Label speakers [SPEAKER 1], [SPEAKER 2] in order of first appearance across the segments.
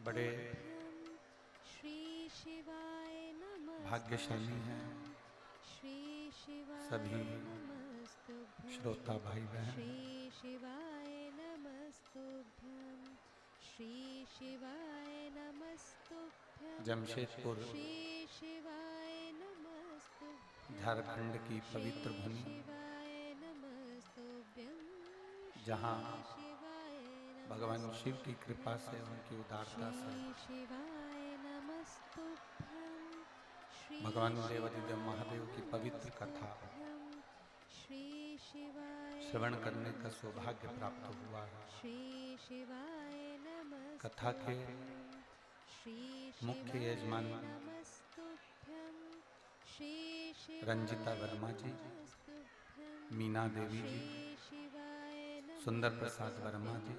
[SPEAKER 1] बड़े भाग्यशाली हैं सभी श्रोता भाई बहन। जमशेदपुर झारखंड की पवित्र भूमि, जहाँ भगवान शिव की कृपा से, उनकी उदारता से भगवान देवाधिदेव महादेव की पवित्र कथा श्रवण करने का सौभाग्य प्राप्त हुआ है। कथा के मुख्य यजमान रंजिता वर्मा जी, मीना देवी जी, सुंदर प्रसाद वर्मा जी,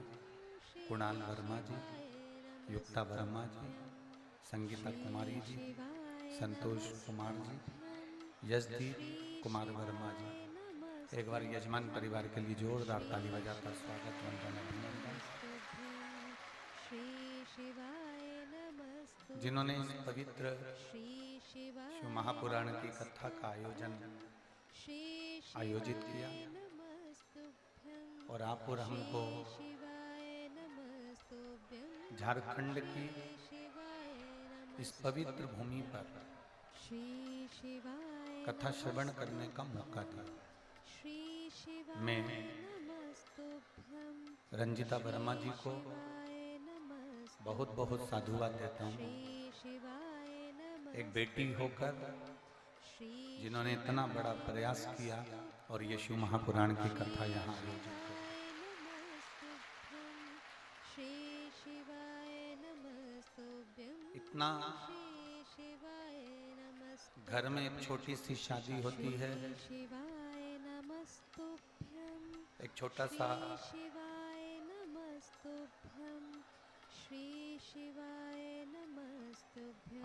[SPEAKER 1] कुणाल वर्मा जी, युक्ता वर्मा जी, संगीता कुमारी जी, संतोष कुमार जी, यशदीप कुमार वर्मा जी। एक बार यजमान परिवार के लिए जोरदार ताली बजाता स्वागत वंदन अभिनंदन। जिन्होंने इस पवित्र शिव महापुराण की कथा का आयोजित किया और आप और हमको झारखंड की इस पवित्र भूमि पर कथा श्रवण करने का मौका दिया। मैं रंजिता वर्मा जी को बहुत बहुत साधुवाद देता हूँ। एक बेटी होकर जिन्होंने इतना बड़ा प्रयास किया और ये शिव महापुराण की कथा यहाँ आयोजित की। इतना घर में एक छोटी सी शादी होती है, एक छोटा सा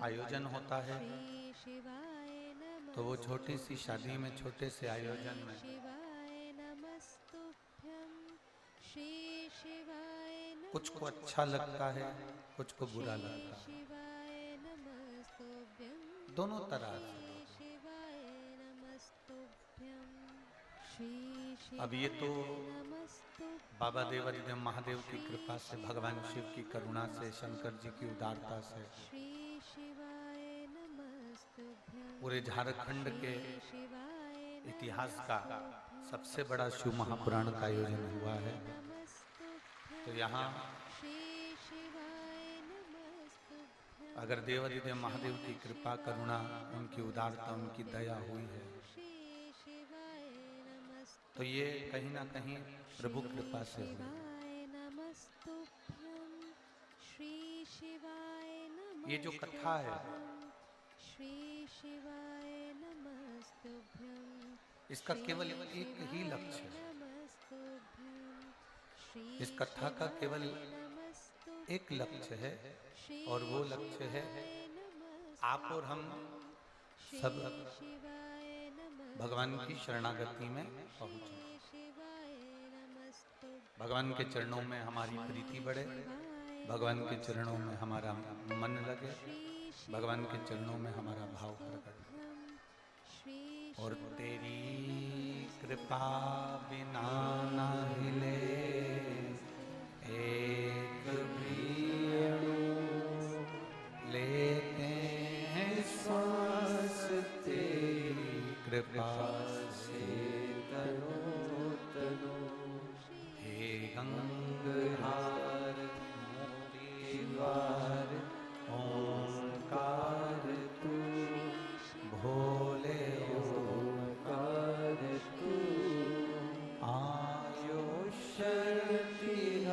[SPEAKER 1] आयोजन होता है, तो वो छोटी सी शादी में, छोटे से आयोजन में कुछ को अच्छा लगता है, कुछ को बुरा लगता है, दोनों तरह से। अब ये तो बाबा देवाधिदेव महादेव की कृपा से, भगवान शिव की करुणा से, शंकर जी की उदारता से पूरे झारखंड के इतिहास का सबसे बड़ा शिव महापुराण का आयोजन हुआ है। तो यहाँ अगर देवाधिदेव महादेव की कृपा, करुणा, उनकी उदारता, उनकी दया हुई है, तो ये कहीं ना कहीं प्रभु कृपा से हुई। ये जो कथा है, इसका केवल एक ही लक्ष्य है। इस कथा का केवल एक लक्ष्य है, और वो लक्ष्य है आप और हम सब भगवान की शरणागति में पहुंचे, भगवान के चरणों में हमारी प्रीति बढ़े, भगवान के चरणों में हमारा मन लगे, भगवान के चरणों में हमारा भाव प्रकट हो। और तेरी कृपा बिना न हिले एक भी अणु, लेते हैं श्वास तेरी कृपा से तनो तनो। हे गंगहार मोतीवार ओंकार तू, भोले ओंकार तू, आयो शक्तिहारी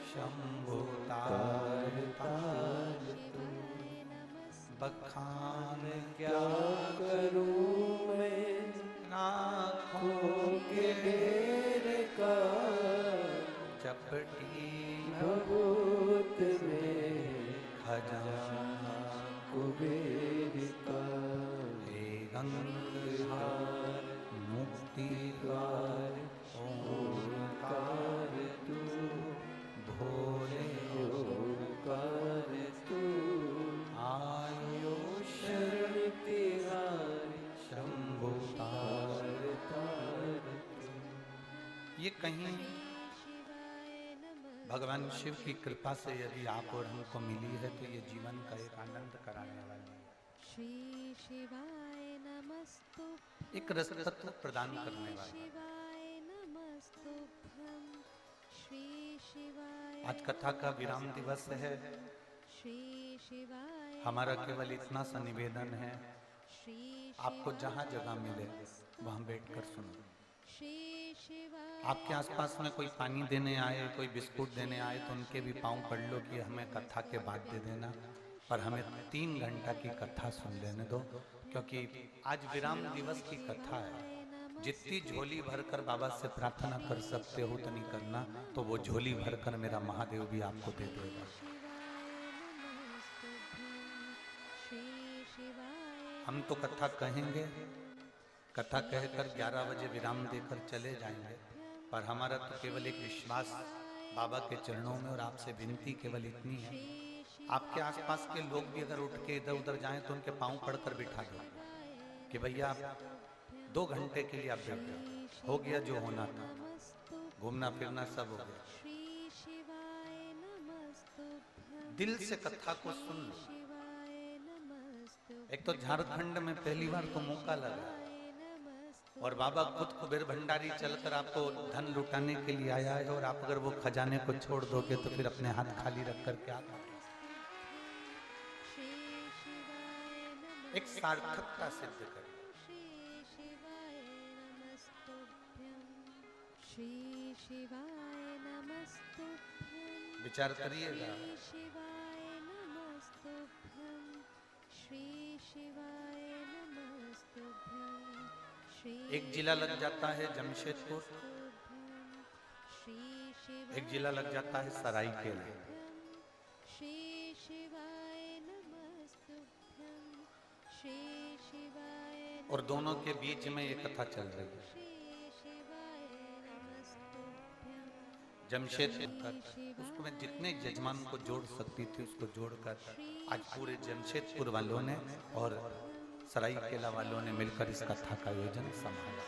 [SPEAKER 1] शंभु तार तार तू। बखान क्या करूं मैं नाखों के ढेर का, चपटी भभूत में खजाना कुबेर का। हे गंगहार मुक्तिद्वार ओंकार तू, भोले ओंकार कहीं भगवान शिव की कृपा से यदि आप और हमको मिली है तो ये जीवन का एक आनंद कराने वाली है, एक रसतत्व प्रदान करने वाली। आज कथा का विराम दिवस है। हमारा केवल इतना सा निवेदन है, आपको जहाँ जगह मिले वहाँ बैठकर सुनो। आपके आसपास में कोई पानी देने आए, कोई बिस्कुट देने आए तो उनके भी पाँव पड़ लो कि हमें कथा के बाद दे देना, पर हमें 3 घंटा की कथा सुन लेने दो, क्योंकि आज विराम दिवस की कथा है। जितनी झोली भरकर बाबा से प्रार्थना कर सकते हो तो नहीं करना, तो वो झोली भरकर मेरा महादेव भी आपको दे देगा। हम तो कथा कहेंगे, कथा कहकर 11 बजे विराम देकर चले जाएंगे, पर हमारा तो केवल एक विश्वास बाबा के चरणों में और आपसे विनती केवल इतनी है, आपके आसपास के लोग भी अगर उठ के इधर उधर जाएं तो उनके पांव पड़कर बिठा दो कि भैया आप 2 घंटे के लिए आप बैठ जाओ, हो गया जो होना था, घूमना फिरना सब हो गया। दिल से कथा को सुन लो। एक तो झारखंड में पहली बार तो मौका लगा और बाबा खुद कुबेर भंडारी चलकर आपको धन लुटाने के लिए आया है, और आप अगर वो खजाने को छोड़ दोगे तो फिर अपने हाथ खाली रखकर क्या करोगे? एक सार्थकता सिद्ध करें। विचार करिएगा। एक जिला लग जाता है जमशेदपुर, एक जिला लग जाता है सरायकेला, और दोनों के बीच में ये कथा चल रही है। जमशेदपुर उसको मैं जितने जजमान को जोड़ सकती थी उसको जोड़कर आज पूरे जमशेदपुर वालों ने और सरायकेला वालों ने मिलकर इस कथा का आयोजन संभाला।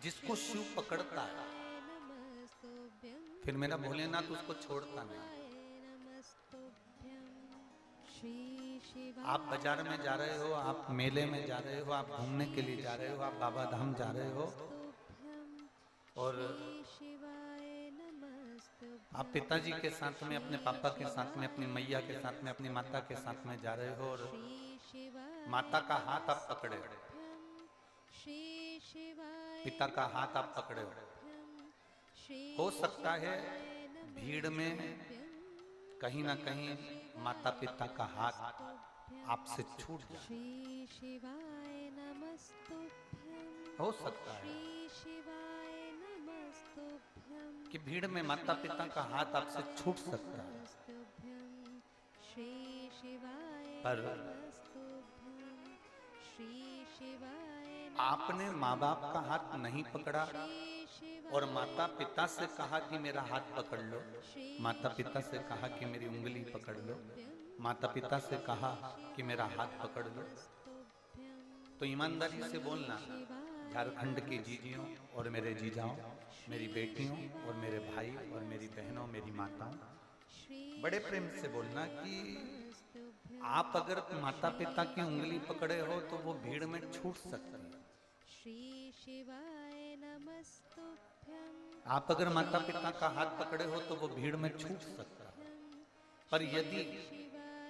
[SPEAKER 1] जिसको शिव पकड़ता है फिर मेरा भोलेनाथ उसको छोड़ता नहीं। आप बाजार में जा रहे हो, आप मेले में जा रहे हो, आप घूमने के लिए जा रहे हो, आप बाबा धाम जा रहे हो, और आप पिताजी के साथ में, अपने पापा के साथ में, अपनी मैया के साथ में, अपनी माता के साथ में जा रहे हो, और माता का हाथ आप पकड़े हो, पिता का हाथ आप पकड़े हो सकता है भीड़ में कहीं ना कहीं माता पिता का हाथ आपसे छूट जाए, हो सकता है कि भीड़ में माता पिता का हाथ आपसे छूट सकता है, पर आपने माँ बाप का हाथ नहीं पकड़ा और माता पिता से कहा कि मेरा हाथ पकड़ लो, माता पिता से कहा कि मेरी उंगली पकड़ लो, माता पिता से कहा कि मेरा हाथ पकड़ लो, तो ईमानदारी से बोलना, झारखंड की जीजियों और मेरे जीजाओं, मेरी बेटियों और मेरे भाई और मेरी बहनों, मेरी माताओं, बड़े प्रेम से बोलना कि आप अगर माता पिता की उंगली पकड़े हो तो वो भीड़ में छूट सकती है। आप अगर माता पिता का हाथ पकड़े हो तो वो भीड़ में छूट सकता है, पर यदि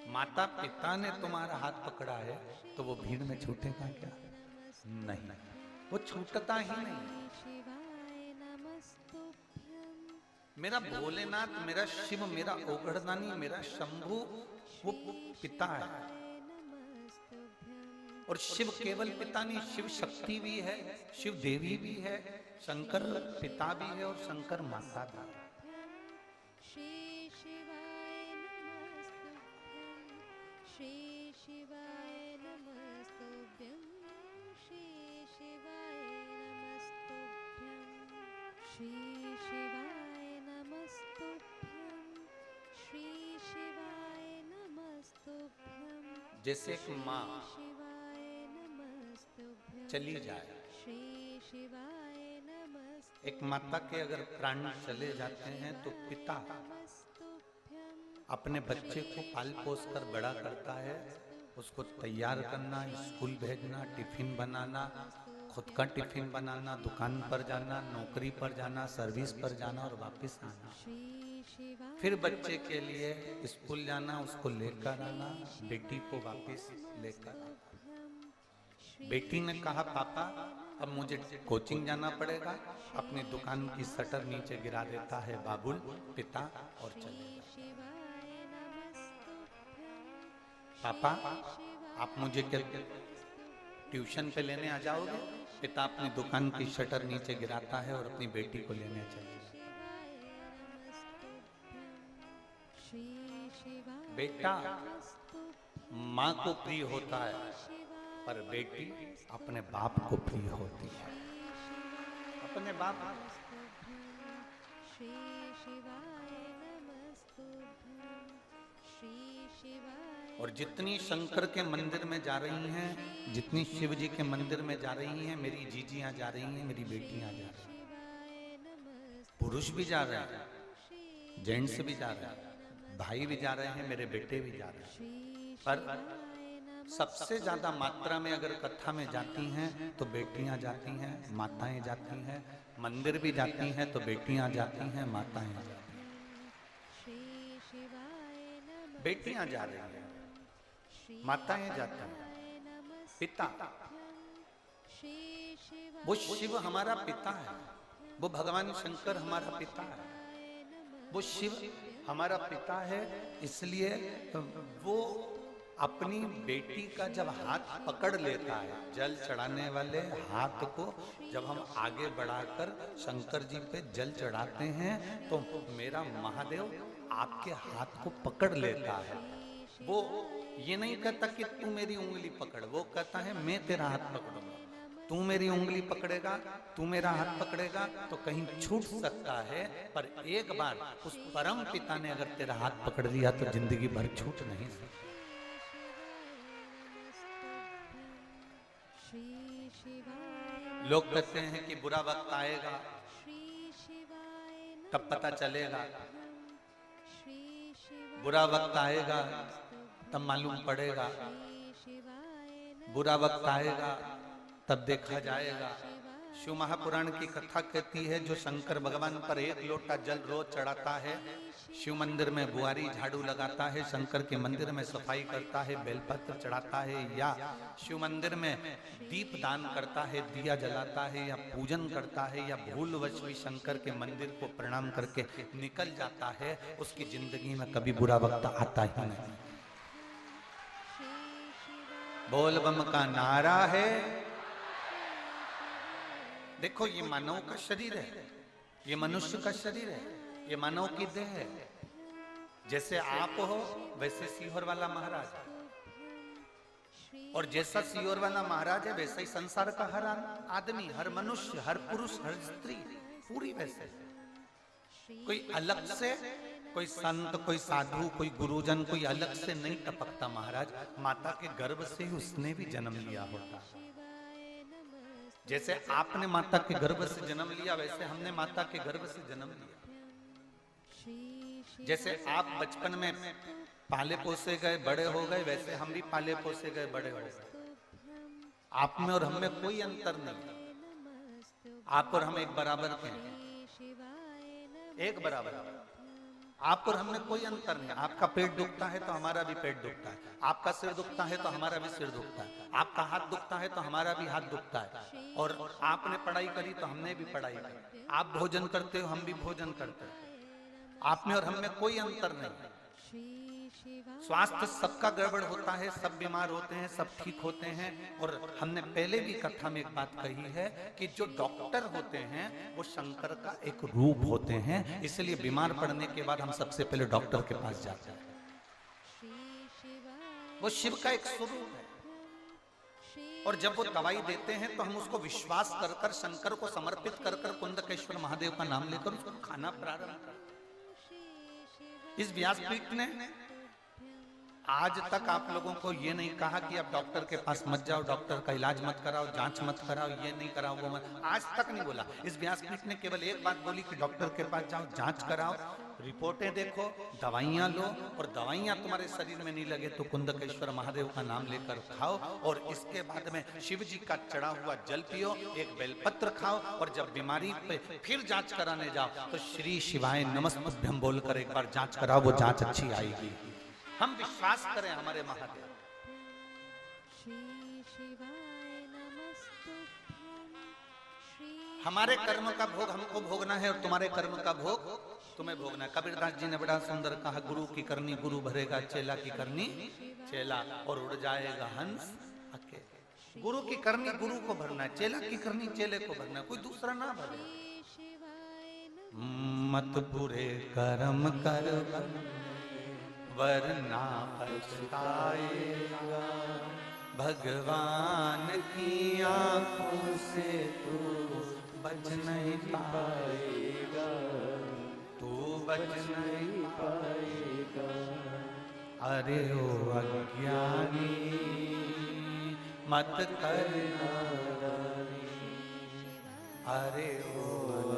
[SPEAKER 1] माता पिता ने तुम्हारा हाथ पकड़ा है तो वो भीड़ में छूटेगा क्या? नहीं, वो छूटता ही नहीं। मेरा भोलेनाथ, मेरा शिव, मेरा ओगड़दानी, मेरा शंभू वो पिता है, और शिव केवल पिता नहीं, शिव शक्ति भी है, शिव देवी भी है, शंकर पिता भी है और शंकर माता भी है। जैसे एक माँ चली जाए, एक माता के अगर प्राण चले जाते हैं तो पिता अपने बच्चे को पाल पोस कर बड़ा करता है, उसको तैयार करना, स्कूल भेजना, टिफिन बनाना, खुद का टिफिन बनाना, दुकान पर जाना, नौकरी पर जाना, सर्विस पर जाना और वापस आना, फिर बच्चे के लिए स्कूल जाना, उसको लेकर आना, बेटी को वापस लेकर आना। बेटी ने कहा पापा अब मुझे कोचिंग जाना पड़ेगा, अपनी दुकान की शटर नीचे गिरा देता है बाबुल पिता और चले जाता है। पापा आप मुझे क्या ट्यूशन पे लेने आ जाओगे? पिता अपनी दुकान की शटर नीचे गिराता है और अपनी बेटी को लेने चले जाता है। बेटा माँ को प्रिय होता है पर बेटी अपने बाप को प्रिय होती है, अपने बाप। और जितनी शंकर के मंदिर में जा रही हैं, जितनी शिव जी के मंदिर में जा रही हैं, मेरी जीजियां जा रही हैं, मेरी बेटियां जा रही हैं, पुरुष भी जा रहे हैं, जेंट्स भी जा रहे हैं, भाई भी जा रहे हैं, मेरे बेटे भी जा रहे हैं। पर सबसे ज्यादा मात्रा में अगर कथा में जाती हैं तो बेटियां जाती हैं, माताएं जाती हैं, मंदिर भी जाती हैं तो बेटियां जाती हैं, माताएं जाती हैं। बेटियां जा रही हैं, माताएं जाती हैं। पिता, वो शिव हमारा पिता है, वो भगवान शंकर हमारा पिता है, वो शिव हमारा पिता है। इसलिए वो अपनी बेटी का जब हाथ पकड़ लेता है, जल चढ़ाने वाले हाथ को जब हम आगे बढ़ाकर शंकर जी पे जल चढ़ाते हैं तो मेरा महादेव आपके हाथ को पकड़ लेता है। वो ये नहीं कहता कि तू मेरी उंगली पकड़, वो कहता है मैं तेरा हाथ पकड़ूंगा। तू मेरी उंगली पकड़ेगा, तू मेरा हाथ पकड़ेगा तो कहीं छूट सकता है, पर एक बार उस परम पिता ने अगर तेरा हाथ पकड़ लिया तो जिंदगी भर छूट नहीं सकता। लोग कहते हैं कि बुरा वक्त आएगा तब पता चलेगा, बुरा वक्त आएगा तब मालूम पड़ेगा, बुरा वक्त आएगा तब देखा जाएगा। शिव महापुराण की कथा कहती है जो शंकर भगवान पर एक लोटा जल रोज चढ़ाता है, शिव मंदिर में बुआरी झाड़ू लगाता है, शंकर के मंदिर में सफाई करता है, बेलपत्र चढ़ाता है, या शिव मंदिर में दीप दान करता है, दिया जलाता है, या पूजन करता है, या भूलवश भी शंकर के मंदिर को प्रणाम करके निकल जाता है, उसकी जिंदगी में कभी बुरा वक्त आता ही नहीं। बोल बम का नारा है। देखो ये मानव का शरीर है, ये मनुष्य का शरीर है, ये मानव की देह है। जैसे आप हो वैसे सीहोर वाला महाराज, और जैसा सीहोर वाला महाराज है वैसा ही संसार का हर आदमी, हर मनुष्य, हर पुरुष, हर स्त्री, पूरी वैसे। कोई अलग से, कोई संत, कोई साधु, कोई गुरुजन, कोई अलग से नहीं टपकता महाराज। माता के गर्भ से ही उसने भी जन्म लिया होता। जैसे आपने माता के गर्भ से जन्म लिया वैसे हमने माता के गर्भ से जन्म लिया। जैसे आप बचपन में पाले पोसे गए, बड़े हो गए, वैसे हम भी पाले पोसे गए, बड़े हो गए। आप में और हम में कोई अंतर नहीं। आप और हम एक बराबर के हैं, एक बराबर। आप और हम में कोई अंतर नहीं। आपका पेट दुखता है तो हमारा भी पेट दुखता है, आपका सिर दुखता है तो हमारा भी सिर दुखता है, आपका हाथ दुखता है तो हमारा भी हाथ दुखता है। और आपने पढ़ाई करी तो हमने भी पढ़ाई करी, आप भोजन करते हो हम भी भोजन करते हैं। आप में और हम में कोई अंतर नहीं। स्वास्थ्य सबका गड़बड़ होता है, सब बीमार होते हैं, सब ठीक होते हैं। और हमने पहले भी कथा में एक बात कही है कि जो डॉक्टर होते हैं वो शंकर का एक रूप होते हैं। इसलिए बीमार पड़ने के बाद हम सबसे पहले डॉक्टर के पास जाते हैं। वो शिव का एक स्वरूप है। और जब वो दवाई देते हैं तो हम उसको विश्वास कर कर शंकर को समर्पित कर कर कुंदकेश्वर महादेव का नाम लेकर उसको खाना प्रारंभ करते। इस व्यासपीठ ने आज तक आप लोगों को ये नहीं कहा कि आप डॉक्टर के पास मत जाओ, डॉक्टर का इलाज मत कराओ, जांच मत कराओ, ये नहीं कराओ, वो मत, आज तक नहीं बोला। इस व्यासपीठ ने केवल एक बात बोली कि डॉक्टर के पास जाओ, जांच कराओ, रिपोर्टें देखो, दवाइयां लो, और दवाइयां तुम्हारे शरीर में नहीं लगे तो कुंदकेश्वर महादेव का नाम लेकर खाओ, और इसके बाद में शिव जी का चढ़ा हुआ जल पियो, एक बेलपत्र खाओ, और जब बीमारी पे फिर जांच कराने जाओ तो श्री शिवाय नमस्तुभ्यं बोलकर एक बार जांच कराओ, वो जांच अच्छी आएगी। हम विश्वास करें हमारे महादेव। हमारे कर्म का भोग हमको भोगना है और तुम्हारे कर्म का भोग तुम्हें भोगना है। कबीरदास जी ने बड़ा सुंदर कहा, गुरु की करनी गुरु भरेगा, चेला की करनी चेला, और उड़ जाएगा हंस अकेले। गुरु की करनी गुरु को भरना है, चेला की करनी चेले को भरना है, कोई दूसरा ना भरे। मत बुरे कर्म कर वरना पछताएगा, भगवान की आंखों से तू बच नहीं पाएगा, तू बच नहीं पाएगा। अरे ओ अज्ञानी मत करना, अरे ओ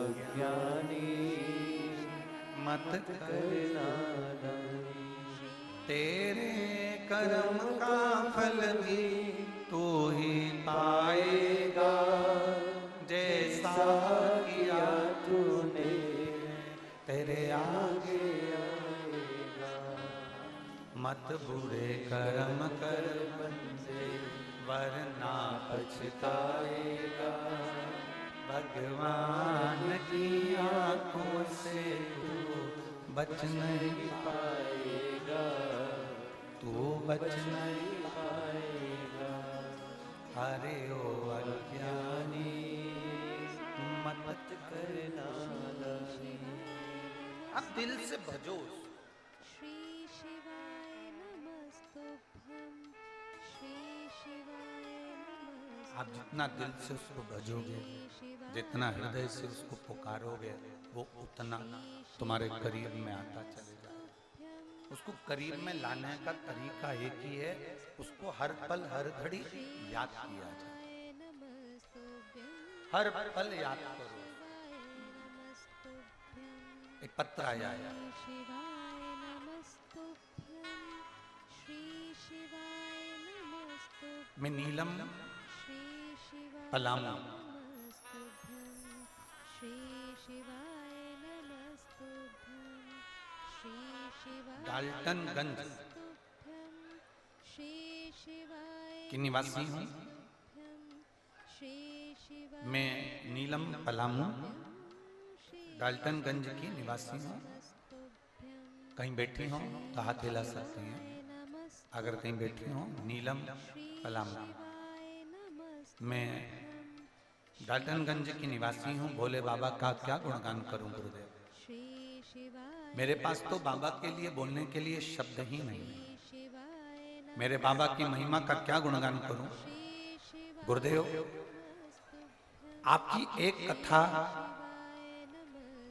[SPEAKER 1] अज्ञानी मत करना, तेरे कर्म का फल भी तू ही पाएगा, जैसा किया तूने तेरे आगे आएगा। मत बुरे कर्म कर बंदे वरना पछताएगा, भगवान की आंखों से तू बच नहीं पाएगा, तू बच नहीं पाएगा। अरे ओ अज्ञानी मत करना। अब दिल से भजो।
[SPEAKER 2] श्री शिवाय नमस्तुभ्यं, श्री शिवाय नमस्तुभ्यं।
[SPEAKER 1] आप जितना दिल से उसको भजोगे, जितना हृदय से उसको पुकारोगे, वो उतना तुम्हारे करीब में आता चले जाएगा। उसको करीब में लाने का तरीका एक ही है, उसको हर पल हर घड़ी याद किया जाए, हर पल याद करो। एक पत्र आया है, मैं नीलम पलामू, डाल्टनगंज की निवासी हूँ। मैं नीलम पलामू डाल्टनगंज की निवासी हूँ। कहीं बैठी हो तो हाथ हिला सकते हैं, अगर कहीं बैठी हो। नीलम पलामू, मैं डाल्टनगंज की निवासी हूँ। भोले बाबा का क्या गुणगान करूं गुरुदेव, मेरे पास तो बाबा के लिए बोलने के लिए शब्द ही नहीं है। मेरे बाबा की महिमा का क्या गुणगान करूं गुरुदेव। आपकी एक कथा,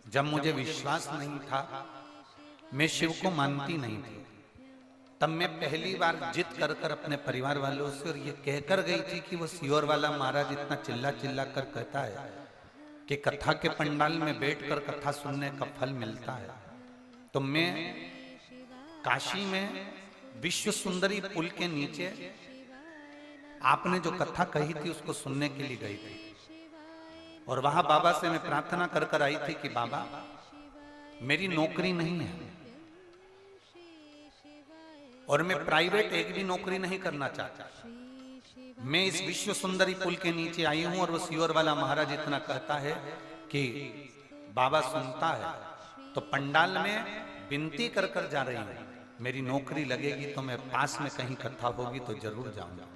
[SPEAKER 1] जब मुझे विश्वास नहीं था, मैं शिव को मानती नहीं थी, तब मैं पहली बार जिद कर कर अपने परिवार वालों से और ये कहकर गई थी कि वो सियोर वाला महाराज इतना चिल्ला चिल्ला कर कहता है कि कथा के पंडाल में बैठकर कथा सुनने का फल मिलता है, तो मैं काशी में विश्व सुंदरी पुल के नीचे आपने जो कथा कही थी उसको सुनने के लिए गई थी, और वहां बाबा से मैं प्रार्थना कर कर आई थी कि बाबा मेरी नौकरी नहीं है और मैं प्राइवेट एक भी नौकरी नहीं करना चाहता। मैं इस विश्व सुंदरी पुल के नीचे आई हूं और वो सियोर वाला महाराज इतना कहता है कि बाबा सुनता है, तो पंडाल में विनती कर कर जा रही हूं, मेरी नौकरी लगेगी तो मैं पास में कहीं कथा होगी तो जरूर जाऊंगा।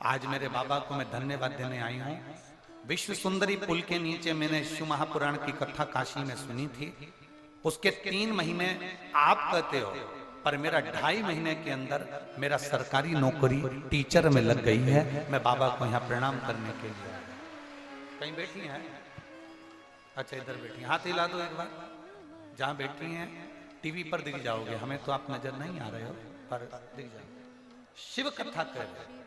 [SPEAKER 1] आज मेरे बाबा को मैं धन्यवाद देने आई हूं। विश्व सुंदरी पुल के नीचे मैंने शिव महापुराण की कथा काशी में सुनी थी। उसके 3 महीने आप कहते हो, पर मेरा 2.5 महीने के अंदर मेरा सरकारी नौकरी टीचर में लग गई है। मैं बाबा को यहाँ प्रणाम करने के लिए। कहीं बैठी हैं? अच्छा इधर बैठी, हाथ हिला दो एक बार। जहाँ बैठी हैं टीवी पर दिख जाओगे, हमें तो आप नजर नहीं आ रहे हो। पर दिख जाए, शिव कथा कर रहे।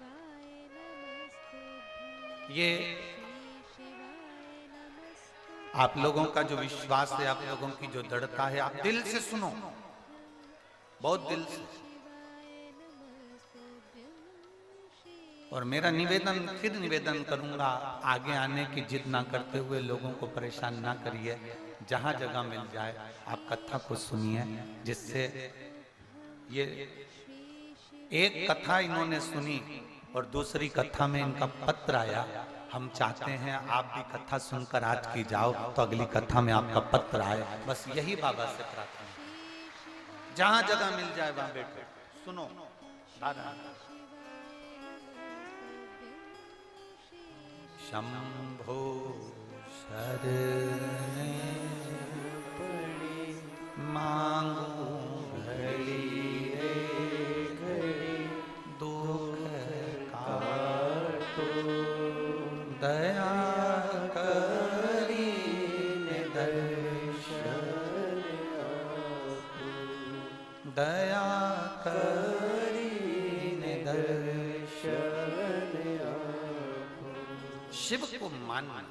[SPEAKER 1] ये आप लोगों का जो विश्वास है, आप लोगों की जो दृढ़ता है, आप दिल से सुनो, बहुत दिल से। और मेरा निवेदन, फिर निवेदन करूंगा, आगे आने की जिद ना करते हुए लोगों को परेशान ना करिए। जहां जगह मिल जाए आप कथा को सुनिए, जिससे ये एक कथा इन्होंने सुनी और दूसरी कथा में इनका पत्र आया। हम चाहते हैं आप भी कथा सुनकर आज की जाओ तो अगली कथा में आपका पत्र आए। बस यही बाबा से प्रार्थना, जहां जगह मिल जाए वहां बैठो, सुनो दादा। शंभो शरणे पड़े मांगो घड़ी रे घड़ी, दुख काटो दया करी दर्शन आपो, दया करी दर्शन आपो। शिव को मानना,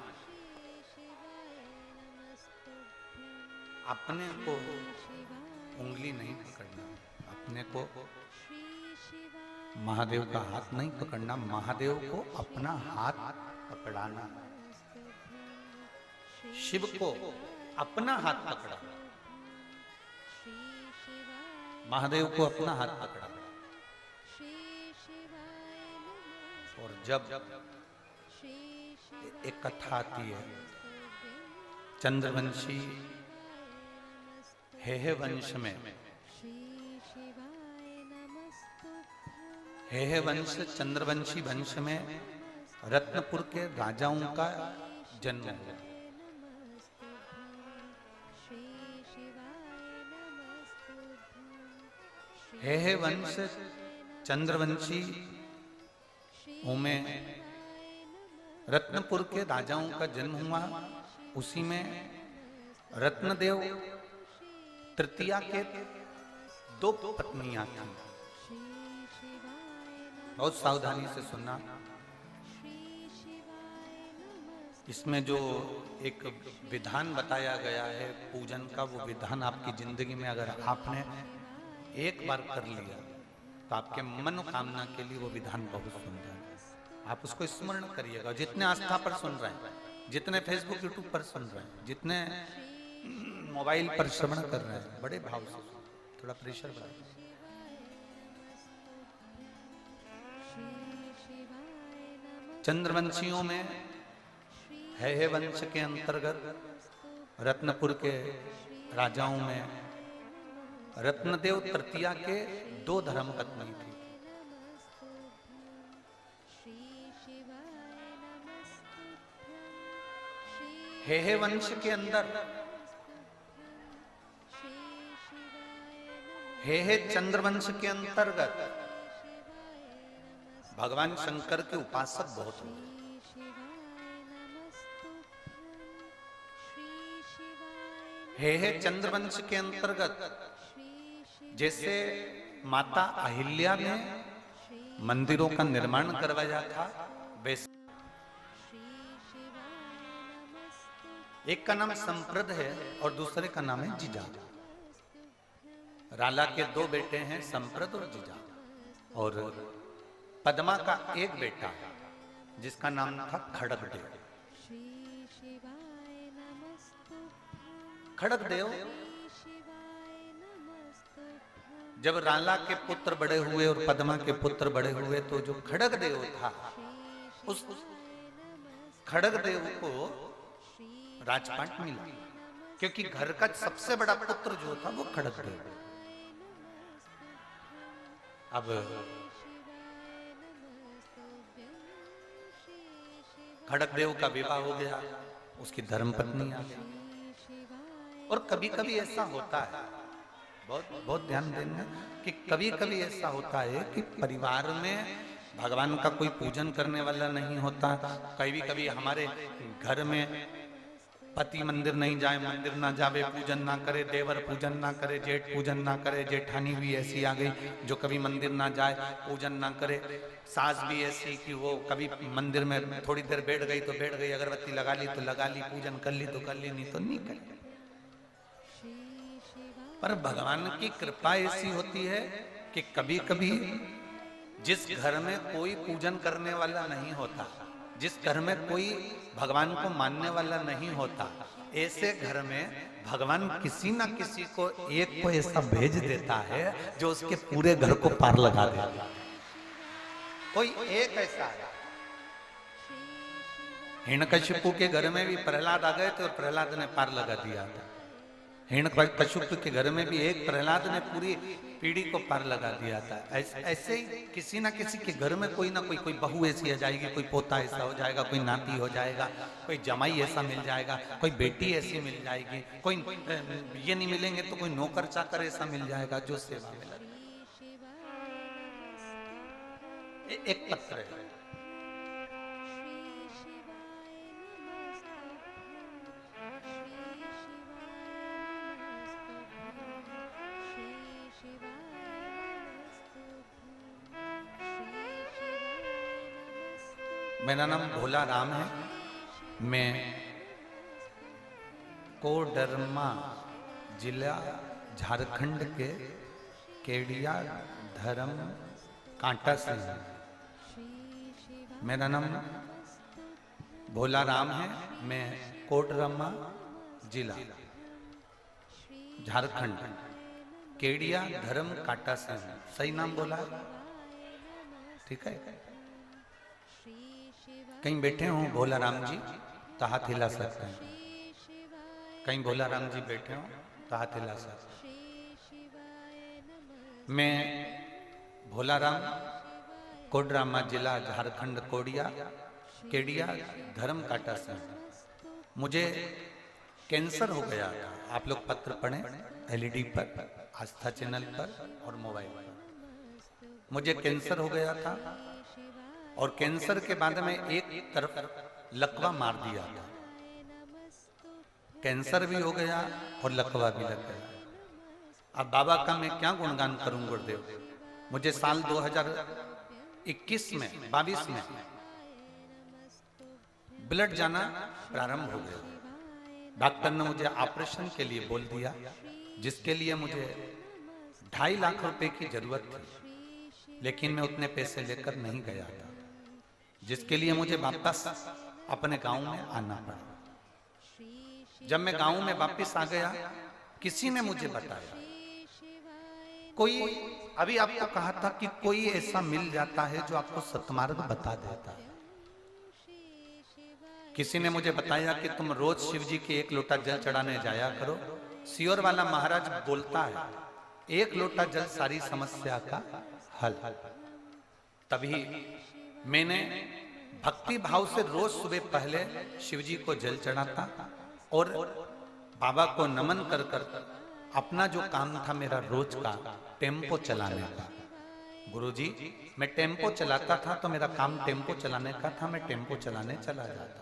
[SPEAKER 1] अपने को उंगली नहीं पकड़ना, अपने को महादेव का हाथ नहीं पकड़ना, महादेव को अपना हाथ पकड़ाना। शिव को अपना हाथ पकड़ा, महादेव को अपना हाथ पकड़ा। और जब एक कथा आती है, चंद्रवंशी हेहे वंश में, हेहे वंश चंद्रवंशी वंश में रत्नपुर के राजाओं का जन्म हुआ। हेहे वंश चंद्रवंशी में रत्नपुर के राजाओं का जन्म हुआ। उसी में रत्नदेव तृतीया के 2 पत्नियां थीं। बहुत सावधानी से सुनना, इसमें जो एक विधान बताया गया है पूजन का, वो विधान आपकी जिंदगी में अगर आपने एक बार कर लिया तो आपके मनोकामना के लिए वो विधान बहुत सुंदर है। आप उसको स्मरण करिएगा। जितने आस्था पर सुन रहे हैं, जितने फेसबुक यूट्यूब पर सुन रहे हैं, जितने मोबाइल पर श्रवण कर रहे हैं, बड़े भाव से थोड़ा प्रेशर बढ़ाइए। चंद्रवंशियों में हेहे वंश के अंतर्गत रत्नपुर के राजाओं में रत्नदेव तृतीया के 2 धर्मपत्नी थी। हेहे वंश के अंदर हेहे चंद्रवंश के अंतर्गत भगवान शंकर के उपासक बहुत हुए। हेहे चंद्रवंश के अंतर्गत जैसे माता अहिल्या ने मंदिरों का निर्माण करवाया था, वैसे एक का नाम संप्रद है और दूसरे का नाम है जीजा। राला के 2 बेटे हैं, संप्रद और जीजा। और पद्मा का एक बेटा जिसका नाम था खड़गदेव। खड़गदेव जब राला के पुत्र बड़े हुए और पद्मा के पुत्र बड़े हुए, तो जो खड़गदेव था, उस खड़गदेव को राजपाट मिला, क्योंकि घर का सबसे बड़ा पुत्र जो था वो खड़गदेव। अब खड़गदेव का विवाह हो गया, उसकी धर्मपत्नी आ गई। और कभी कभी ऐसा होता है, बहुत बहुत ध्यान देना, कि कभी कभी ऐसा होता है कि परिवार में भगवान का कोई पूजन करने वाला नहीं होता। कभी कभी हमारे घर में पति मंदिर नहीं जाए, मंदिर ना जावे, पूजन ना करे, देवर पूजन ना करे, जेठ पूजन ना करे, जेठानी भी ऐसी आ गई जो कभी मंदिर ना जाए, पूजन ना करे, सास भी ऐसी कि वो कभी मंदिर में थोड़ी देर बैठ गई तो बैठ गई, अगरबत्ती लगा ली तो लगा ली, पूजन कर ली तो कर ली, नहीं तो नहीं कर ली। पर भगवान की कृपा ऐसी होती है कि कभी कभी जिस घर में कोई पूजन करने वाला नहीं होता, जिस घर में कोई भगवान को मानने वाला नहीं होता, ऐसे घर में भगवान किसी ना किसी को एक को ऐसा भेज देता है जो उसके पूरे घर को पार लगा देता है। कोई एक ऐसा है। हिरण्यकशिपु के घर में भी प्रहलाद आ गए थे और प्रहलाद ने पार लगा दिया था। हिरण्यकशिपु के घर में भी एक प्रहलाद ने पूरी पीढ़ी को पार लगा दिया था। ऐसे ही किसी ना किसी के घर में कोई ना कोई बहू ऐसी आ जाएगी, कोई पोता ऐसा हो जाएगा, कोई नाती हो जाएगा, कोई जमाई ऐसा मिल जाएगा, कोई बेटी ऐसी मिल जाएगी, कोई ये नहीं मिलेंगे तो कोई नौकर चाकर ऐसा मिल जाएगा जो सेवा में लगे। एक पत्र है, मेरा नाम भोला राम है। मैं कोडरमा जिला झारखंड के केडिया धर्म कांटा से हूँ। मेरा नाम भोला राम है। मैं कोडरमा जिला झारखंड केडिया धर्म कांटा से हूँ। सही नाम बोला है? ठीक है। कहीं बैठे हो भोला राम जी तो हाथ हिला सकते हैं। कहीं भोला राम जी बैठे हो तो हाथ हिला सकते हैं। मैं भोला राम कोडरमा जिला झारखंड केडिया धर्म कांटा से। मुझे कैंसर हो गया था। आप लोग पत्र पढ़ें एलईडी पर, आस्था चैनल पर और मोबाइल पर। मुझे कैंसर हो गया था और कैंसर के बाद में एक तरफ लकवा मार दिया था। कैंसर भी हो गया और लकवा भी लग गया। अब बाबा का मैं क्या गुणगान करूं गुरुदेव। मुझे साल 2021 में 22 में ब्लड जाना प्रारंभ हो गया। डॉक्टर ने मुझे ऑपरेशन के लिए बोल दिया, जिसके लिए मुझे 2.5 लाख रुपए की जरूरत थी, लेकिन मैं उतने पैसे लेकर नहीं गया था, जिसके लिए मुझे वापस अपने गांव में आना पड़ा। जब मैं गांव में वापस आ गया, किसी ने मुझे बताया, कोई अभी आपको कहा था कि कोई ऐसा मिल जाता है जो आपको सतमार्ग बता देता है। किसी ने मुझे बताया कि तुम रोज शिव जी के 1 लोटा जल चढ़ाने जाया करो। सियोर वाला महाराज बोलता है 1 लोटा जल सारी समस्या का हल। तभी मैंने भक्ति भाव से रोज सुबह पहले शिव जी को जल चढ़ाता और बाबा को नमन कर कर अपना जो काम था मेरा रोज का टेम्पो चलाने का। गुरुजी मैं टेम्पो चलाता था तो मेरा काम टेम्पो चलाने का था, मैं टेम्पो चलाने चला जाता।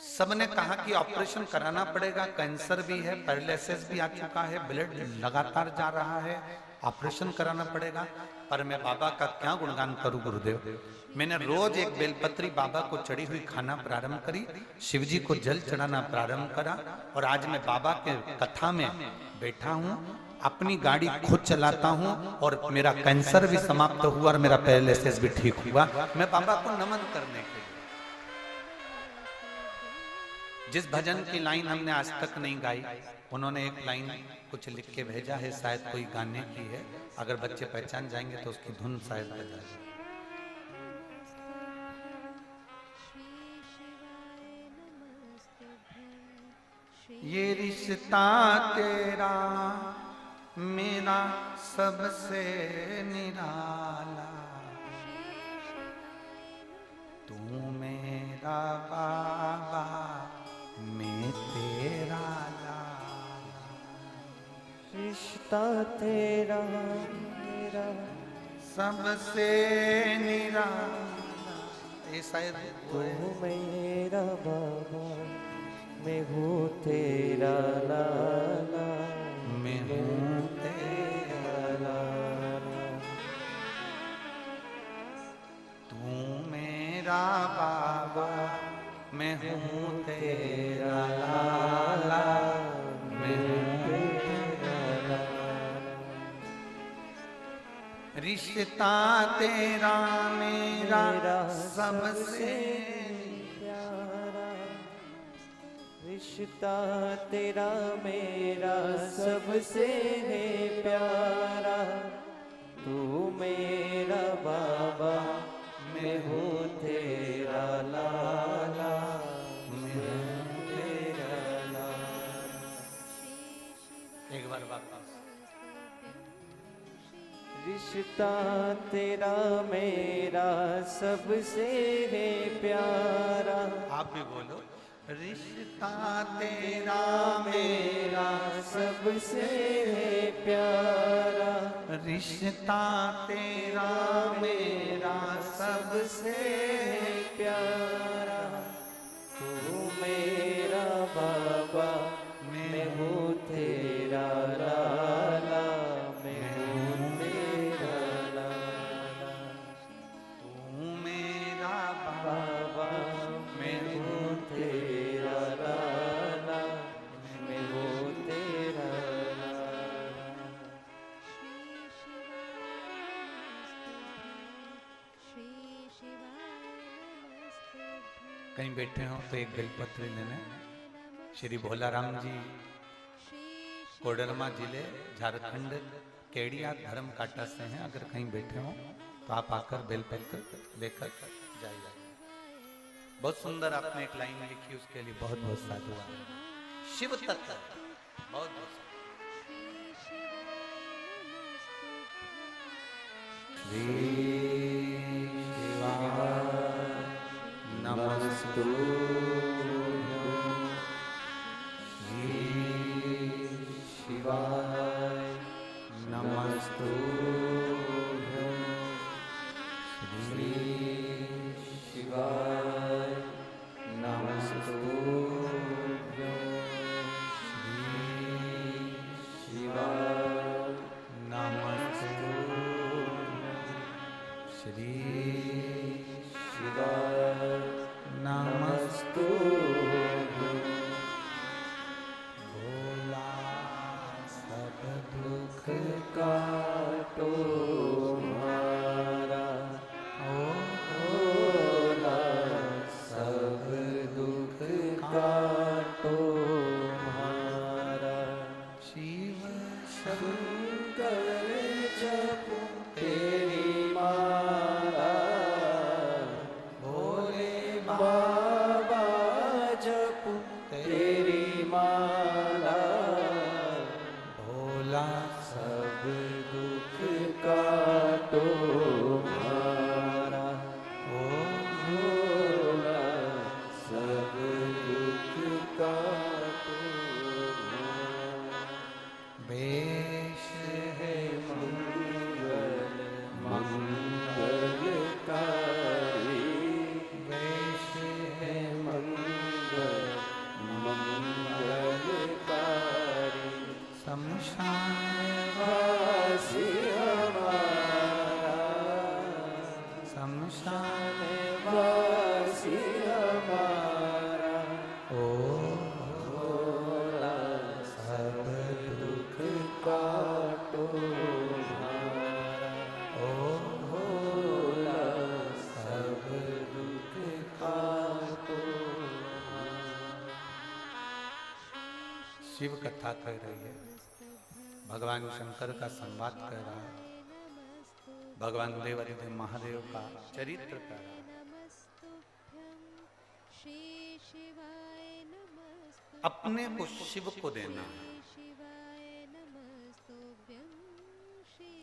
[SPEAKER 1] सबने कहा कि ऑपरेशन कराना पड़ेगा, कैंसर भी है, पैरालिसिस भी आ चुका है, ब्लड लगातार जा रहा है, ऑपरेशन कराना पड़ेगा। पर मैं बाबा का क्या गुणगान करूं गुरुदेव। मैंने रोज एक बेलपत्री बाबा को चढ़ी हुई खाना प्रारंभ करी, शिवजी को जल चढ़ाना प्रारंभ करा और आज मैं बाबा के कथा में बैठा हूं, अपनी गाड़ी खुद चलाता हूं और मेरा कैंसर भी समाप्त हुआ और मेरा पैरालिसिस भी ठीक हुआ। मैं बाबा को नमन करने के लिए। जिस भजन की लाइन हमने आज तक नहीं गाई, उन्होंने एक लाइन कुछ लिख के भेजा है, शायद कोई गाने की है। अगर बच्चे पहचान जाएंगे तो उसकी धुन शायद बजा जाए। ये रिश्ता तेरा मेरा सबसे निराला, तू मेरा बाबा मैं तेरा लाला।
[SPEAKER 3] रिश्ता तेरा मेरा
[SPEAKER 1] सबसे निराला, ये शायद
[SPEAKER 3] तू मेरा बाबा, मैं हूँ तेरा लाला,
[SPEAKER 1] मैं हूँ तेरा
[SPEAKER 3] लाला।
[SPEAKER 1] तू मेरा बाबा, मैं हूँ तेरा लाला, मैं हूँ तेरा लाला। रिश्ता तेरा मेरा सबसे
[SPEAKER 3] प्यारा, रिश्ता तेरा मेरा सबसे है प्यारा। तू मेरा बाबा, मैं हूँ तेरा लाला, मैं हूँ तेरा लाला।
[SPEAKER 1] एक बार वापस।
[SPEAKER 3] रिश्ता तेरा मेरा सबसे है प्यारा।
[SPEAKER 1] आप भी बोलो। रिश्ता तेरा मेरा
[SPEAKER 3] सबसे है प्यारा,
[SPEAKER 1] रिश्ता तेरा मेरा सबसे
[SPEAKER 3] है प्यारा। तू मेरा बाबा, मैं हूँ तेरा लाला, मैं हूँ तेरा लाला।
[SPEAKER 1] तू मेरा
[SPEAKER 3] बाबा, मैं हूँ तेरा लाला, मैं हूँ तेरा लाला।
[SPEAKER 1] कहीं बैठे हो तो एक बेलपत्र लेने। श्री भोलाराम जी कोडरमा जिले झारखंड केडिया धर्म काटा से हैं। अगर कहीं बैठे हो तो आप आकर बेलपत्र लेकर जाइए। बहुत सुंदर आपने एक लाइन लिखी, उसके लिए बहुत बहुत साधुवाद। शिव तत्व बहुत बहुत
[SPEAKER 3] नमस्तु शिवाय, नमस्तु श्री शिवाय, नमस्तु श्री शिवाय, नमस्तु
[SPEAKER 1] श्री
[SPEAKER 3] शिवाय, नमस्तु
[SPEAKER 1] भोला सब दुख
[SPEAKER 3] काटो हमारा,
[SPEAKER 1] ओ
[SPEAKER 3] भोला सब दुख काटो हमारा।
[SPEAKER 1] शिव
[SPEAKER 3] शंकर जपो तेरी माला, भोले बाबा जपो तेरी माला।
[SPEAKER 1] भोला
[SPEAKER 3] सब दुख काटो हमारा,
[SPEAKER 1] ओ
[SPEAKER 3] भोला सब दुख काटो हमारा।
[SPEAKER 1] वेश
[SPEAKER 3] है मंगल मंगलकारी,
[SPEAKER 1] वेश
[SPEAKER 3] है मंगल मंगलकारी।
[SPEAKER 1] शमशान
[SPEAKER 3] वासी हमारा,
[SPEAKER 1] शमशान
[SPEAKER 3] वासी हमारा।
[SPEAKER 1] ओ
[SPEAKER 3] भोला सब दुख काटो हमारा,
[SPEAKER 1] ओ
[SPEAKER 3] भोला सब दुख काटो हमारा।
[SPEAKER 1] शिव कथा कह रही है, भगवान शंकर का संवाद कर रहा है, भगवान देवाधिदेव महादेव का चरित्र कर रहा है। अपने को शिव को देना है।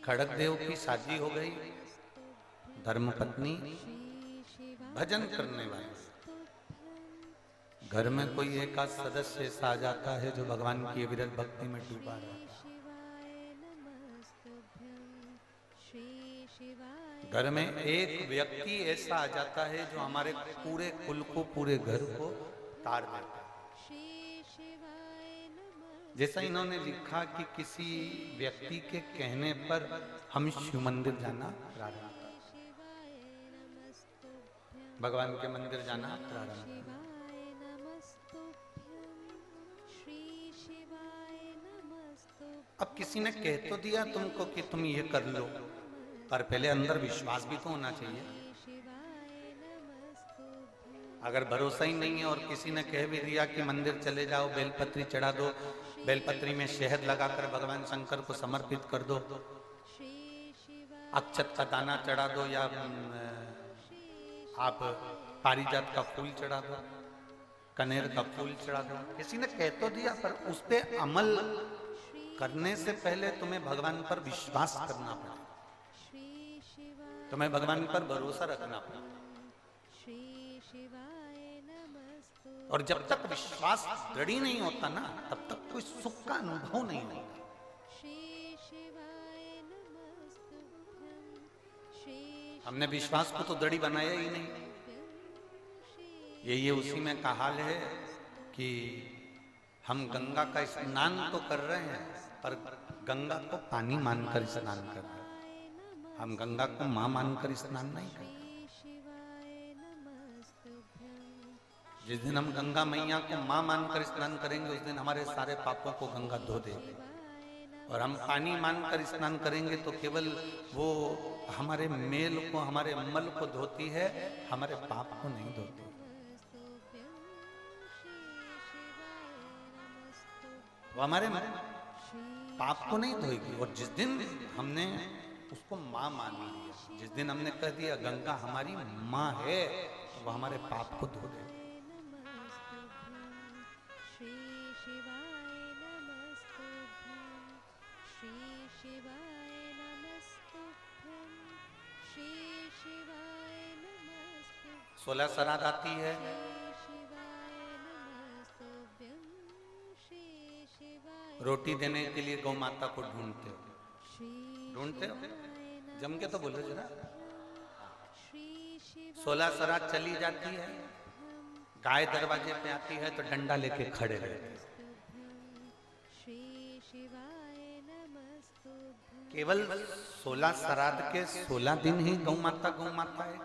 [SPEAKER 1] खड़गदेव की शादी हो गई, धर्मपत्नी भजन करने वाली। घर में कोई एक आध सदस्य ऐसा आ जाता है जो भगवान की विरत भक्ति में डूबा रहता है। घर में एक व्यक्ति ऐसा आ जाता है जो हमारे पूरे कुल को, पूरे घर को तार देता है। जैसा इन्होंने लिखा कि किसी व्यक्ति के कहने पर हम शिव मंदिर जाना प्रारंभ कर, भगवान के मंदिर जाना प्रारंभ कर। अब किसी ने कह तो दिया तुमको कि तुम ये कर लो, पर पहले अंदर विश्वास भी तो होना चाहिए। अगर भरोसा ही नहीं है और किसी ने कह भी दिया कि मंदिर चले जाओ, बेलपत्री चढ़ा दो, बेलपत्री में शहद लगाकर भगवान शंकर को समर्पित कर दो, अक्षत का दाना चढ़ा दो, या आप पारिजात का फूल चढ़ा दो, कनेर का फूल चढ़ा दो, किसी ने कह तो दिया, पर उस पर अमल करने से पहले तुम्हें भगवान पर विश्वास करना पड़ेगा, तुम्हें भगवान पर भरोसा रखना पड़ेगा। और जब तक विश्वास दृढ़ नहीं होता ना, तब तक कोई सुख का अनुभव नहीं होता। हमने विश्वास को तो दृढ़ बनाया ही नहीं। ये उसी में का हाल है कि हम गंगा का स्नान तो कर रहे हैं, पर गंगा को पानी मानकर स्नान कर रहे हैं, हम गंगा को मां मानकर स्नान नहीं कर रहे। जिस दिन हम गंगा मैया को मां मानकर स्नान करेंगे, उस दिन हमारे सारे पापों को गंगा धो देगी। और हम पानी मानकर स्नान करेंगे तो केवल वो हमारे मेल को, हमारे मल को धोती है, हमारे पाप को नहीं धोती। वो हमारे पाप को नहीं धोएगी। और जिस दिन हमने उसको मां मान लिया, जिस दिन हमने कह दिया गंगा हमारी मां है, वो हमारे पाप को धो देगी। सोलह श्राद्ध आती है, रोटी देने के लिए गौ माता को ढूंढते हो, जम के तो बोलो जरा। 16 श्राद्ध चली जाती है, गाय दरवाजे पे आती है तो डंडा लेके खड़े रहते। केवल 16 श्राद्ध के 16 दिन ही गौ माता है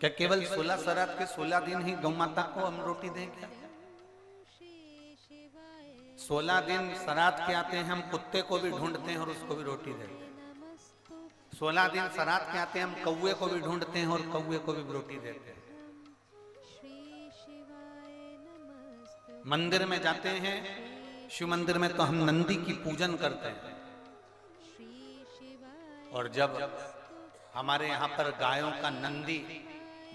[SPEAKER 1] क्या केवल 16 श्राद्ध के 16 दिन ही गौ माता को हम रोटी दें क्या? 16 दिन श्राद्ध के आते हैं, हम कुत्ते को भी ढूंढते हैं और उसको भी रोटी देते हैं। 16 दिन श्राद्ध के आते हैं, हम कौवे को भी ढूंढते हैं और कौवे को भी रोटी देते हैं। मंदिर में जाते हैं, शिव मंदिर में तो हम नंदी की पूजन करते हैं। और जब हमारे यहाँ पर गायों का नंदी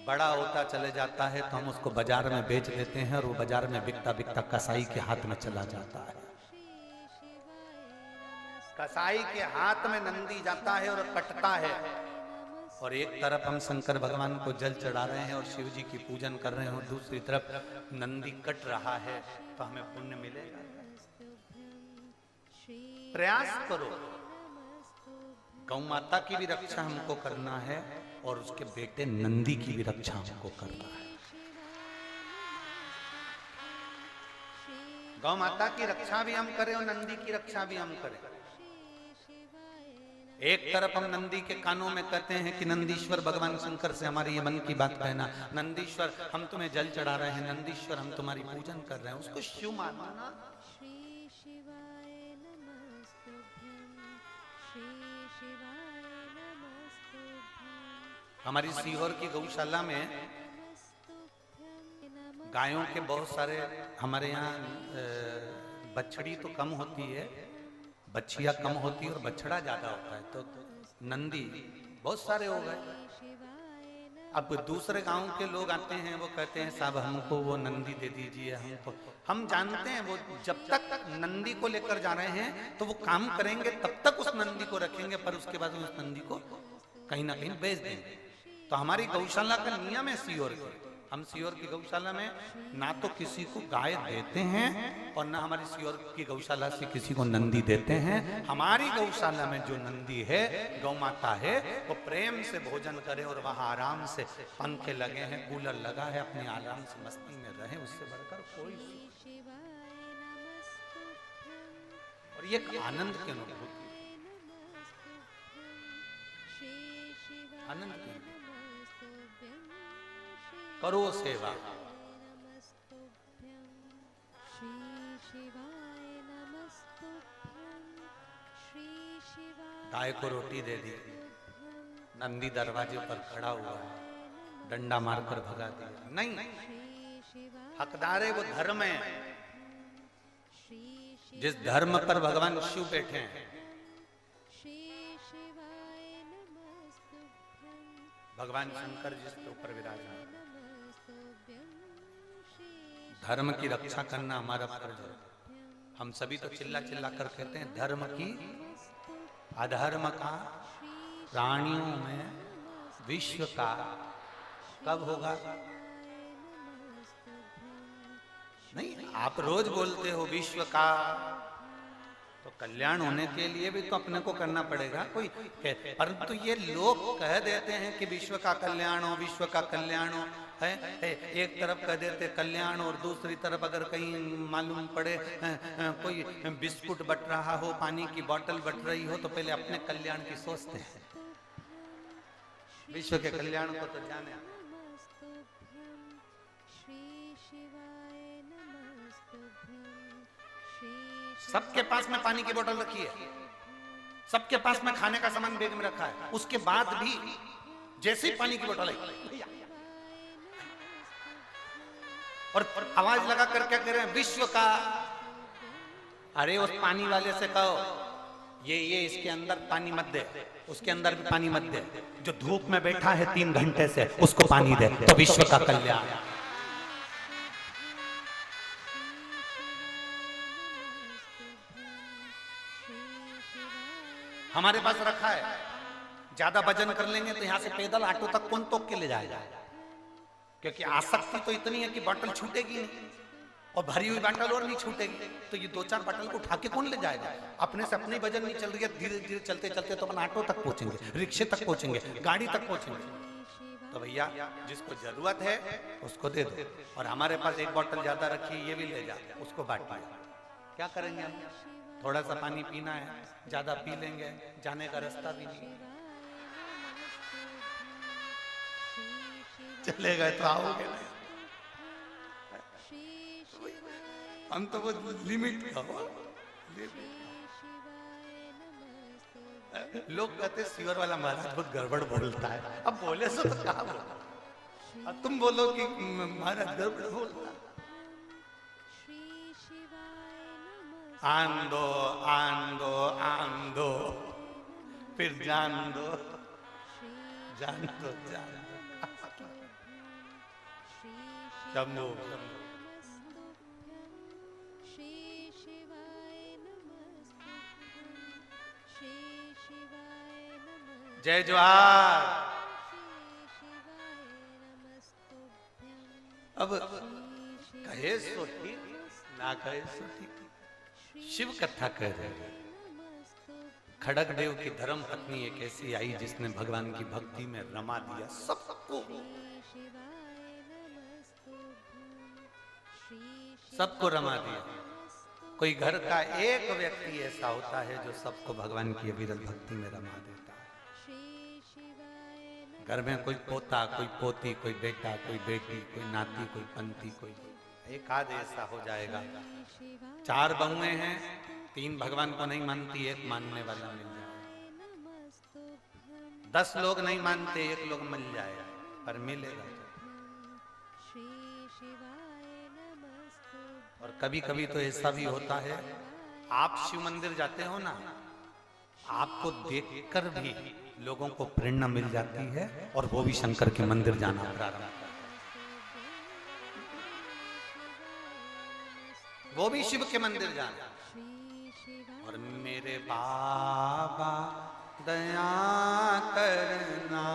[SPEAKER 1] बड़ा होता चले जाता है तो हम उसको बाजार में बेच देते हैं, और वो बाजार में बिकता बिकता कसाई के हाथ में चला जाता है। कसाई के हाथ में नंदी जाता है और कटता है, और एक तरफ हम शंकर भगवान को जल चढ़ा रहे हैं और शिव जी की पूजन कर रहे हैं, और दूसरी तरफ नंदी कट रहा है, तो हमें पुण्य मिलेगा। प्रयास करो, गौ माता की भी रक्षा हमको करना है और उसके बेटे नंदी की भी रक्षा हमको करना है। गौ माता की रक्षा भी हम करें और नंदी की रक्षा भी हम करें। एक तरफ हम नंदी के कानों में कहते हैं कि नंदीश्वर भगवान शंकर से हमारी ये मन की बात कहना, नंदीश्वर हम तुम्हें जल चढ़ा रहे हैं, नंदीश्वर हम तुम्हारी पूजन कर रहे हैं, उसको शिव मानना। हमारी सीहोर की गौशाला में गायों के बहुत सारे, हमारे यहाँ बछड़ी तो कम होती है, बछिया कम होती है और बछड़ा ज्यादा होता है, तो नंदी बहुत सारे हो गए। अब दूसरे गांव के लोग आते हैं, वो कहते हैं साहब हमको वो नंदी दे दीजिए हमको। हम जानते हैं वो जब तक नंदी को लेकर जा रहे हैं तो वो काम करेंगे, तब तक उस नंदी को रखेंगे, पर उसके बाद उस नंदी को कहीं ना कहीं बेच देंगे। तो हमारी गौशाला का नियम है सीहोर हम सीहोर की गौशाला में ना तो किसी को गाय देते हैं और ना हमारी सीहोर की गौशाला से किसी को नंदी देते हैं। हमारी गौशाला में जो नंदी है, गौ माता है, वो प्रेम से भोजन करे और वहां आराम से पंखे लगे हैं, कूलर लगा है, अपनी आराम से मस्ती में रहे, उससे बढ़कर कोई और ये आनंद की अनुभूति, आनंद की करो सेवा। गाय को रोटी दे दी, नंदी दरवाजे पर खड़ा हुआ, डंडा मारकर भगा दिया। नहीं, हकदार है वो धर्म है, जिस धर्म पर भगवान शिव बैठे हैं। भगवान शंकर जिसके ऊपर विराजमान, धर्म की रक्षा करना हमारा फर्ज है। हम सभी तो चिल्ला चिल्ला कर कहते हैं धर्म की, अधर्म का प्राणियों में विश्व का कब होगा? नहीं, आप रोज बोलते हो विश्व का, तो कल्याण होने के लिए भी तो अपने को करना पड़ेगा कोई, परंतु ये लोग कह देते हैं कि विश्व का कल्याण हो, विश्व का कल्याण हो, है एक तरफ कह देते कल्याण और दूसरी तरफ अगर कहीं मालूम पड़े कोई बिस्कुट बट रहा हो, पानी की बोतल बट रही हो, तो पहले अपने कल्याण की सोचते हैं, विश्व के कल्याण को तो जाने। सबके पास में पानी की बोतल रखी है, सबके पास में खाने का सामान बैग में रखा है, उसके बाद भी जैसे ही पानी की बोतल है और आवाज लगा कर क्या कह रहे हैं, विश्व का। अरे उस पानी वाले से कहो ये इसके अंदर पानी मत दे, उसके अंदर भी पानी मत दे, जो धूप में बैठा है 3 घंटे से उसको पानी दे, तो विश्व का कल्याण। हमारे पास रखा है, ज्यादा वजन कर लेंगे तो यहां से पैदल ऑटो तक कौन तोक के ले जाएगा, क्योंकि आसक्ति तो इतनी है कि बोतल छूटेगी नहीं और भरी हुई बोतल और नहीं छूटेगी, तो ये 2-4 बोतल को उठा के कौन ले जाएगा? अपने से अपनी वजन नहीं चल रही है, धीरे धीरे चलते चलते तो अपन ऑटो तक पहुंचेंगे, रिक्शे तक पहुंचेंगे, गाड़ी तक पहुंचेंगे। तो भैया जिसको जरूरत है उसको दे दो, और हमारे पास एक बोतल ज्यादा रखी, ये भी ले जा, उसको बांट पाए। क्या करेंगे हम? थोड़ा सा पानी पीना है, ज्यादा पी लेंगे, जाने का रास्ता भी नहीं, चले गए तो आओगे नहीं। हम तो वो लिमिट का हो। लोग कहते सीवर वाला महाराज बहुत गड़बड़ बोलता है, अब बोले सो तो क्या बोलो, अब तुम बोलो कि महाराज गड़बड़ बोलता है। आन दो आन दो आन दो, फिर जान दो जान दो जान दो, शंभो जय जोहार। अब कहे सो ठीक, ना कहे सो ठीक। शिव कथा कह रहे हैं, खड़गदेव की धर्म पत्नी एक ऐसी आई जिसने भगवान की भक्ति में रमा दिया सबको, सबको रमा दिया। कोई घर का एक व्यक्ति ऐसा होता है जो सबको भगवान की अविरल भक्ति में रमा देता है। घर में कोई पोता, कोई पोती, कोई बेटा, कोई बेटी, कोई नाती, कोई पंती, कोई एक आध ऐसा हो जाएगा। 4 बहुएं हैं, 3 भगवान को नहीं मानती, एक मानने वाला मिल जाए। 10 लोग नहीं मानते, 1 लोग मिल जाएगा, पर मिलेगा। और कभी कभी तो ऐसा भी होता है, आप शिव मंदिर जाते हो ना, आपको देखकर भी लोगों को प्रेरणा मिल जाती है और वो भी शंकर के मंदिर जाना प्रारंभ करते हैं, वो भी शिव के मंदिर जाना। और मेरे बाबा दया करना,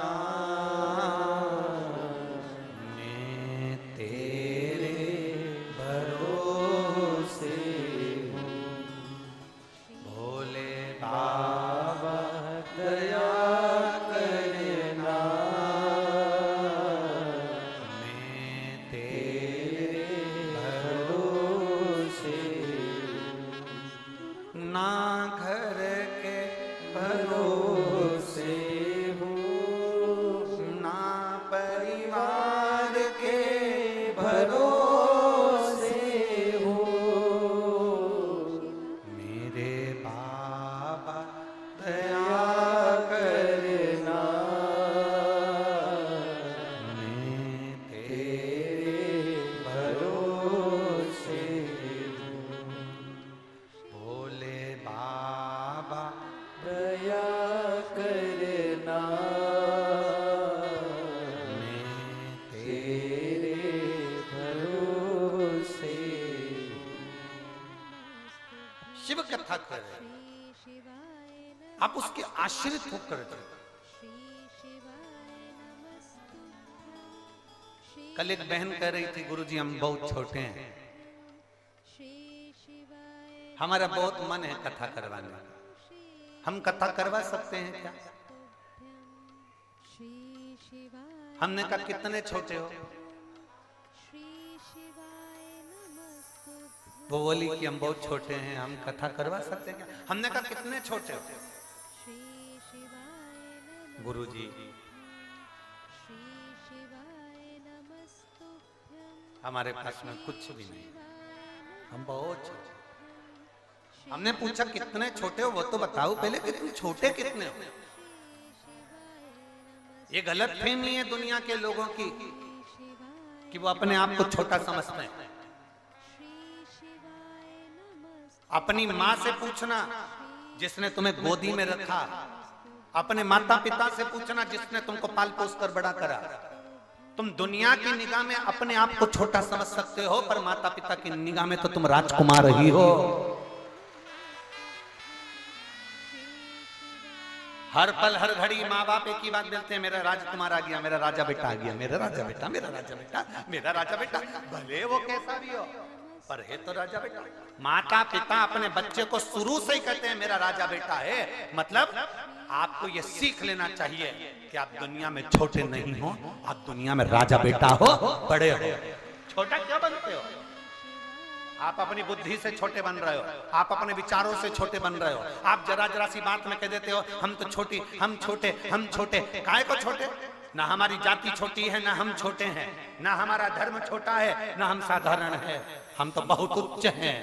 [SPEAKER 3] भरोसे हो,
[SPEAKER 1] ना
[SPEAKER 3] परिवार के भरोसे हो,
[SPEAKER 1] मेरे बाबा
[SPEAKER 3] दया करना,
[SPEAKER 1] मैं
[SPEAKER 3] तेरे भरोसे हूँ।
[SPEAKER 1] भोले बाबा
[SPEAKER 3] दया करना,
[SPEAKER 1] मैं
[SPEAKER 3] तेरे भरोसे
[SPEAKER 1] शिव कथा कर रहे हैं, आप उसके आश्रित होकर थे। कल एक बहन कह रही थी, गुरुजी हम बहुत छोटे हैं, हमारा बहुत मन है कथा करवाने का, हम कथा करवा सकते हैं क्या? हमने कहा कितने छोटे हो? वो बोली कि हम बहुत छोटे हैं, हम कथा करवा सकते हैं क्या? हमने कहा कितने छोटे हो? गुरुजी हमारे पास में कुछ भी नहीं, हम बहुत छोटे। हमने पूछा कितने छोटे हो, वो तो बताओ पहले कि तुम छोटे कितने हो। ये गलत फहमी है दुनिया के लोगों की कि वो अपने आप को छोटा समझते हैं। अपनी माँ से पूछना जिसने तुम्हें गोदी में रखा, अपने माता पिता से पूछना जिसने तुमको पाल पोस कर बड़ा करा। तुम दुनिया की निगाह में अपने आप को छोटा समझ सकते हो, पर माता पिता की निगाह में तो तुम राजकुमार ही हो। हर पल हर घड़ी माँ बाप एक ही बात बोलते हैं, मेरा राजकुमार आ गया, मेरा राजा बेटा आ गया, मेरा राजा बेटा, मेरा राजा बेटा, मेरा राजा बेटा। भले वो कैसा भी हो, पर है तो राजा बेटा। माता पिता अपने बच्चे को शुरू से ही कहते हैं मेरा राजा बेटा है। मतलब आपको ये सीख लेना चाहिए कि आप दुनिया में छोटे नहीं हो, आप दुनिया में राजा बेटा हो, बड़े हो। छोटा क्या बनते हो? आप अपनी बुद्धि से छोटे बन रहे हो, आप अपने विचारों से छोटे बन रहे हो। आप जरा जरा सी बात में कह देते हो हम तो छोटी, हम छोटे, हम छोटे। काहे को छोटे? ना हमारी जाति छोटी है, ना हम छोटे हैं, ना हमारा धर्म छोटा है, ना हम साधारण है। हम तो बहुत उच्च हैं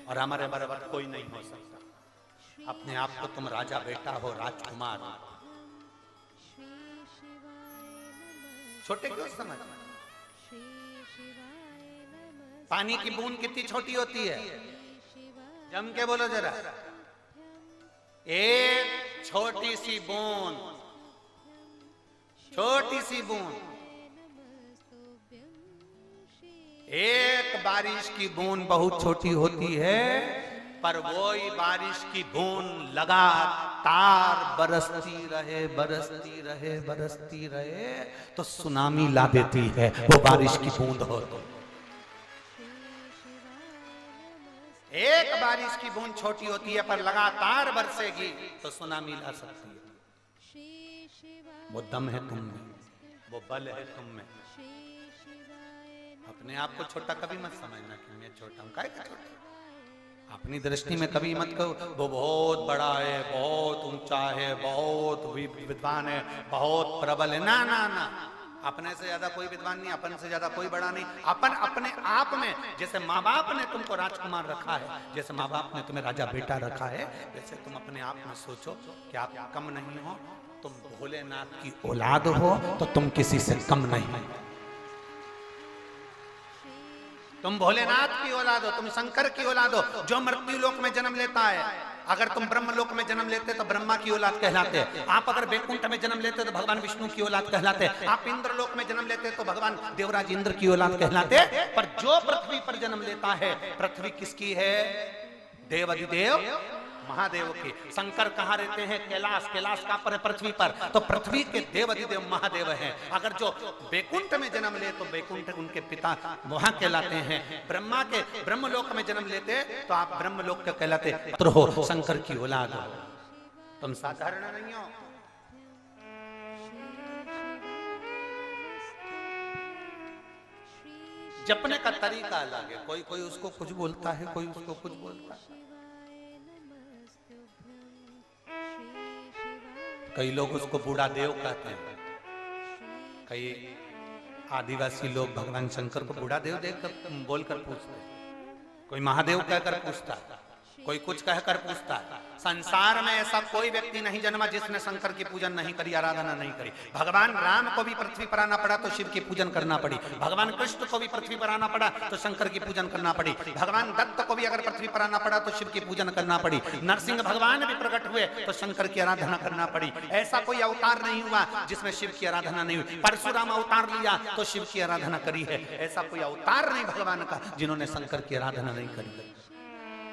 [SPEAKER 1] और हमारे बराबर कोई नहीं हो सकता। अपने आप को तुम राजा बेटा हो, राजकुमार। छोटे क्यों समझ? पानी की बूंद कितनी छोटी होती है? जम के बोलो जरा। एक छोटी सी बूंद, छोटी सी बूंद, एक बारिश की बूंद बहुत छोटी होती है, पर वही बारिश की बूंद लगातार बरसती रहे, बरसती रहे, बरसती रहे तो सुनामी ला देती है। वो बारिश की बूंद हो तो एक बारिश की बूंद छोटी होती है, पर लगातार बरसेगी तो सुनामी ला सकती है। वो दम है तुम में, वो बल है तुम में। अपने आप को छोटा कभी मत समझना कि मैं छोटा हूं। काहे का छोटा? अपनी दृष्टि में कभी मत कहो वो बहुत बड़ा है, बहुत ऊंचा है, बहुत विद्वान है, बहुत प्रबल है। ना ना ना, अपने से ज्यादा कोई विद्वान नहीं, अपन से ज्यादा कोई बड़ा नहीं। अपन अपने आप में, जैसे माँ बाप ने तुमको राजकुमार रखा है, जैसे माँ बाप ने तुम्हें राजा बेटा रखा है, वैसे तुम अपने आप में सोचो कि आप कम नहीं हो। तुम भोलेनाथ की औलाद हो तो तुम किसी से कम नहीं हो। तुम भोलेनाथ की औलाद हो, तुम शंकर की औलाद हो। जो मृत्यु लोक में जन्म लेता है, अगर तुम ब्रह्म लोक में जन्म लेते तो ब्रह्मा की औलाद कहलाते। आप अगर वैकुंठ में जन्म लेते तो भगवान विष्णु की औलाद कहलाते। आप इंद्र लोक में जन्म लेते तो भगवान देवराज इंद्र की औलाद कहलाते। पर जो पृथ्वी पर जन्म लेता है, पृथ्वी किसकी है? देवाधिदेव महादेव की। शंकर कहाँ रहते हैं? कैलाश। कैलाश का पर पृथ्वी पर, तो पृथ्वी के देवाधिदेव महादेव हैं। अगर जो वैकुंठ में जन्म ले तो वैकुंठ उनके पिता वहां कहलाते हैं। ब्रह्मा के ब्रह्मलोक में जन्म लेते तो आप ब्रह्मलोक के कहलाते पुत्र हो, शंकर की औलाद हो। तुम साधारण नहीं हो। जपने का तरीका अलग है। कोई कोई उसको कुछ बोलता है, कोई उसको कुछ बोलता है। कई लोग उसको बूढ़ा देव कहते हैं। कई आदिवासी लोग भगवान शंकर को बूढ़ा देव देखकर बोलकर पूछते हैं, कोई महादेव कहकर पूछता है, कोई कुछ कहकर पूछता है। संसार में ऐसा कोई व्यक्ति नहीं जन्मा जिसने शंकर की पूजन नहीं करी, आराधना नहीं करी। भगवान राम को भी पृथ्वी पर आना पड़ा तो शिव की पूजन करना पड़ी। भगवान कृष्ण को भी पृथ्वी पर आना पड़ा तो शंकर की पूजन करना पड़ी। भगवान दत्त को भी अगर पृथ्वी पर आना पड़ा तो शिव की पूजन करना पड़ी। नरसिंह भगवान भी प्रकट हुए तो शंकर की आराधना करना पड़ी। ऐसा कोई अवतार नहीं हुआ जिसमें शिव की आराधना नहीं हुई। परशुराम अवतार लिया तो शिव की आराधना करी है। ऐसा कोई अवतार नहीं भगवान का जिन्होंने शंकर की आराधना नहीं करी।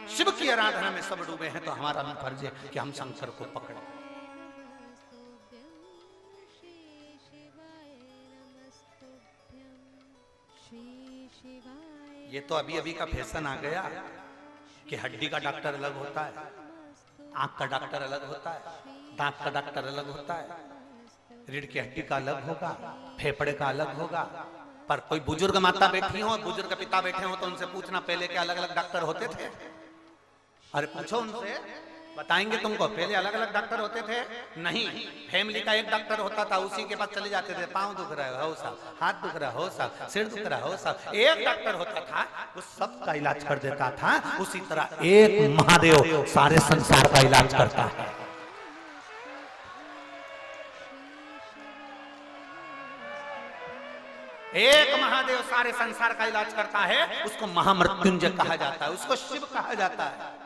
[SPEAKER 1] शिव की आराधना में सब डूबे हैं, तो हमारा भी फर्ज है कि हम शंकर को पकड़ें। ये तो अभी अभी का फैशन आ गया कि हड्डी का डॉक्टर अलग होता है, आंख का डॉक्टर अलग होता है, दांत का डॉक्टर अलग होता है, रीढ़ की हड्डी का अलग होगा, फेफड़े का अलग होगा। पर कोई बुजुर्ग माता बैठी हो, बुजुर्ग पिता बैठे हो तो उनसे पूछना पहले के अलग अलग डॉक्टर होते थे। अरे पूछो उनसे, बताएंगे तुमको। पहले अलग अलग डॉक्टर होते थे? नहीं, फैमिली का एक डॉक्टर होता था, उसी के पास चले जाते थे। पांव दुख रहा है हो साहब, हाथ दुख रहा हो साहब, सिर दुख रहा हो साहब, एक डॉक्टर होता था, वो सब का इलाज कर देता था। उसी तरह एक महादेव सारे संसार का इलाज करता है। एक महादेव सारे संसार का इलाज करता है, उसको महामृत्युंजय कहा जाता है, उसको शिव कहा जाता है।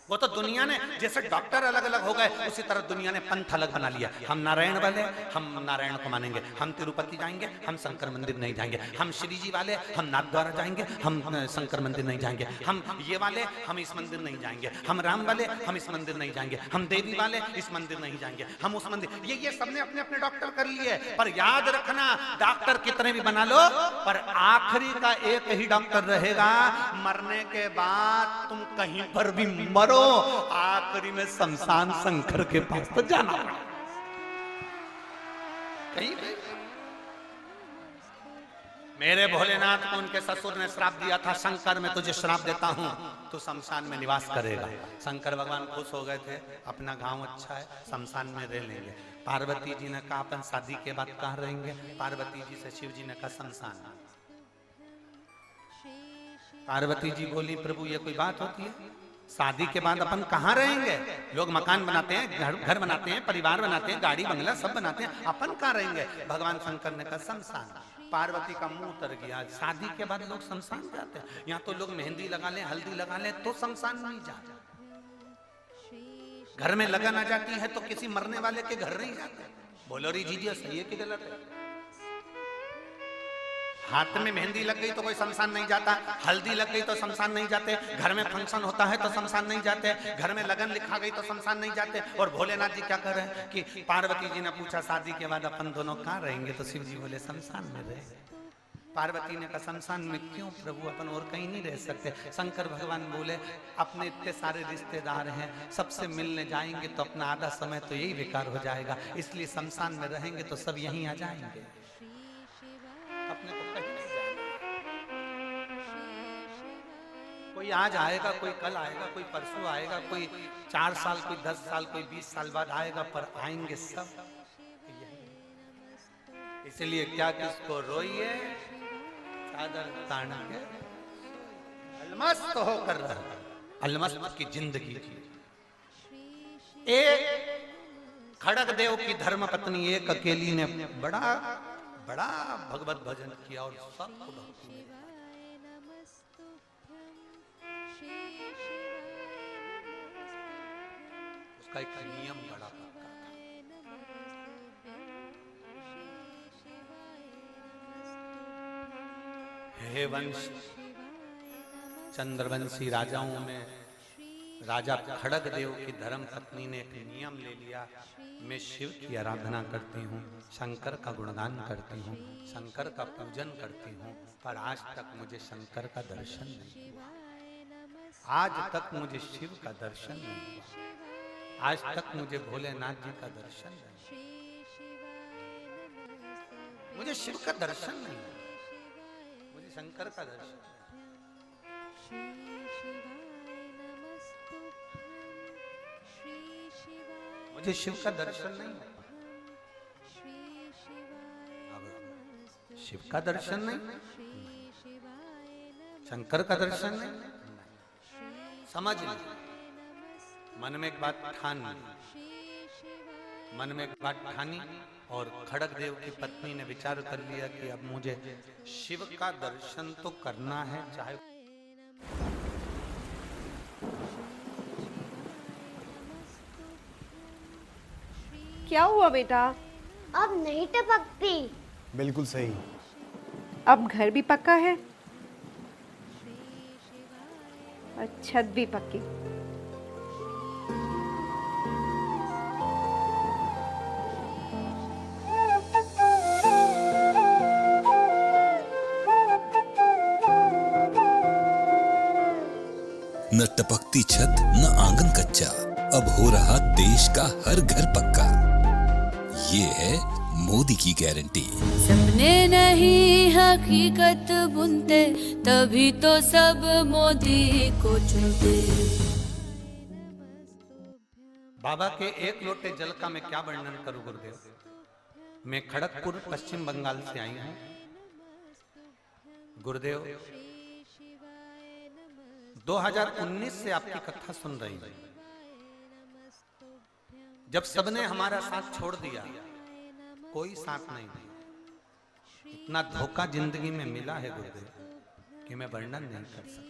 [SPEAKER 1] वो तो दुनिया ने, जैसे डॉक्टर अलग अलग हो गए, उसी तरह दुनिया ने पंथ अलग बना लिया। हम नारायण वाले, हम नारायण को मानेंगे, हम तिरुपति जाएंगे, हम शंकर मंदिर नहीं जाएंगे। हम श्री जी वाले, हम नाथद्वारा जाएंगे, हम शंकर मंदिर नहीं जाएंगे। हम ये वाले, हम इस मंदिर नहीं जाएंगे। हम राम वाले, हम इस मंदिर नहीं जाएंगे। हम देवी वाले, इस मंदिर नहीं जाएंगे। हम उस मंदिर, ये सबने अपने अपने डॉक्टर कर लिए। पर याद रखना, डॉक्टर कितने भी बना लो, पर आखिरी का एक ही डॉक्टर रहेगा। मरने के बाद तुम कहीं पर भी मरो, आखिरी में शमशान शंकर के पास तो जाना पड़ेगा। कहीं भी मेरे भोलेनाथ को उनके ससुर ने श्राप दिया था, शंकर मैं तुझे श्राप देता हूं, तो शमशान में निवास करेगा। शंकर भगवान खुश हो गए थे, अपना गांव अच्छा है, शमशान में रह लेंगे। पार्वती जी ने कहा अपन शादी के बाद कहां रहेंगे? पार्वती जी से शिव जी ने कहा शमशान। पार्वती जी बोली प्रभु ये कोई बात होती है? शादी के बाद अपन कहाँ रहेंगे? लोग मकान बनाते हैं, घर बनाते हैं, परिवार बनाते हैं, गाड़ी बंगला सब बनाते हैं, अपन कहाँ रहेंगे? भगवान शंकर ने कहा शमशान। पार्वती का मुंह उतर गया। शादी के बाद लोग शमशान जाते हैं? यहाँ तो लोग मेहंदी लगा ले, हल्दी लगा ले तो शमशान नहीं जाते। घर में लगन आ जाती है तो किसी मरने वाले के घर नहीं जाते। बोलो री जीजिए, सही है कि गलत है? हाथ में मेहंदी लग गई तो कोई शमशान नहीं जाता, हल्दी लग गई तो शमशान नहीं जाते, घर में फंक्शन होता है तो शमशान नहीं जाते, घर में लगन लिखा गई तो शमशान नहीं जाते। और भोलेनाथ जी क्या कर रहे हैं कि पार्वती जी ने पूछा शादी के बाद अपन दोनों कहाँ रहेंगे? तो शिव जी बोले शमशान में रहे। पार्वती ने कहा शमशान में क्यों प्रभु, अपन और कहीं नहीं रह सकते? शंकर भगवान बोले अपने इतने सारे रिश्तेदार हैं, सबसे मिलने जाएंगे तो अपना आधा समय तो यही बेकार हो जाएगा, इसलिए शमशान में रहेंगे तो सब यहीं आ जाएंगे, अपने को कहीं नहीं जाना। कोई आज आएगा, कोई कल आएगा, कोई परसों आएगा, कोई 4 साल, कोई 10 साल, कोई 20 साल बाद आएगा, पर आएंगे सब। इसलिए क्या किसको रोइए, चादर तान के अलमस्त होकर रहा, अलमस्त की जिंदगी की। एक खड़ग देव की धर्म पत्नी एक अकेली ने बड़ा बड़ा भगवत भजन किया और सबको भक्ति मिली। उसका एक नियम बड़ा पक्का था। हे वंश, चंद्रवंशी राजाओं में राजा खड़ग देव की धर्म पत्नी ने एक नियम ले लिया, मैं शिव की आराधना करती हूँ, शंकर का गुणगान करती हूँ, शंकर का पूजन करती हूँ, पर आज तक मुझे शंकर का दर्शन नहीं हुआ, आज तक मुझे शिव का दर्शन नहीं हुआ, आज तक मुझे भोलेनाथ जी का दर्शन नहीं, मुझे शिव का दर्शन नहीं हुआ, मुझे शंकर का दर्शन नहीं। मुझे शिव का दर्शन नहीं हुआ। शिव का दर्शन नहीं, शंकर का दर्शन नहीं, समझ नहीं। मन में एक बात ठान ली, मन में एक बात ठानी और खड़ग देव की पत्नी ने विचार कर लिया कि अब मुझे शिव का दर्शन तो करना है, चाहे
[SPEAKER 4] क्या हुआ बेटा?
[SPEAKER 5] अब नहीं टपकती।
[SPEAKER 6] बिल्कुल सही।
[SPEAKER 4] अब घर भी पक्का है और छत भी पक्की।
[SPEAKER 7] न टपकती छत न आंगन कच्चा, अब हो रहा देश का हर घर पक्का। ये है मोदी की गारंटी।
[SPEAKER 8] सपने नहीं हकीकत बुनते, तभी तो सब मोदी को चुनते।
[SPEAKER 1] बाबा के एक लोटे जल का मैं क्या वर्णन करूं गुरुदेव। मैं खड़गपुर पश्चिम बंगाल से आई हूं गुरुदेव। 2019 से आपकी कथा सुन रही हूं। जब सबने हमारा साथ छोड़ दिया, कोई साथ नहीं दिया। इतना धोखा जिंदगी में मिला है गुरुदेव कि मैं वर्णन नहीं कर सकता।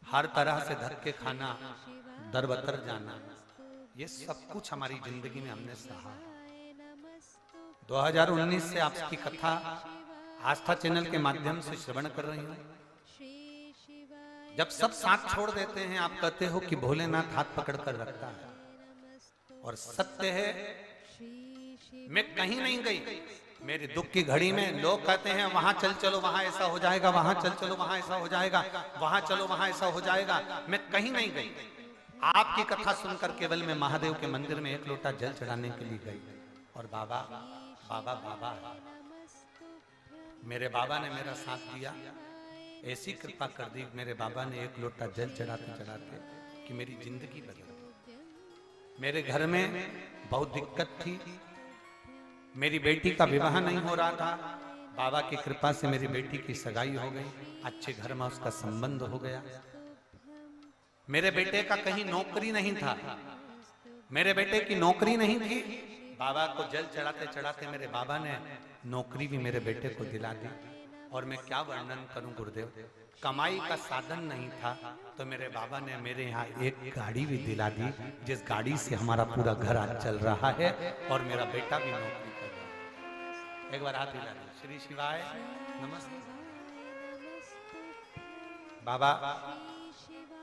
[SPEAKER 1] हर तरह से धक्के खाना, दर बदर जाना, ये सब कुछ हमारी जिंदगी में हमने सहा। 2019 से आपकी कथा आस्था चैनल के माध्यम से श्रवण कर रही हूं। जब सब साथ छोड़ देते हैं, आप कहते हो कि भोलेनाथ हाथ पकड़कर रखता है, और सत्य है मैं कहीं नहीं गई। मेरी दुख की घड़ी में लोग कहते हैं वहां चल चलो, वहां ऐसा हो जाएगा, वहां चल चलो, वहां ऐसा हो जाएगा, वहां चलो, वहां ऐसा हो जाएगा। मैं कहीं नहीं गई। आपकी कथा सुनकर केवल मैं महादेव के मंदिर में एक लोटा जल चढ़ाने के लिए गई, और बाबा बाबा बाबा मेरे बाबा ने मेरा साथ दिया। ऐसी कृपा कर दी मेरे बाबा ने, एक लोटा जल चढ़ाते चढ़ाते कि मेरी जिंदगी बदल गई। मेरे घर में बहुत दिक्कत थी, मेरी बेटी का विवाह नहीं हो रहा था। बाबा की कृपा से मेरी बेटी की सगाई हो गई, अच्छे घर में उसका संबंध हो गया। मेरे बेटे का कहीं नौकरी नहीं था, मेरे बेटे की नौकरी नहीं थी। बाबा को जल चढ़ाते चढ़ाते मेरे बाबा ने नौकरी भी मेरे बेटे को दिला दी। और मैं क्या वर्णन करूं गुरुदेव, कमाई का साधन नहीं था तो मेरे बाबा ने मेरे यहाँ एक गाड़ी भी दिला दी, जिस गाड़ी से हमारा पूरा घर आज चल रहा है और मेरा बेटा भी नौकरी कर रहा है। एक बार हाथ हिला दी। श्री शिवाय नमस्ते। बाबा,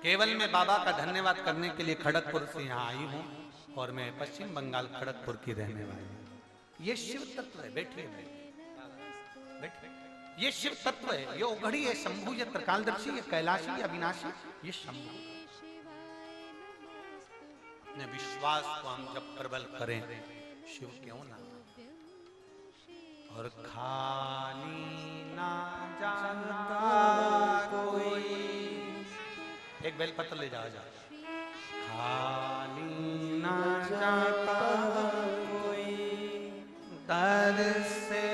[SPEAKER 1] केवल मैं बाबा का धन्यवाद करने के लिए खड़गपुर से यहाँ आई हूँ, और मैं पश्चिम बंगाल खड़गपुर की रहने वाली हूँ। ये शिव तत्व है। बैठिए बैठिए। ये शिव तत्व है, ये उघड़ी है, शंभु, ये त्रिकालदर्शी, ये कैलाशी, ये अविनाशी, ये शंभु। अपने विश्वास को हम जब प्रबल करें, शिव क्यों ना। और खाली ना जाता कोई, एक बेलपत्र ले जाओ जाओ। खाली ना जाता कोई दर से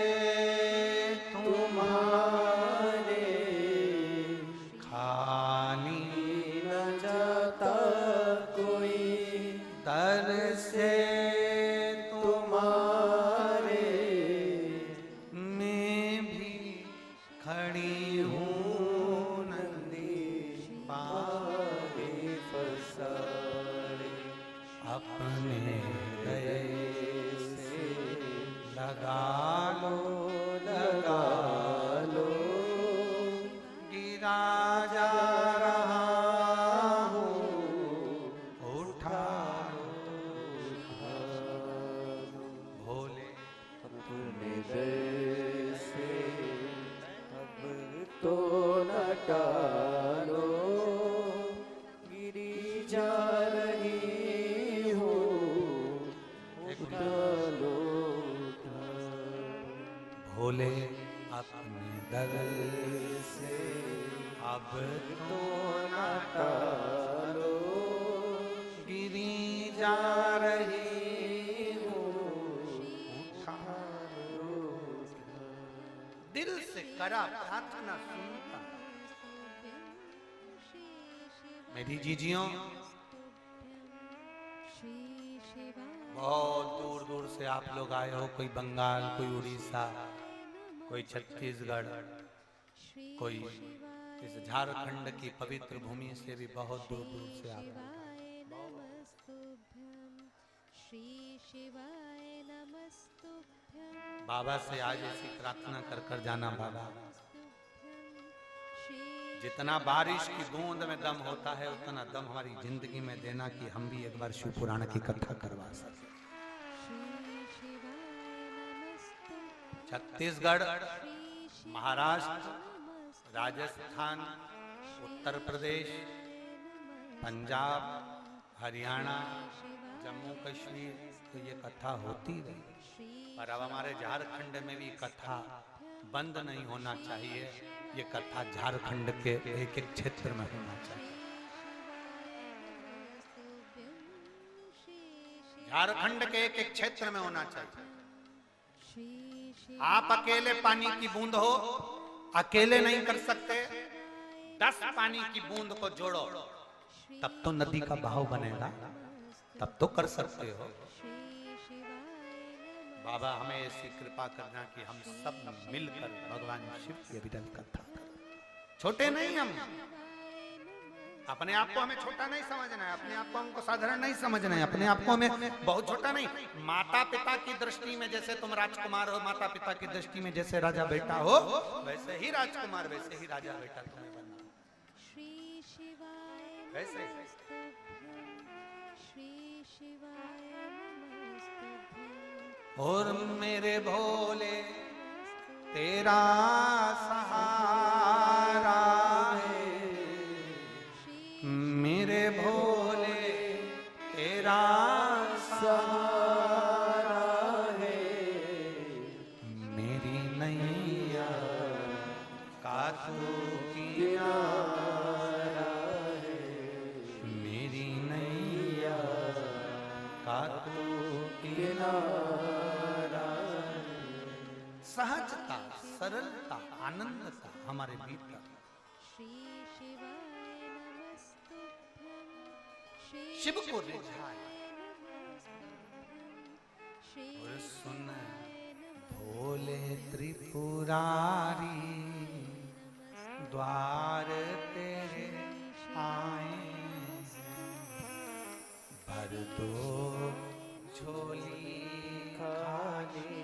[SPEAKER 1] भोले अपने दर से अब तो न टालो, गिरी जा रही हो उठा लो। करा प्रार्थना सुनता। मेरी जीजियों, बहुत दूर दूर से आप लोग आए हो, कोई बंगाल, कोई उड़ीसा, कोई छत्तीसगढ़, कोई इस झारखंड की पवित्र भूमि से भी बहुत दूर दूर से आ रहे हैं। बाबा से आज ऐसी प्रार्थना कर कर जाना, बाबा जितना बारिश की बूंद में दम होता है उतना दम हमारी जिंदगी में देना कि हम भी एक बार शिव पुराण की कथा करवा सके। छत्तीसगढ़, महाराष्ट्र, राजस्थान, उत्तर प्रदेश, पंजाब, हरियाणा, जम्मू कश्मीर, तो ये कथा होती रही। पर अब हमारे झारखंड में भी कथा बंद नहीं होना चाहिए। ये कथा झारखंड के एक एक क्षेत्र में होना चाहिए। झारखंड के एक एक क्षेत्र में होना चाहिए। आप अकेले पानी की बूंद हो, अकेले नहीं कर सकते, 10 पानी की बूंद को जोड़ो तब तो नदी का बहाव बनेगा, तब तो कर सकते हो। बाबा हमें ऐसी कृपा करना कि हम सब मिलकर भगवान शिव की अभिधन कथा करें। छोटे नहीं हम, अपने आप को हमें छोटा नहीं समझना है, अपने आप को हमको साधारण नहीं समझना है, अपने आप को हमें बहुत छोटा नहीं। माता पिता की दृष्टि में जैसे तुम राजकुमार हो, माता पिता की दृष्टि में जैसे राजा बेटा हो, वैसे ही राजकुमार, वैसे ही राजा बेटा तुम्हें बनना। वैसे और मेरे भोले तेरा सहारा है, मेरे भोले तेरा सहारा है, मेरी नैया का तू किनारा है, मेरी नैया का तू किनारा। सहजता, सरलता, आनंदता हमारे भीतर। शिव को रिझाए और सुन भोले त्रिपुरारी, द्वार तेरे आए, भर दो झोली खाली,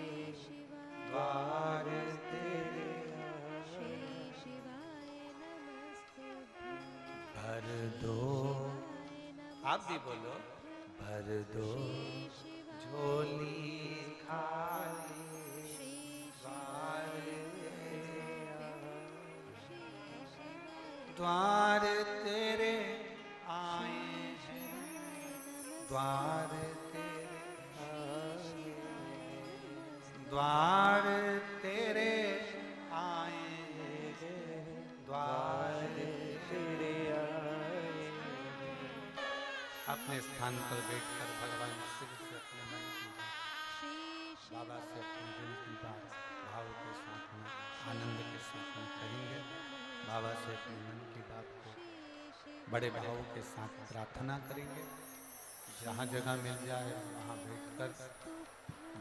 [SPEAKER 1] द्वार तेरे भर दो। आप भी बोलो, भर दो झोली खाली, द्वार द्वार तेरे आए हैं, द्वार तेरे आए, द्वार तेरे आए हैं, द्वार तेरे आए। अपने स्थान पर बैठकर भगवान शिव से अपने मन की बात, बाबा से अपने दिल की बात भाव के साथ में, आनंद के साथ में कहेंगे। बाबा से अपने मन की बात को बड़े भाव के साथ प्रार्थना करेंगे। जहाँ जगह मिल जाए वहाँ बैठकर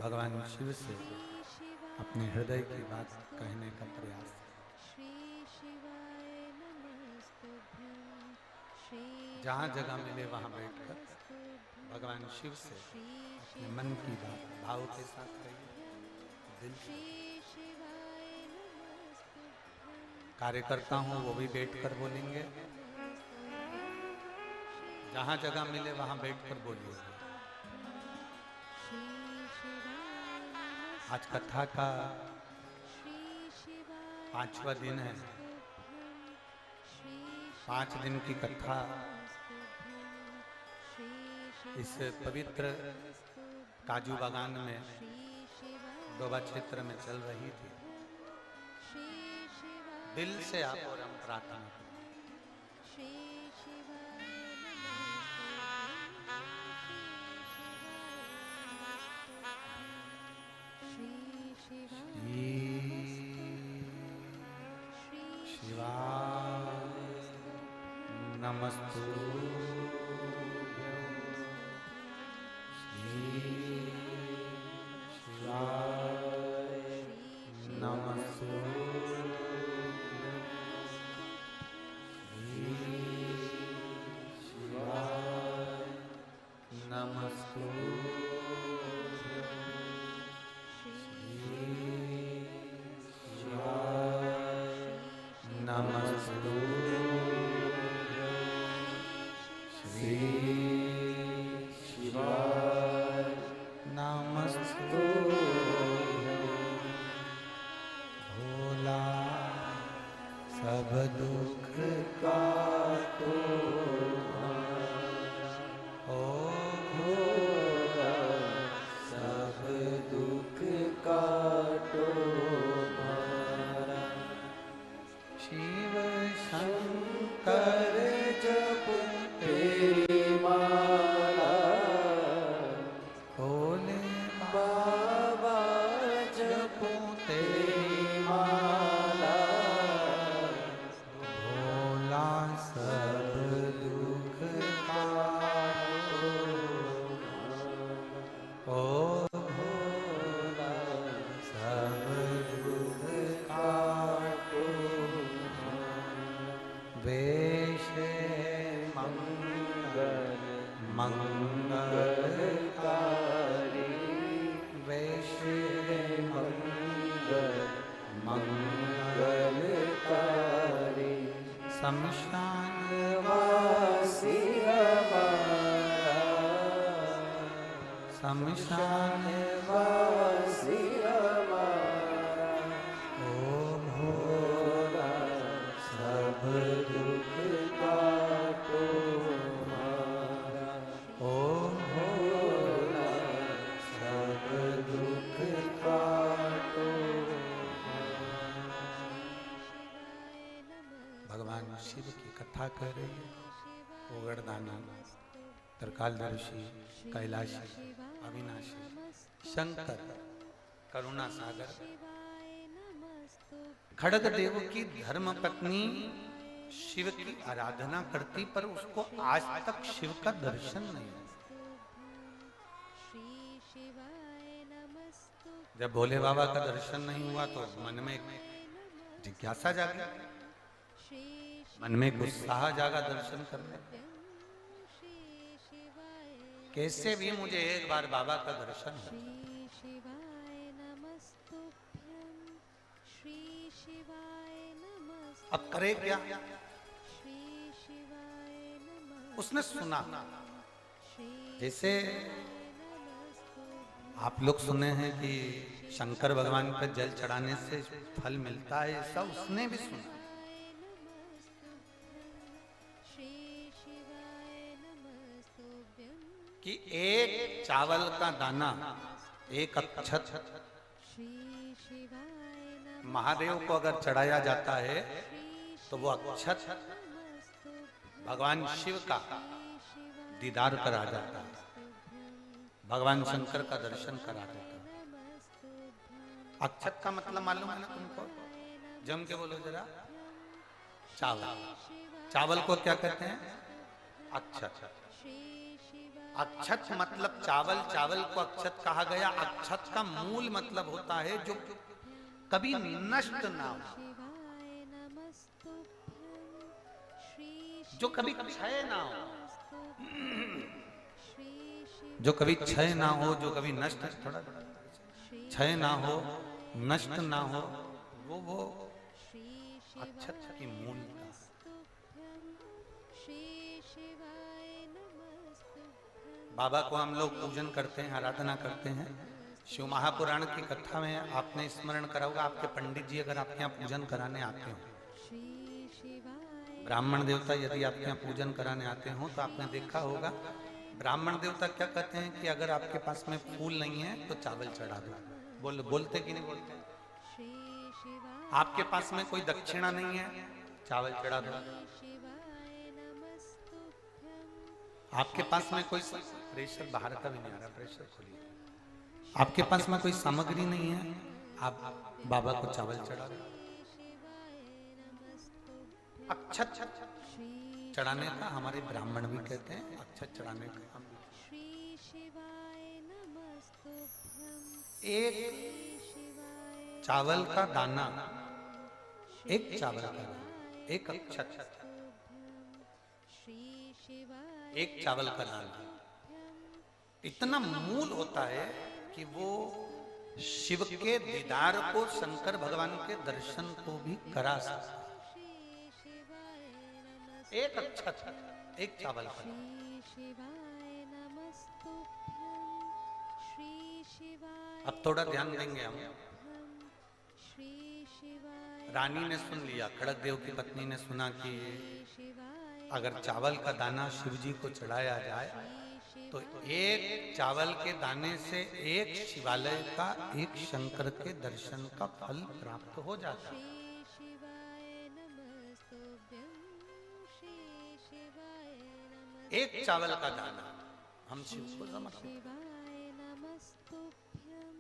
[SPEAKER 1] भगवान शिव से अपने हृदय की बात कहने का प्रयास। जहाँ जगह मिले वहाँ बैठकर भगवान शिव से अपने मन की बात भाव के साथ कहिए, दिल से। कार्यकर्ता हूँ वो भी बैठकर बोलेंगे, जहाँ जगह मिले वहाँ बैठकर बोलिए। आज कथा का 5वां दिन है। 5 दिन की कथा इस पवित्र काजू बागान में डोबा क्षेत्र में चल रही थी। दिल से आप और हम प्रार्थना करते हैं। कर रही है। ओगड़दानी, त्रिकालदर्शी, कैलाशी, अविनाशी, शंकर, करुणा सागर, खड़ग देव की धर्म पत्नी शिव की आराधना करती, पर उसको आज तक शिव का दर्शन नहीं हुआ। जब भोले बाबा का दर्शन नहीं हुआ तो मन में जिज्ञासा जागी, मन में उत्साह जागा दर्शन करने। कैसे भी मुझे एक बार बाबा का दर्शन हो। अब करे क्या? उसने सुना, जैसे आप लोग सुने हैं कि शंकर भगवान पर जल चढ़ाने से फल मिलता है, ऐसा उसने भी सुना। कि एक चावल का दाना, एक अक्षत महादेव को अगर चढ़ाया जाता है तो वो अक्षत भगवान शिव का दीदार करा जाता है, भगवान शंकर का दर्शन करा देता है। अक्षत का मतलब मालूम है ना तुमको? जम के बोलो जरा। चावल, चावल को क्या कहते हैं? अक्षत। अक्षत मतलब चावल, चावल को अक्षत कहा गया। अक्षत का मूल मतलब होता है जो कभी नष्ट ना हो, जो कभी क्षय ना हो, जो कभी क्षय ना हो, जो कभी नष्ट, थोड़ा क्षय ना हो, नष्ट ना हो, वो अक्षत की मूलता। बाबा को हम लोग पूजन करते हैं, आराधना करते हैं। शिव महापुराण की कथा में आपने स्मरण करा होगा, आपके पंडित जी अगर आपके यहाँ पूजन कराने आते हो, ब्राह्मण देवता यदि आपके यहाँ पूजन कराने आते हो, तो आपने देखा होगा ब्राह्मण देवता क्या कहते हैं कि अगर आपके पास में फूल नहीं है तो चावल चढ़ा दो। बोलते कि नहीं बोलते? आपके पास में कोई दक्षिणा नहीं है, चावल चढ़ा दो। आपके पास में कोई प्रेशर बाहर का भी नहीं आ रहा, प्रेशर खोलिए। आपके पास में कोई सामग्री नहीं है, आप बाबा को चावल चढ़ा दो। अक्षत चढ़ाने का हमारे ब्राह्मण भी कहते हैं, अक्षत चढ़ाने का हम भी।
[SPEAKER 2] श्री शिवाय नमस्तुभ्यं
[SPEAKER 1] एक चावल का दाना, एक चावल का दाना, एक अक्षत,
[SPEAKER 2] श्री शिवाय
[SPEAKER 1] एक चावल का दाना इतना मूल होता है कि वो शिव के दीदार को, शंकर भगवान के दर्शन को भी करा सकता है। एक अक्षत, एक चावल का दाना।
[SPEAKER 2] शिवाय नमस्तुभ्यं श्री शिवाय
[SPEAKER 1] अब थोड़ा ध्यान देंगे हम।
[SPEAKER 2] श्री शिवाय
[SPEAKER 1] रानी ने सुन लिया, खड़क देव की पत्नी ने सुना कि
[SPEAKER 2] शिवाय
[SPEAKER 1] अगर चावल का दाना शिव जी को चढ़ाया जाए तो एक चावल के दाने से एक शिवालय का, एक शंकर के दर्शन का फल प्राप्त हो जाता है।
[SPEAKER 2] शिवाय नमस्तुभ्यं श्री शिवाय
[SPEAKER 1] एक चावल का दाना हम शिव को समर्पित।
[SPEAKER 2] शिवाय नमस्तुभ्यं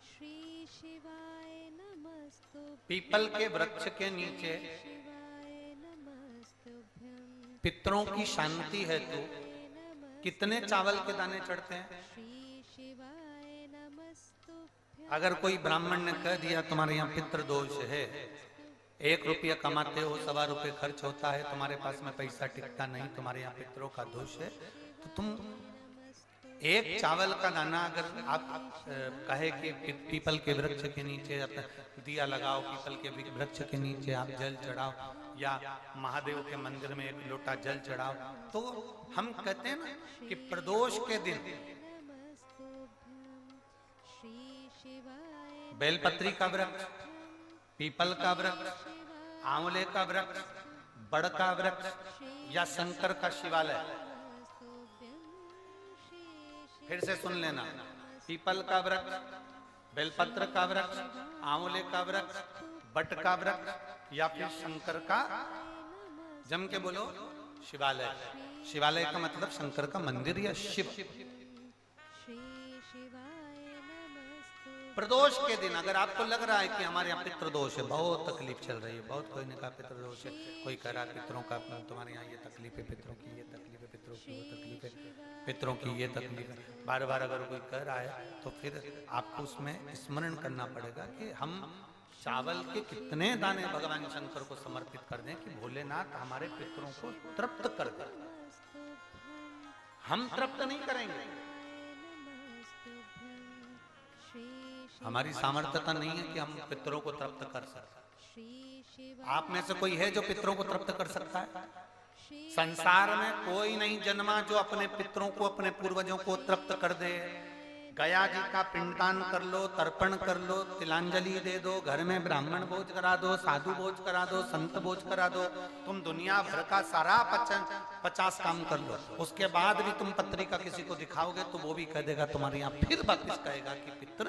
[SPEAKER 2] श्री शिवाय नमस्तुभ्यं
[SPEAKER 1] पीपल के वृक्ष के नीचे
[SPEAKER 2] शिवाय नमस्तुभ्यं
[SPEAKER 1] पितरों की शांति है तो कितने चावल के दाने चढ़ते हैं?
[SPEAKER 2] श्री शिवाय नमस्तुभ्यं
[SPEAKER 1] अगर कोई ब्राह्मण ने कह दिया तुम्हारे यहाँ पितृ दोष है, 1 रुपया कमाते हो, 1.25 रुपये खर्च होता है, तुम्हारे पास में पैसा टिकता नहीं, तुम्हारे यहाँ पितरों का दोष है, तो तुम एक चावल का दाना अगर आप कहे कि पीपल के वृक्ष के नीचे दिया लगाओ, पीपल के वृक्ष के नीचे आप जल चढ़ाओ, या महादेव के मंदिर में 1 लोटा जल चढ़ाओ, तो हम कहते हैं ना कि प्रदोष के दिन
[SPEAKER 2] श्री शिवाय
[SPEAKER 1] बेलपत्री का वृक्ष, पीपल का वृक्ष, आंवले का वृक्ष, बड़ का वृक्ष या शंकर का शिवालय, फिर से सुन लेना, पीपल का वृक्ष, बेलपत्र का वृक्ष, आंवले का वृक्ष, बट का वृक्ष या फिर शंकर का, जम के बोलो, शिवालय। शिवालय का मतलब शंकर का मंदिर या शिव।
[SPEAKER 2] श्री शिवाय नमस्तुभ्यं
[SPEAKER 1] प्रदोष के दिन अगर आपको लग रहा है कि हमारे यहाँ पितृदोष है, बहुत तकलीफ चल रही है, बहुत कोई ने कहा पितृदोष है, कोई कह रहा है पितरों का, तुम्हारे यहाँ ये तकलीफ है, पितरों की ये तकलीफ है, पितरों की वो तकलीफ है, पितरों की ये तकलीफ है, बार बार अगर कोई कह रहा है तो फिर आपको उसमें स्मरण करना पड़ेगा कि हम चावल के कितने दाने भगवान शंकर को समर्पित कर दें कि भोलेनाथ हमारे पितरों को तृप्त कर दें। हम तृप्त नहीं करेंगे, हमारी सामर्थ्यता नहीं है कि हम पितरों को तृप्त कर सकते। आप में से कोई है जो पितरों को तृप्त कर सकता है? संसार में कोई नहीं जन्मा जो अपने पितरों को, अपने पूर्वजों को तृप्त कर दे। गया जी का पिंडदान कर लो, तर्पण कर लो, तिलांजलि दे दो, घर में ब्राह्मण भोज करा दो, साधु भोज करा दो, संत भोज करा दो, तुम दुनिया भर का सारा 50 काम कर लो, उसके बाद भी तुम पत्रिका किसी को दिखाओगे तो वो भी कह देगा तुम्हारे यहाँ, फिर वापिस कहेगा कि पितृ।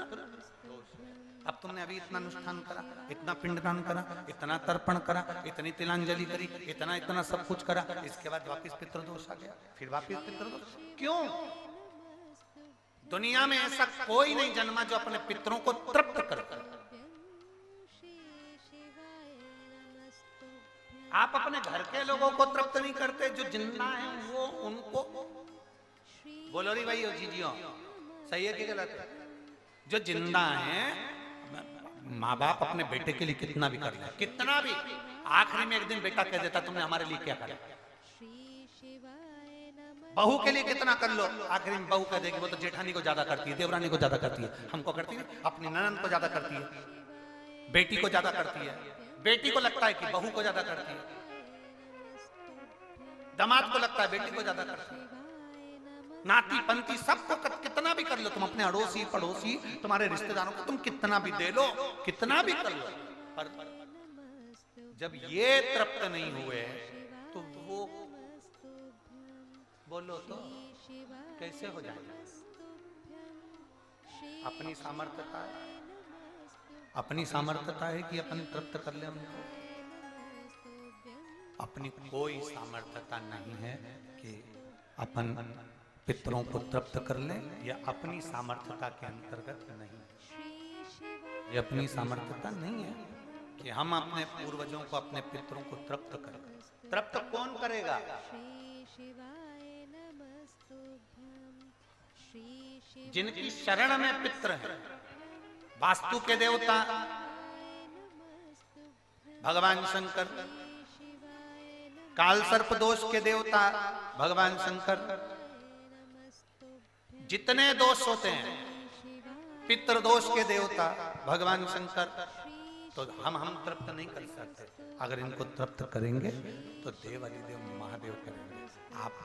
[SPEAKER 1] अब तुमने अभी इतना अनुष्ठान करा, इतना पिंडदान करा, इतना तर्पण करा, इतनी तिलांजलि करी, इतना इतना सब कुछ करा, इसके बाद वापिस पितृदोष आ गया, फिर वापिस पितृदोष। क्यों? दुनिया में ऐसा कोई नहीं जन्मा जो अपने पितरों को तृप्त कर। आप अपने घर के लोगों को तृप्त नहीं करते, जो जिंदा हैं वो उनको बोलो री भाई, जीजियो सही है कि गलत है? जो जिंदा हैं, माँ बाप अपने बेटे के लिए कितना भी कर ले, कितना भी, आखिरी में एक दिन बेटा कह देता तुमने हमारे लिए क्या करा। बहू के लिए कितना कर लो, आखिरी में बहू कह देगी वो तो जेठानी को ज्यादा करती है, देवरानी को ज्यादा करती है, हमको करती है, अपनी ननद को ज्यादा करती है, बेटी को ज्यादा करती है, बेटी को लगता है कि बहू को ज्यादा करती है, दामाद को लगता है बेटी को ज्यादा करती है, नाती पंती सबको कितना भी कर लो, तुम अपने अड़ोसी पड़ोसी तुम्हारे रिश्तेदारों को तुम कितना भी दे लो, कितना भी कर लो, पर जब ये तृप्त नहीं हुए तो वो बोलो तो कैसे हो जाएगा? अपनी सामर्थ्यता है, अपनी सामर्थ्यता है कि अपन तृप्त कर ले हमको? अपनी कोई सामर्थ्यता नहीं है कि अपन पितरों को तृप्त कर ले, या अपनी सामर्थ्यता के अंतर्गत नहीं, ये अपनी सामर्थ्यता नहीं है। कि हम अपने पूर्वजों को, अपने पितरों को तृप्त करें। तृप्त कौन करेगा? जिनकी शरण में पितर हैं। वास्तु के देवता भगवान शंकर, काल सर्प दोष के देवता भगवान शंकर। जितने दोष होते हैं, पितृ दोष के देवता भगवान शंकर। तो हम तृप्त नहीं कर सकते। अगर इनको तृप्त करेंगे तो देव अधिदेव महादेव करेंगे। आप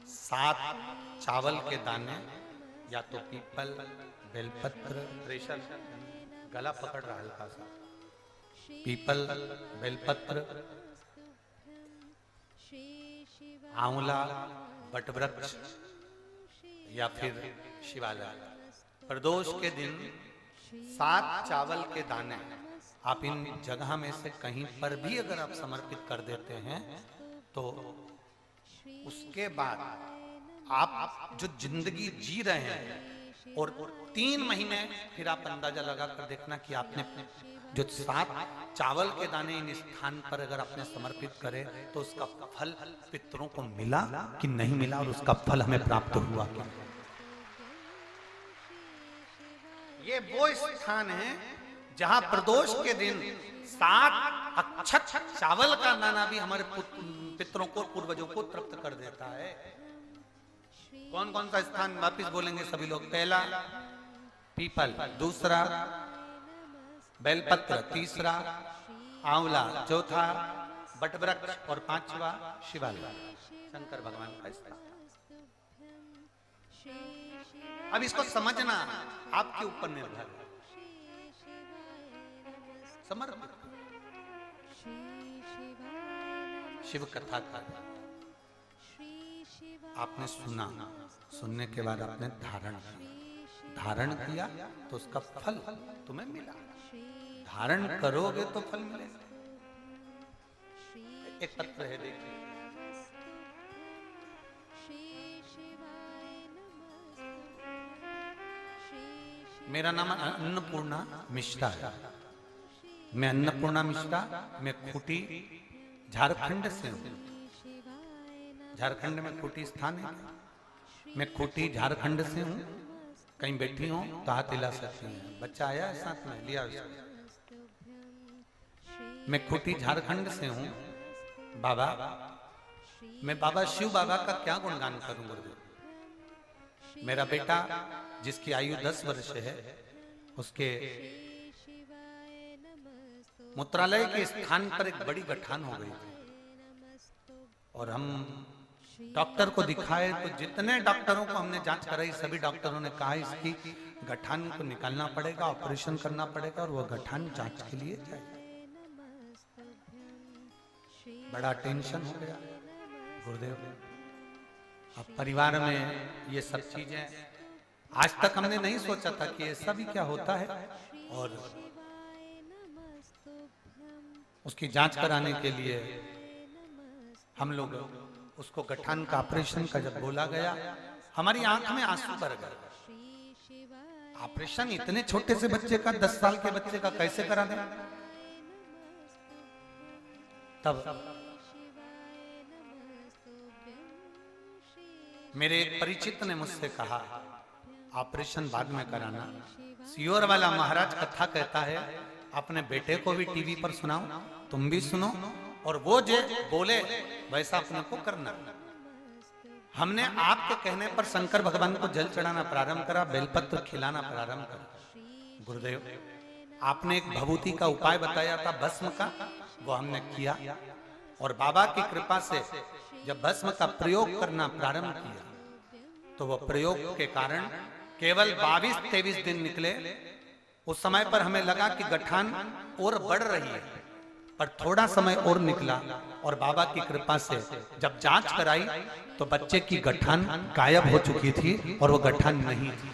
[SPEAKER 1] 7 चावल के दाने, या तो पीपल, बेलपत्र, प्रेशर गला पकड़ रहा हल्का सा, पीपल, बेलपत्र, आंवला, बटवृक्ष या फिर शिवालय, प्रदोष के दिन 7 चावल के दाने आप इन जगह में से कहीं पर भी अगर आप समर्पित कर देते हैं तो उसके बाद आप जो जिंदगी जी रहे हैं और 3 महीने फिर आप अंदाजा लगा कर देखना कि आपने जो 7 चावल के दाने इन स्थान पर अगर आपने समर्पित करे तो उसका फल पितरों को मिला कि नहीं मिला, और उसका फल हमें प्राप्त हुआ कि नहीं। ये वो स्थान है जहां प्रदोष के दिन 7 अक्षत चावल का दाना भी हमारे पितरों को, पूर्वजों को तृप्त कर देता है। कौन कौन सा स्थान वापिस बोलेंगे सभी लोग? पहला पीपल, दूसरा बेलपत्र, तीसरा आंवला, चौथा बटवृक्ष और 5वां शिवालय, शंकर भगवान का स्थान। अब इसको समझना आपके ऊपर निर्भर है। समर्पित शिव कथा का आपने सुना, सुनने के बाद आपने धारण किया तो उसका फल तुम्हें मिला। धारण करोगे तो फल मिलेगा। एक पत्र है, देखिए, मेरा नाम अन्नपूर्णा मिश्रा है। मैं अन्नपूर्णा मिश्रा, मैं खूंटी झारखंड से हूँ। झारखंड में खूंटी स्थान है। मैं खूंटी झारखंड से हूँ। कहीं बैठी हूँ तो हाथ हिला सकती हैं। बच्चा आया है साथ में, लिया उसको। मैं खूंटी झारखंड से हूँ। बाबा, मैं बाबा शिव बाबा का क्या गुणगान करूं गुरुदेव? मेरा बेटा जिसकी आयु 10 वर्ष है, उसके मूत्रालय के स्थान पर एक बड़ी गठान हो गई थी और हम डॉक्टर को दिखाए तो जितने डॉक्टरों को हमने जांच कराई, सभी डॉक्टरों ने कहा इसकी गठान को निकालना पड़ेगा, ऑपरेशन करना पड़ेगा और वह गठान जांच के लिए जाए। बड़ा टेंशन हो गया गुरुदेव। अब परिवार में ये सब चीजें आज तक हमने नहीं सोचा था कि ऐसा भी क्या होता है। और उसकी जांच कराने के लिए हम लोग उसको गठान का ऑपरेशन का जब बोला गया, हमारी आंख में आंसू भर गए। ऑपरेशन इतने छोटे से बच्चे का, 10 साल के बच्चे का कैसे करा दें? तब मेरे एक परिचित ने मुझसे कहा, ऑपरेशन बाद में कराना। सियोर वाला महाराज कथा कहता है, अपने बेटे को भी टीवी पर सुनाओ, तुम भी सुनो, और वो जो बोले वैसा अपने को करना। हमने आपके कहने पर शंकर भगवान को जल चढ़ाना प्रारंभ करा, बेलपत्र खिलाना प्रारंभ करा। गुरुदेव, आपने एक भभूति का उपाय बताया था भस्म का, वो हमने किया और बाबा की कृपा से जब भस्म का प्रयोग करना प्रारंभ किया तो वो प्रयोग के कारण केवल 22-23 दिन निकले। उस समय पर हमें लगा कि गठान और बढ़ रही है, पर थोड़ा समय और निकला और बाबा की कृपा से जब जांच कराई तो बच्चे की गठान गायब हो चुकी थी और वो गठान नहीं थी।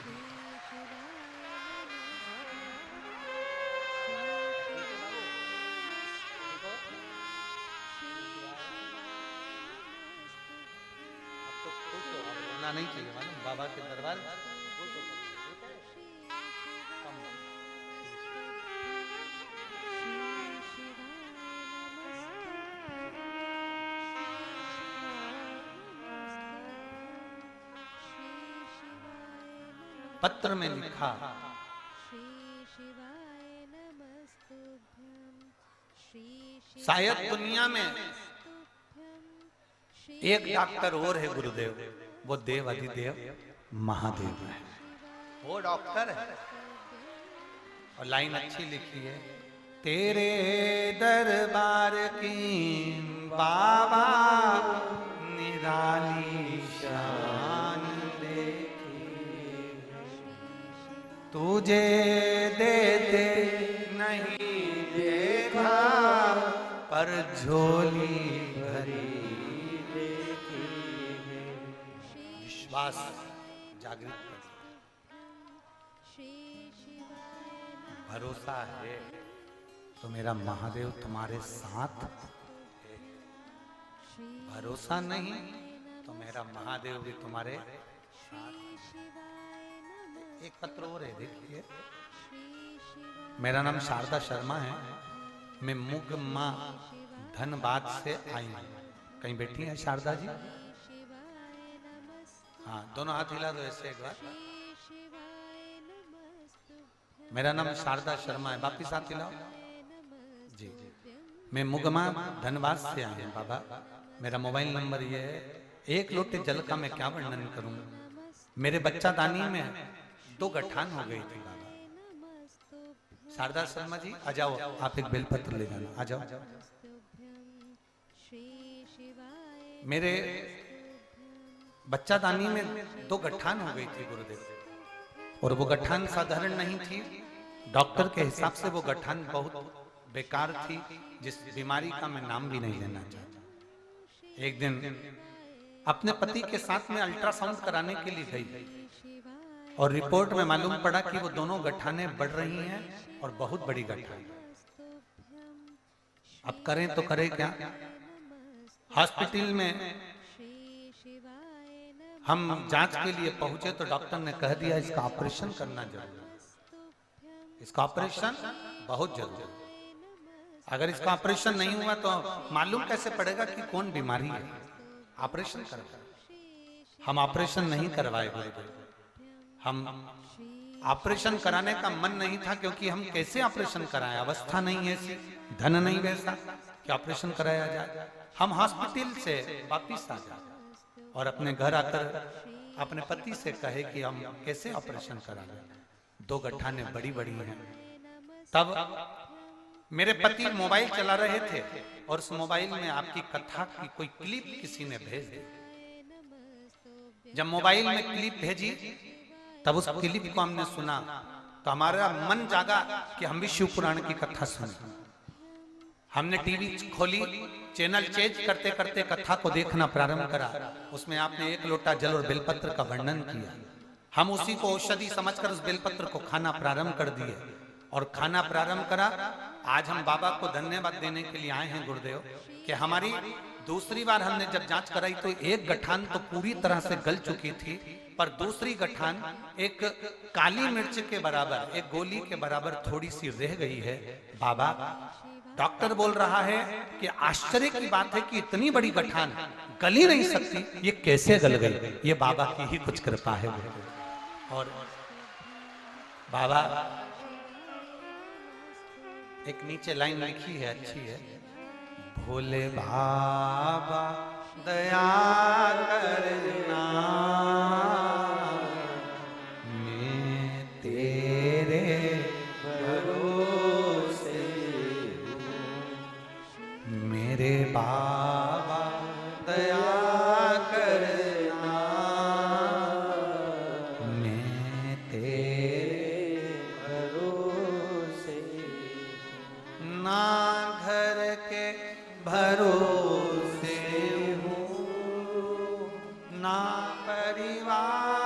[SPEAKER 1] नहीं चाहिए मालूम, बाबा के दरबार पत्र में लिखा, शायद दुनिया में एक डॉक्टर और है गुरुदेव, वो देव अधिदेव महादेव है, वो डॉक्टर है। और लाइन अच्छी लिखी है, तेरे दरबार की बाबा निराली शान देखी, तुझे देते नहीं देखा पर झोली भरी देखी, विश्वास जागृत कर, भरोसा है तो मेरा महादेव तुम्हारे साथ है, भरोसा नहीं तो मेरा महादेव भी तुम्हारे साथ। एक पत्र और है, देखिए, मेरा नाम शारदा शर्मा है, मैं मुगमा धनबाद से आई हूँ। कहीं बैठी है शारदा जी? हाँ, दोनों हाथ हिला दो ऐसे एक बार। मेरा नाम शारदा शर्मा है, वापिस हाथ हिलाओ जी। मैं मुगमा धनबाद से आया हूँ बाबा, मेरा मोबाइल नंबर ये है। एक लोटे जल का मैं क्या वर्णन करूंगा, मेरे बच्चा दानी में 2 गठान हो गई थी बाबा। शारदा शर्मा जी आ जाओ, आप एक बेलपत्र ले जाना, आ जाओ। मेरे बच्चा दानी में 2 गठान हो गई थी गुरुदेव, और वो गठान साधारण नहीं थी, डॉक्टर के हिसाब से वो गठान बहुत बेकार थी, जिस बीमारी का मैं नाम भी नहीं लेना चाहता। एक दिन अपने पति के साथ में अल्ट्रासाउंड कराने के लिए गई, और रिपोर्ट में मालूम पड़ा कि वो दोनों गठाने बढ़ रही हैं और बहुत बड़ी गठान। अब करें तो करें क्या? हॉस्पिटल में हम जांच के लिए पहुंचे तो डॉक्टर ने कह दिया इसका ऑपरेशन करना जरूरी है, इसका ऑपरेशन बहुत जरूरी है। अगर इसका ऑपरेशन नहीं हुआ तो मालूम कैसे पड़ेगा कि कौन बीमारी है? ऑपरेशन करना। हम ऑपरेशन नहीं करवाए गुरुदेव, हम ऑपरेशन कराने का मन नहीं था, क्योंकि हम कैसे ऑपरेशन कराएं, अवस्था नहीं ऐसी, धन नहीं वैसा कि ऑपरेशन कराया जाए। हम हॉस्पिटल से वापिस आ जाए और अपने घर आकर अपने पति से कहे कि हम कैसे ऑपरेशन करा लें, 2 गठाने बड़ी बड़ी हैं। तब मेरे पति मोबाइल चला रहे थे और उस मोबाइल में आपकी कथा की कोई क्लिप किसी ने भेज दी। जब मोबाइल में क्लिप भेजी तब उस क्लिप को हमने सुना तो हमारा मन जागा कि हम भी शिव पुराण की कथा सुने। हमने टीवी खोली, चैनल चेंज करते करते कथा को देखना प्रारंभ करा। उसमें आपने 1 लोटा जल और बेलपत्र का वर्णन किया। हम उसी को औषधि समझकर उस बेलपत्र को खाना प्रारंभ कर दिए और खाना प्रारंभ करा। आज हम बाबा को धन्यवाद देने के लिए आए हैं गुरुदेव कि हमारी दूसरी बार हमने जब जांच कराई तो 1 गठान तो पूरी तरह से गल चुकी थी, पर दूसरी गठान एक काली मिर्च के बराबर, एक गोली के बराबर थोड़ी सी रह गई है। बाबा, डॉक्टर बोल रहा है कि आश्चर्य की बात है कि इतनी बड़ी गठान गल ही नहीं सकती, ये कैसे गल गई? ये बाबा की ही कुछ कृपा है। और बाबा एक नीचे लाइन लिखी है, अच्छी है, भोले बाबा दया करना, मैं तेरे भरोसे हूँ। मेरे बाबा दया करना, मैं तेरे भरोसे, ना घर के भरोसे हूँ, ना परिवार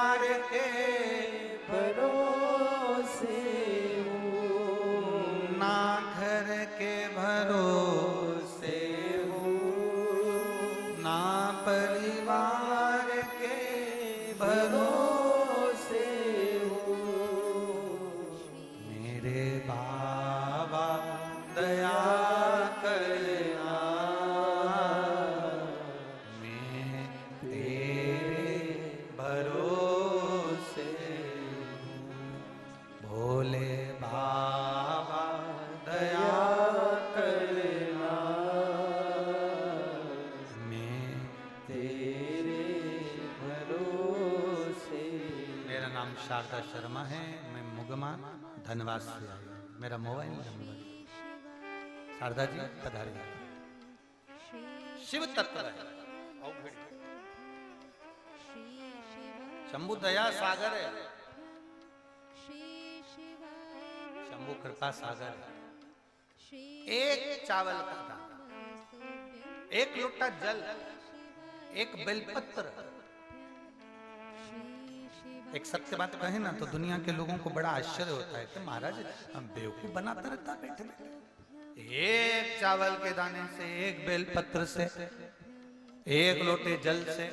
[SPEAKER 1] शारदा शर्मा है, मैं मुगमा धनबाद से आई हूँ। मेरा मोबाइल नंबर शारदा जी पधारिए। शिव तत्व है शंभु दया सागर है, शंभु कृपा सागर है। एक चावल का दाना, एक लोटा जल, एक बेलपत्र। एक सत्य बात कहे ना तो दुनिया के लोगों को बड़ा आश्चर्य होता है कि महाराज हम बेवकूफ बनाता रहता बैठे बैठे। एक चावल के दाने से, एक बेलपत्र से, एक लोटे जल से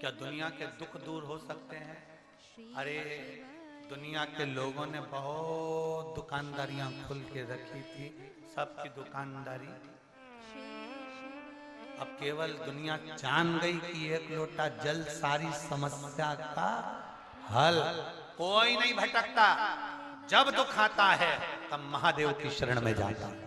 [SPEAKER 1] क्या दुनिया के दुख दूर हो सकते हैं? अरे दुनिया के लोगों ने बहुत दुकानदारियां खुल के रखी थी, सबकी दुकानदारी अब केवल दुनिया जान गई कि एक लोटा जल सारी समस्या का हल। कोई नहीं भटकता, जब दुख आता है तब महादेव की शरण में जाता है।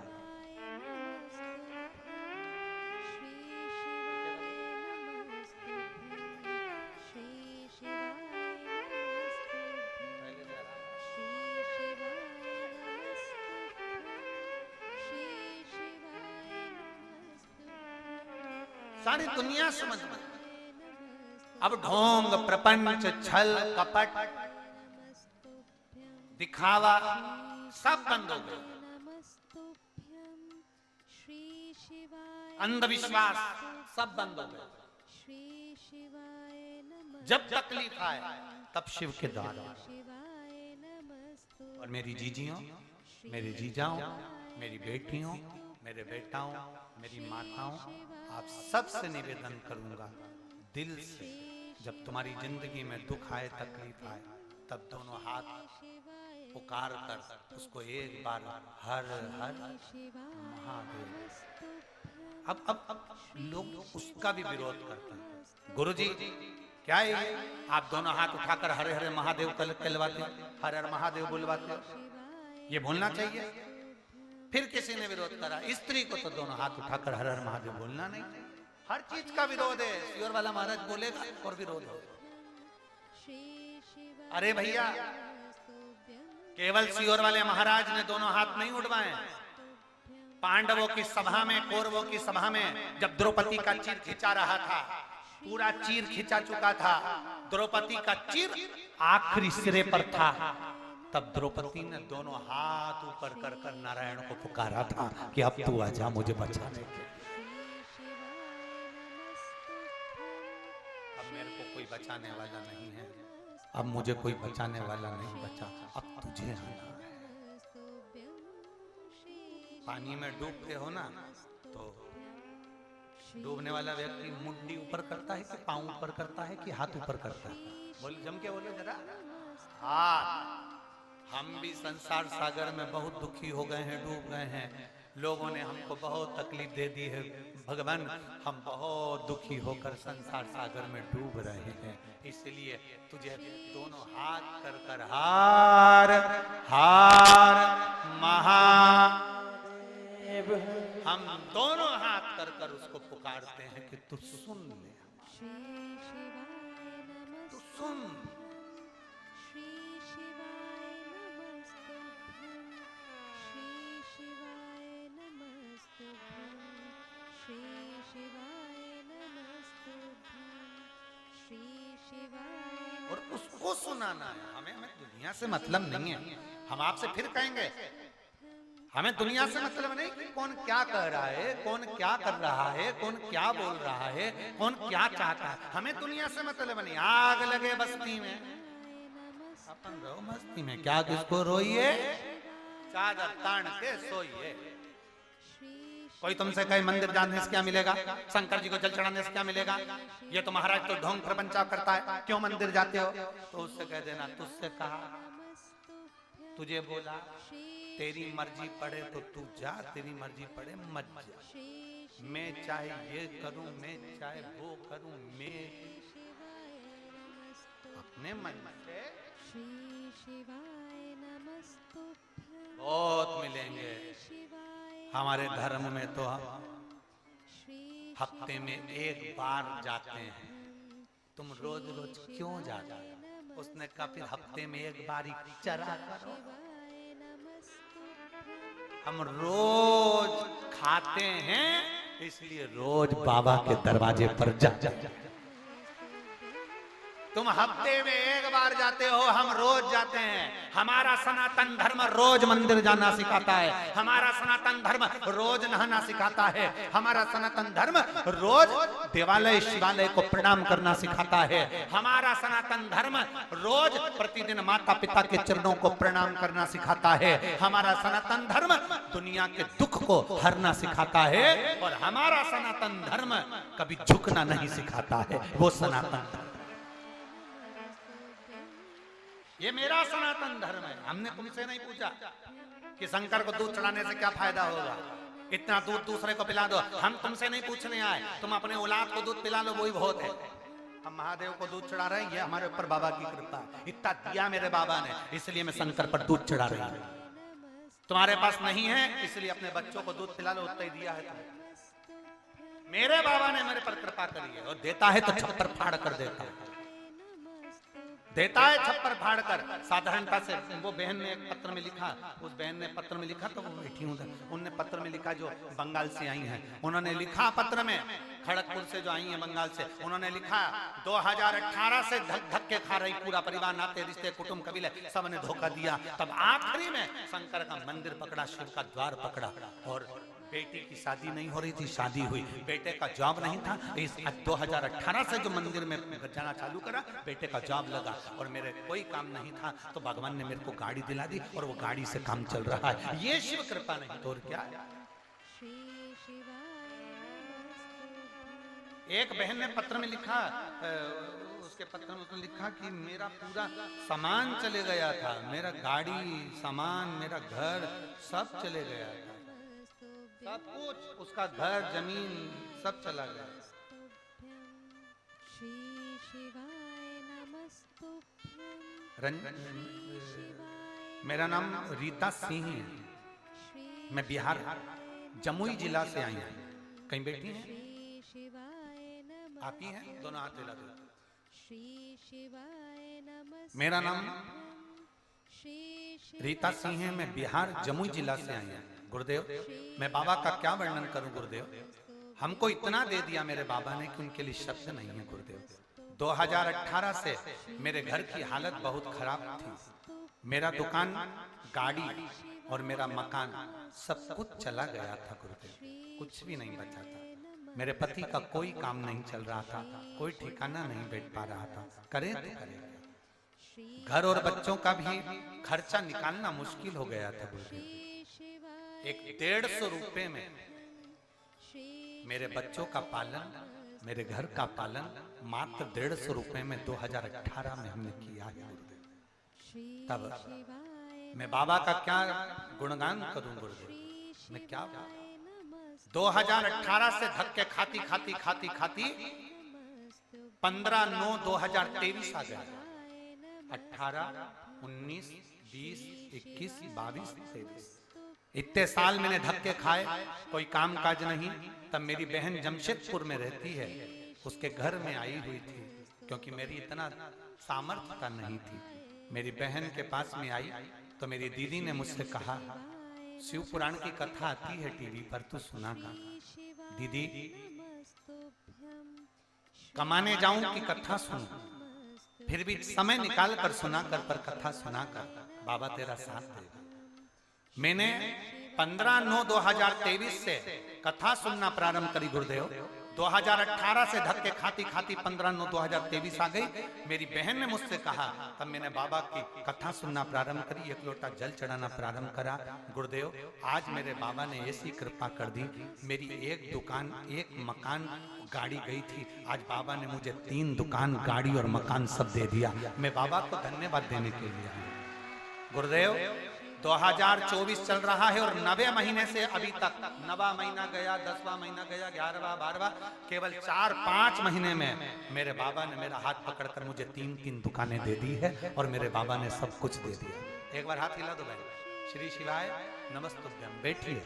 [SPEAKER 1] सारी दुनिया समझ में अब ढोंग, प्रपंच, छल, कपट, दिखावा सब बंद हो गए। अंधविश्वास सब बंद हो गए। जब तकलीफ आए तब शिव के द्वार। और मेरी जीजियों, मेरे जीजाओं, मेरी बेटियों, मेरे बेटाओं, मेरी माताओं, आप सबसे निवेदन करूंगा दिल से, जब तुम्हारी जिंदगी में दुख आए, तकलीफ आए, तब दोनों हाथ पुकार कर उसको एक बार हर हर महादेव। अब लोग उसका भी विरोध करते हैं। गुरुजी क्या है आप दोनों हाथ उठाकर हरे हरे महादेव कहलवाते, हर हर महादेव बुलवाते, ये भूलना चाहिए। फिर किसी ने विरोध करा, स्त्री को तो दोनों हाथ उठाकर हर हर महादेव बोलना नहीं। हर चीज का विरोध है, सियोर वाला महाराज बोलेगा और विरोध होगा। अरे भैया केवल सियोर वाले महाराज ने दोनों हाथ नहीं उठवाए। पांडवों की सभा में, कौरवों की सभा में जब द्रौपदी का चीर खिंचा रहा था, पूरा चीर खिंचा चुका था, द्रौपदी का चीर आखिरी सिरे पर था, तब द्रौपदी ने दोनों हाथ ऊपर कर कर नारायण को पुकारा था कि अब तू आजा मुझे बचाने के। अब मेरे को कोई बचाने वाला नहीं है, अब मुझे कोई बचाने वाला नहीं बचा, अब तुझे आना है। पानी में डूबते हो ना तो डूबने वाला व्यक्ति मुंडी ऊपर करता है कि पांव ऊपर करता है कि हाथ ऊपर करता है? बोल जम के बोलो जरा। हाथ। हम भी संसार सागर में बहुत दुखी हो गए हैं, डूब गए हैं। लोगों ने हमको बहुत तकलीफ दे दी है भगवान, हम बहुत दुखी होकर संसार सागर में डूब रहे हैं। इसलिए तुझे दोनों हाथ कर कर हार हार महादेव, हम दोनों हाथ कर कर उसको पुकारते हैं कि तू सुन ले, तू सुन। और उसको सुनाना है। हमें दुनिया से मतलब नहीं है। हम आपसे फिर कहेंगे हमें दुनिया से मतलब नहीं कि कौन क्या कह रहा है, कौन क्या कर रहा है, कौन क्या बोल रहा है, कौन क्या चाहता है, हमें दुनिया से मतलब नहीं। आग लगे बस्ती में अपन रहो मस्ती में, क्या किसको रोइए, चादर तान के सोइए। कोई तुमसे कहे मंदिर जाने से क्या मिलेगा, शंकर जी को जल चढ़ाने से क्या मिलेगा, ये तो महाराज तो ढोंग प्रपंचा करता है, क्यों मंदिर जाते हो? तो उससे कह देना तुझसे कहा, तुझे बोला, तेरी मर्जी पड़े तो तू जा, तेरी मर्जी पड़े मत जा। मैं चाहे ये करूं, मैं चाहे वो करूं, मैं अपने मन से बहुत मिलेंगे। हमारे धर्म में तो हफ्ते में एक बार जाते हैं, तुम रोज रोज क्यों जाते हो? उसने कहा फिर हफ्ते में एक बारी चरा करो। हम रोज खाते हैं इसलिए रोज बाबा के दरवाजे पर जाते हैं। तुम हफ्ते में एक बार जाते हो, हम रोज जाते हैं। हमारा सनातन धर्म रोज मंदिर जाना सिखाता है। हमारा सनातन धर्म रोज नहाना सिखाता है। हमारा सनातन धर्म रोज देवालय शिवालय को प्रणाम करना सिखाता है। हमारा सनातन धर्म रोज प्रतिदिन माता पिता के चरणों को प्रणाम करना सिखाता है। हमारा सनातन धर्म दुनिया के दुख को हरना सिखाता है। और हमारा सनातन धर्म कभी झुकना नहीं सिखाता है। वो सनातन धर्म, ये मेरा सनातन धर्म है। हमने तुमसे नहीं पूछा कि शंकर को दूध चढ़ाने से क्या फायदा होगा, इतना दूध दूसरे को पिला दो। हम तुमसे नहीं पूछने आए, तुम अपने औलाद को दूध पिला लो, वही बहुत है। हम महादेव को दूध चढ़ा रहे हैं, ये हमारे ऊपर बाबा की कृपा है। इतना दिया मेरे बाबा ने, इसलिए मैं शंकर पर दूध चढ़ा रही हूँ। तुम्हारे पास नहीं है इसलिए अपने बच्चों को दूध पिला लो, उतना ही दिया है तुम्हें। मेरे बाबा ने मेरे पर कृपा करी है, और देता है तो छप्पर फाड़ कर देता है। देता है छप्पर फाड़ कर। साधारणता से वो बहन ने एक पत्र में लिखा, उस बहन ने पत्र में लिखा, तो वो बैठी हूँ, उनने पत्र में लिखा जो बंगाल से आई हैं, उन्होंने लिखा पत्र में, खड़गपुर से जो आई हैं बंगाल से, उन्होंने लिखा 2018 से धक धक के खा रही पूरा परिवार, नाते रिश्ते कुटुंब कबीले सबने धोखा दिया। तब आखिरी में शंकर का मंदिर पकड़ा, शिव का द्वार पकड़ा, और बेटी की शादी नहीं हो रही थी, शादी हुई। बेटे का जॉब नहीं था, इस 2018 से जो मंदिर में जाना चालू करा, बेटे का जॉब लगा, और मेरे कोई काम नहीं था तो भगवान ने मेरे को गाड़ी दिला दी, और वो गाड़ी से काम चल रहा है। ये शिव कृपा नहीं तो और क्या। एक बहन ने पत्र में लिखा, उसके पत्र में उसने लिखा कि मेरा पूरा सामान चले गया था, मेरा गाड़ी, सामान, मेरा घर सब चले गया था, सब कुछ, उसका घर, जमीन सब चला गया। मेरा नाम रीता सिंह है, मैं बिहार जमुई जिला से आई हूँ। कहीं बैठी हैं आप ही हैं, दोनों हाथ हिला दो। मेरा नाम रीता सिंह है, मैं बिहार जमुई जिला से आई हूँ। गुरुदेव, मैं बाबा का क्या वर्णन करूं गुरुदेव, हमको इतना दे दिया मेरे बाबा ने कि उनके लिए शब्द नहीं है गुरुदेव। 2018 से मेरे घर की हालत बहुत खराब थी। मेरा दुकान, गाड़ी और मेरा मकान सब कुछ चला गया था गुरुदेव, कुछ भी नहीं बचा था। मेरे पति का कोई काम नहीं चल रहा था, कोई ठिकाना नहीं बैठ पा रहा था, करे तो करे। घर और बच्चों का भी खर्चा निकालना मुश्किल हो गया था गुरुदेव। एक 150 रुपए में मेरे बच्चों का पालन, मेरे घर का पालन मात्र 150 रुपए में 2018 में हमने किया है गुरुदेव। तब मैं बाबा का क्या गुणगान करूं गुरुदेव, मैं क्या 2018 से धक्के खाती खाती खाती खाती 15/9/2023 आ गया। 18, 19, 20, 21, 22, 23 इतने साल मैंने धक्के खाए, कोई काम काज नहीं। तब मेरी बहन जमशेदपुर में रहती है, उसके घर में आई हुई थी, क्योंकि मेरी इतना सामर्थ्यता नहीं थी। मेरी बहन के पास में आई तो मेरी दीदी ने मुझसे कहा, शिव पुराण की कथा आती है टीवी पर, तू सुना का। दीदी, कमाने जाऊं कि कथा सुन, फिर भी समय निकाल कर सुना कर, पर कथा सुना कर, बाबा तेरा साथ देगा। मैंने 15/9/2023 से कथा सुनना प्रारंभ करी गुरुदेव। 2018 से धक्के खाती खाती 15/9/2023 आ गई। मेरी बहन ने मुझसे कहा, तब मैंने बाबा की कथा सुनना प्रारंभ करी, एक लोटा जल चढ़ाना प्रारंभ करा। गुरुदेव, आज मेरे बाबा ने ऐसी कृपा कर दी, मेरी एक दुकान, एक मकान, गाड़ी गई थी, आज बाबा ने मुझे 3 दुकान, गाड़ी और मकान सब दे दिया। मैं बाबा को धन्यवाद देने के लिए आया गुरुदेव। 2024 चल रहा है और 9वें महीने से अभी तक 9वां महीना गया, 10वां महीना गया, 11वां, 12वां, केवल 4-5 महीने में मेरे बाबा ने मेरा हाथ पकड़कर मुझे 3-3 दुकानें दे दी है, और मेरे बाबा ने सब कुछ दे दिया। एक बार हाथ हिला दो भाई। श्री शिवाय नमस्तुभ्यम। बैठिए।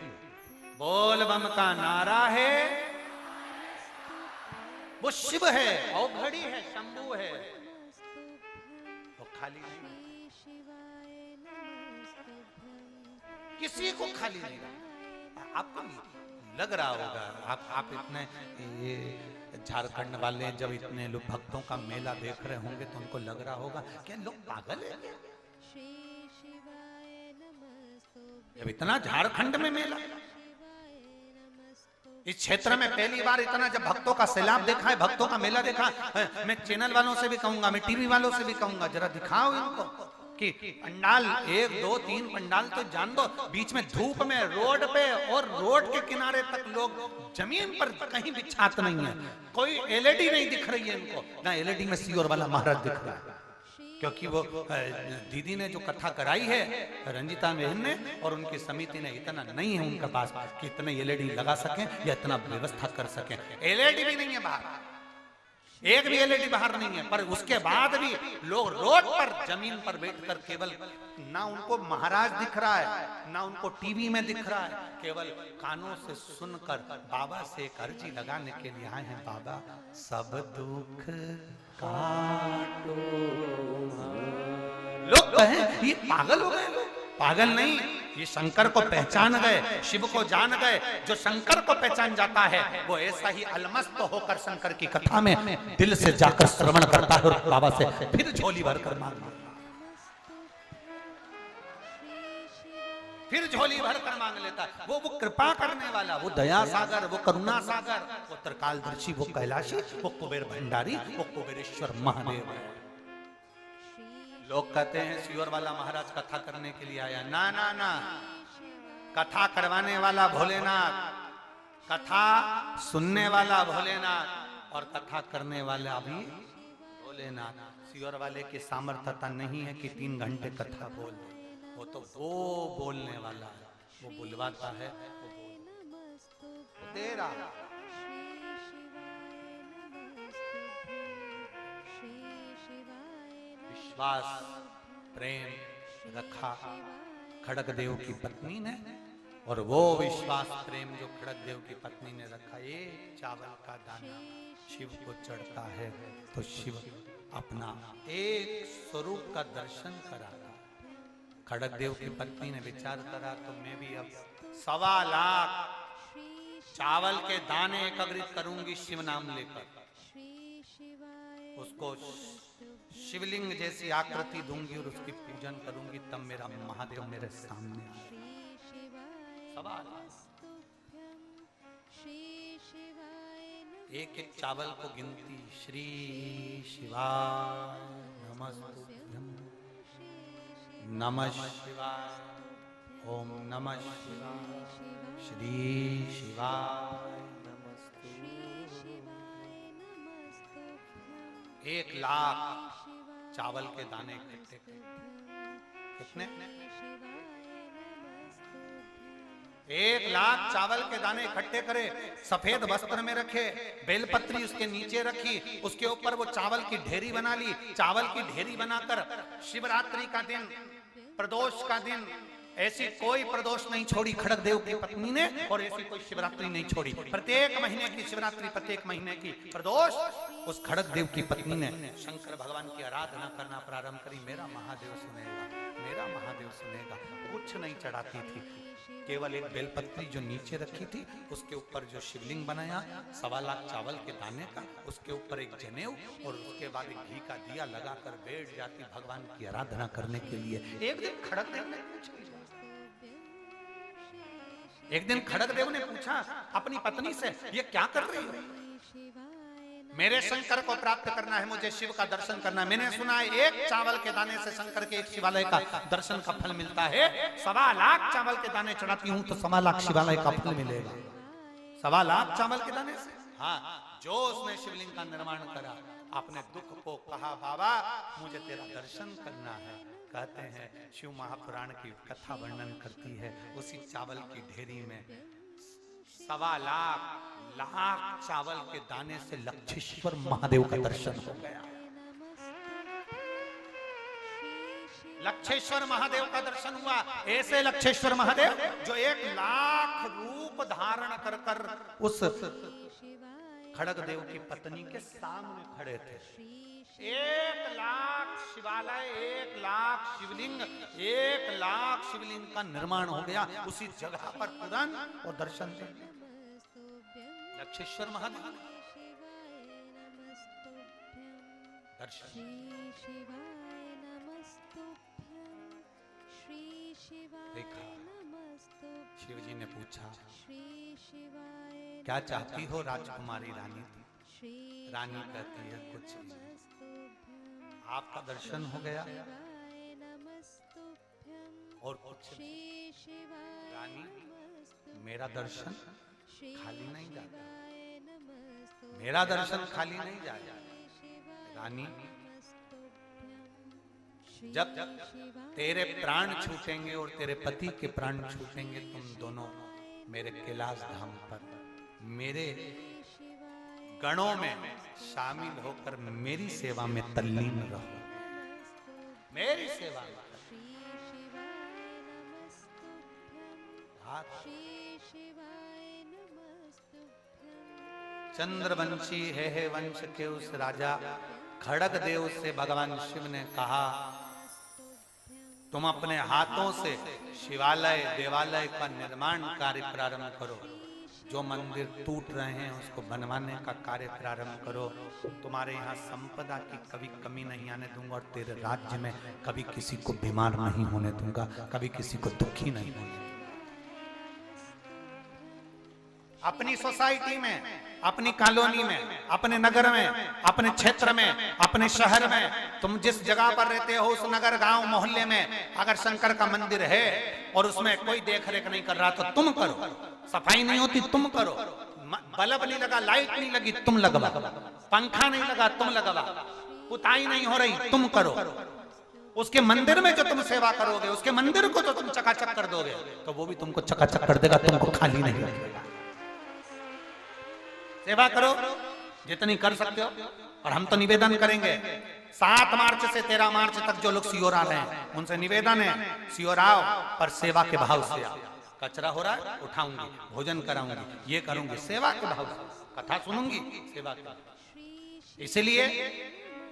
[SPEAKER 1] बोल बम का नारा है, वो शिव है, औघड़ी है, शंभू है। खाली नहीं,
[SPEAKER 2] शिवाय नमस्तुभ्यं
[SPEAKER 1] किसी को खाली नहीं रखा। आपको लग रहा होगा, आप इतने ये झारखंड वाले जब इतने लोग भक्तों का मेला देख रहे होंगे तो उनको लग रहा होगा क्या लोग पागल है क्या?
[SPEAKER 2] श्री शिवाय नमस्तुभ्यं
[SPEAKER 1] जब इतना झारखंड में मेला,
[SPEAKER 2] शिवाय नमस्तुभ्यं
[SPEAKER 1] इस क्षेत्र में पहली बार इतना जब भक्तों का सैलाब देखा है, भक्तों का मेला देखा है, मैं चैनल वालों से भी कहूंगा, मैं टीवी वालों से भी कहूंगा, जरा दिखाओ इनको कि पंडाल 1 2 3 पंडाल तो जान दो, बीच में धूप में रोड पे और रोड के किनारे तक लोग जमीन पर कहीं भी छात नहीं है, कोई एलईडी नहीं दिख रही है इनको, ना एलईडी में सियोर वाला महाराज दिख रहा है, क्योंकि वो दीदी ने जो कथा कराई है रंजिता बहन ने और उनकी समिति ने, इतना नहीं है उनके पास कि इतने एलईडी लगा सके या इतना व्यवस्था कर सके। एलईडी भी नहीं है बाहर, एक भी एलईडी बाहर नहीं है, पर उसके बाद भी लोग रोड पर जमीन पर बैठकर केवल ना उनको महाराज दिख रहा है ना उनको टीवी में दिख रहा है, केवल कानों से सुनकर बाबा से एक अर्जी लगाने के लिए आए हैं, बाबा सब दुख काटो। लोग कहें ये पागल हो गए, लोग पागल नहीं, ये शंकर को पहचान गए, शिव को जान गए। जो शंकर को पहचान जाता है वो ऐसा ही अलमस्त होकर शंकर की कथा में दिल से जाकर श्रवण करता है और बाबा से फिर झोली भर कर मांगता है, फिर झोली भर कर मांग लेता है। वो कृपा करने वाला, वो दया सागर, वो करुणा सागर, वो त्रिकालदर्शी, वो कैलाशी, वो कुबेर भंडारी, वो कुबेरेश्वर महादेव है। लोग कहते हैं सियोर वाला महाराज कथा करने के लिए आया, ना ना ना, कथा करवाने वाला भोलेनाथ, कथा सुनने वाला भोलेनाथ और कथा करने वाला भी भोलेनाथ। सियोर वाले की सामर्थ्यता नहीं है कि 3 घंटे कथा बोल दे, वो तो वो बोलने वाला है, वो बुलवाता है, वो दे रहा है। विश्वास प्रेम रखा खड़ग देव की पत्नी ने, और वो विश्वास प्रेम जो खड़ग देव की पत्नी ने रखा, ये चावल का दाना शिव को चढ़ता है तो शिव अपना एक स्वरूप का दर्शन कराता। खड़ग देव की पत्नी ने विचार करा तो मैं भी अब 1.25 लाख चावल के दाने एकत्रित करूंगी शिव नाम लेकर, उसको शिवलिंग जैसी आकृति दूंगी और उसकी पूजन करूंगी, तब मेरा महादेव मेरे सामने आए। 1.25 लाख एक एक चावल को गिनती, श्री शिवाय नमस्तुभ्यं, नमः शिवाय, ओम नमः शिवाय, श्री शिवाय नमस्तुभ्यं। 1 लाख चावल के दाने इकट्ठे कितने? 1 लाख चावल के दाने इकट्ठे करे, सफेद वस्त्र में रखे, बेलपत्री उसके नीचे रखी, उसके ऊपर वो चावल की ढेरी बना ली। चावल की ढेरी बनाकर शिवरात्रि का दिन, प्रदोष का दिन, ऐसी कोई प्रदोष नहीं छोड़ी खड़ग देव की पत्नी ने, और ऐसी कोई शिवरात्रि नहीं छोड़ी। प्रत्येक महीने की शिवरात्रि, प्रत्येक महीने की प्रदोष, उस खड़ग देव की पत्नी ने शंकर भगवान की आराधना करना प्रारंभ करी। मेरा महादेव सुनेगा, मेरा महादेव सुनेगा। कुछ नहीं चढ़ाती थी, केवल एक बेलपत्री जो नीचे रखी थी, उसके ऊपर जो शिवलिंग बनाया 1.25 लाख चावल के दाने का, उसके ऊपर एक जनेऊ, और उसके बाद एक घी का दिया लगाकर बैठ जाती भगवान की आराधना करने के लिए। एक दिन खड़ग देव ने पूछा अपनी पत्नी से, ये क्या कर रही हो? मेरे शंकर को प्राप्त करना है, मुझे शिव का दर्शन करना है। मैंने सुना है 1 चावल के दाने से शंकर के एक शिवालय का दर्शन का फल मिलता है। 1.25 लाख चावल के दाने चढ़ाती हूँ तो 1.25 लाख शिवालय का फल मिलेगा। 1.25 लाख चावल के दाने से, हाँ, जो उसने शिवलिंग का निर्माण करा, अपने दुख को कहा, बाबा मुझे तेरा दर्शन करना है। कहते हैं शिव महापुराण की कथा वर्णन करती है, उसी चावल की ढेरी में 1.25 लाख चावल के दाने से लक्षेश्वर महादेव का दर्शन हो गया। लक्षेश्वर महादेव का दर्शन हुआ। ऐसे लक्षेश्वर महादेव जो 1 लाख रूप धारण कर कर उस खड़ग देव की पत्नी के सामने खड़े थे। 1,00,000 शिवालय, 1,00,000 शिवलिंग, 1,00,000 शिवलिंग का निर्माण हो गया उसी जगह पर तुरंत। और दर्शन दे लक्षेश्वर महादेव दर्शन। देखा, शिव जी ने पूछा क्या चाहती हो राजकुमारी रानी? रानी कहती है कुछ नहीं, आपका दर्शन हो गया और कुछ नहीं। रानी, मेरा दर्शन खाली नहीं जाता, मेरा दर्शन खाली नहीं जाता। रानी, जब तेरे प्राण छूटेंगे और तेरे पति के प्राण छूटेंगे, तुम दोनों मेरे कैलाश धाम पर मेरे गणों में शामिल होकर मेरी सेवा में तल्लीन रहो, मेरी सेवा में। चंद्रवंशी है वंश के उस राजा खड़ग देव से भगवान शिव ने कहा, तुम अपने हाथों से शिवालय देवालय का निर्माण कार्य प्रारंभ करो, जो मंदिर टूट रहे हैं उसको बनवाने का कार्य प्रारंभ करो। तुम्हारे यहाँ संपदा की कभी कमी नहीं आने दूंगा और तेरे राज्य में कभी किसी को बीमार नहीं होने दूंगा, कभी किसी को दुखी नहीं होने दूंगा। अपनी सोसाइटी में, अपनी कॉलोनी में, अपने नगर में, अपने क्षेत्र में, अपने शहर में, तुम जिस जगह पर रहते हो उस नगर गांव मोहल्ले में अगर शंकर का मंदिर है और उसमें कोई देख रेख नहीं कर रहा तो तुम करो। सफाई नहीं होती तुम करो, बल्ब नहीं लगा, लाइट नहीं लगी तुम लगवा, पंखा नहीं लगा तुम लगवा, पुताई नहीं हो रही तुम करो। उसके मंदिर में जो तुम सेवा करोगे, उसके मंदिर को तो तुम चकाचक कर दोगे तो वो भी तुमको चकाचक कर देगा, तुमको खाली नहीं रखेगा। सेवा करो जितनी कर सकते हो। और हम तो निवेदन करेंगे 7 मार्च से 13 मार्च तक जो लोग सियोरा रहे हैं उनसे निवेदन है, सियोराओ पर सेवा के भाव से आओ। कचरा हो रहा है उठाऊंगी, भोजन कराऊंगी, ये करूंगी, सेवा के भाव से, कथा सुनूंगी, सेवा के। इसलिए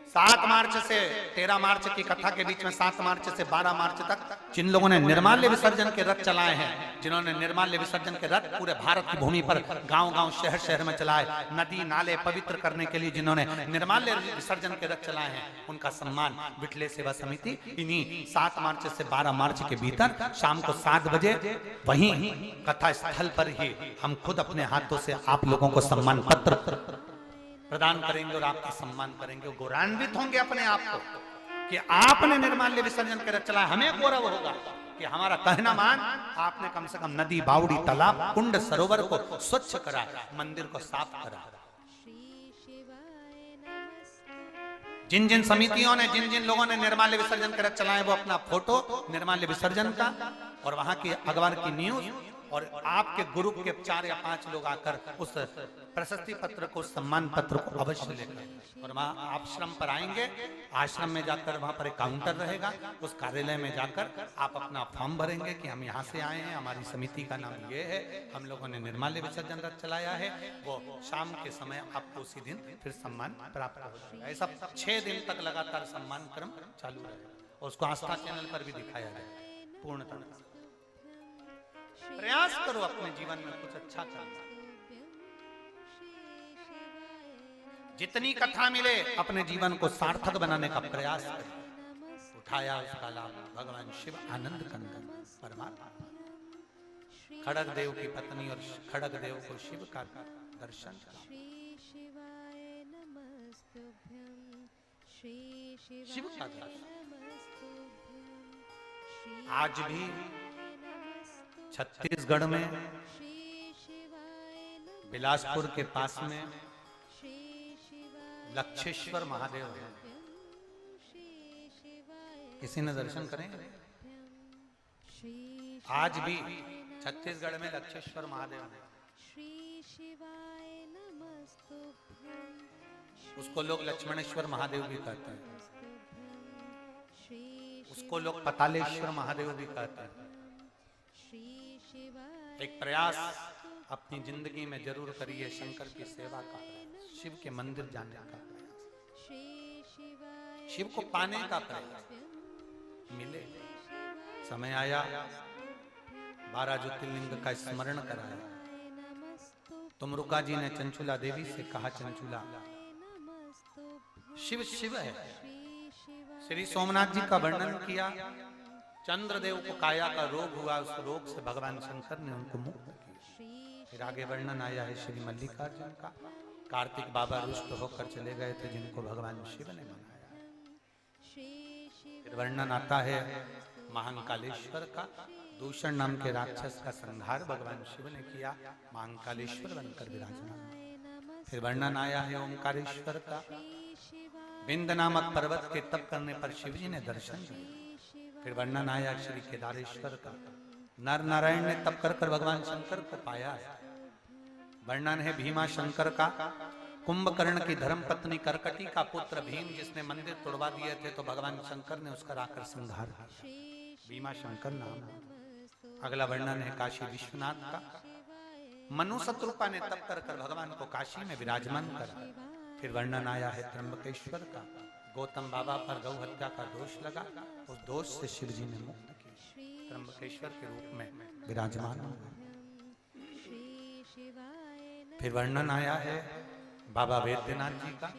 [SPEAKER 1] 7 मार्च से 13 मार्च की कथा के बीच में 7 मार्च से 12 मार्च तक जिन लोगों ने निर्माल्य विसर्जन के रथ चलाए हैं, जिन्होंने निर्माल्य विसर्जन के रथ पूरे भारत की भूमि पर गांव-गांव शहर-शहर में चलाए, नदी नाले पवित्र करने के लिए जिन्होंने निर्माल्य विसर्जन के रथ चलाए हैं, उनका सम्मान विठले सेवा समिति इन्हीं 7 मार्च से 12 मार्च के भीतर शाम को 7 बजे वहीं कथा स्थल पर ही हम खुद अपने हाथों से आप लोगों को सम्मान पत्र प्रदान करेंगे और आपका सम्मान करेंगे। गौरवान्वित होंगे अपने आप को कि आपने निर्माल्य विसर्जन कर चला। हमें गौरव होगा कि हमारा कहना मान आपने कम से कम नदी बावड़ी तालाब कुंड सरोवर को स्वच्छ करा, मंदिर को साफ करा। जिन जिन समितियों ने, जिन जिन लोगों ने निर्माल्य विसर्जन कर चलाए वो अपना फोटो निर्माल्य विसर्जन का और वहां की अखबार की न्यूज और आपके ग्रुप के 4 या 5 लोग आकर उस प्रशस्ति पत्र को, सम्मान पत्र को अवश्य लेकर और वहां आश्रम पर आएंगे। आश्रम में जाकर वहां पर एक काउंटर रहेगा, उस कार्यालय में जाकर आप अपना फॉर्म भरेंगे कि हम यहाँ से आए हैं, हमारी समिति का नाम ये है, हम लोगों ने निर्माल्य विसर्जन रथ चलाया है। वो शाम के समय आपको उसी दिन फिर सम्मान प्राप्त हो जाएगा। ऐसा 6 दिन तक लगातार सम्मान क्रम चालू रहेगा और उसको आस्था चैनल पर भी दिखाया जाएगा। पूर्णतः प्रयास करो अपने जीवन में कुछ अच्छा करना। जितनी कथा मिले अपने जीवन को सार्थक बनाने का प्रयास करें। उठाया उसका लाभ भगवान शिव आनंद कंदन परमात्मा, खड़ग देव की पत्नी और खड़ग देव को शिव का दर्शन करा। शिव का दर्शन आज भी छत्तीसगढ़ में बिलासपुर के पास में लक्षेश्वर महादेव है। किसी ने दर्शन करेंगे? आज भी छत्तीसगढ़ में लक्षेश्वर महादेव है। उसको लोग लक्ष्मणेश्वर महादेव भी कहते हैं, उसको लोग पतालेश्वर महादेव भी कहते हैं। एक प्रयास अपनी जिंदगी में जरूर करिए, शंकर की सेवा का प्रयास, शिव के मंदिर जाने का प्रयास। शिव को पाने का प्रयास मिले। समय आया 12 ज्योतिर्लिंग का स्मरण कराया। तुमरुका जी ने चंचुला देवी से कहा, चंचुला शिव शिव है। श्री सोमनाथ जी का वर्णन किया। चंद्रदेव को काया का रोग हुआ, उस रोग से भगवान शंकर ने उनको मुक्त किया। फिर आगे वर्णन आया है श्री मल्लिकार्जुन का। कार्तिक बाबा रुष्ट होकर चले गए थे, जिनको भगवान शिव ने मनाया। फिर वर्णन आता है महाकालेश्वर का। दूषण नाम के राक्षस का संहार भगवान शिव ने किया, महाकालेश्वर बनकर विराजमान। फिर वर्णन आया है ओंकारेश्वर का। विंद नामक पर्वत के तप करने पर शिव जी ने दर्शन दिए। फिर वर्णन आया श्री केदारेश्वर का। नर नारायण ने तप कर भगवान शंकर को पाया है। वर्णन है भीमा शंकर का। कुंभकर्ण की धर्म पत्नी करकटी का पुत्र भीम, जिसने मंदिर तोड़वा दिए थे, तो भगवान शंकर ने उसका आकर संहार किया। भीमा शंकर नाम। अगला वर्णन है काशी विश्वनाथ का। मनु शत्रुपा ने तप कर भगवान को काशी में विराजमान करा। फिर वर्णन आया है त्र्यंबकेश्वर का। गौतम बाबा पर गौ हत्या का दोष लगा, उस दोष से शिव जी ने मुक्त किया, त्र्यंबकेश्वर के रूप में विराजमान हुए। फिर वर्णन आया है बाबा वैद्यनाथ जी का,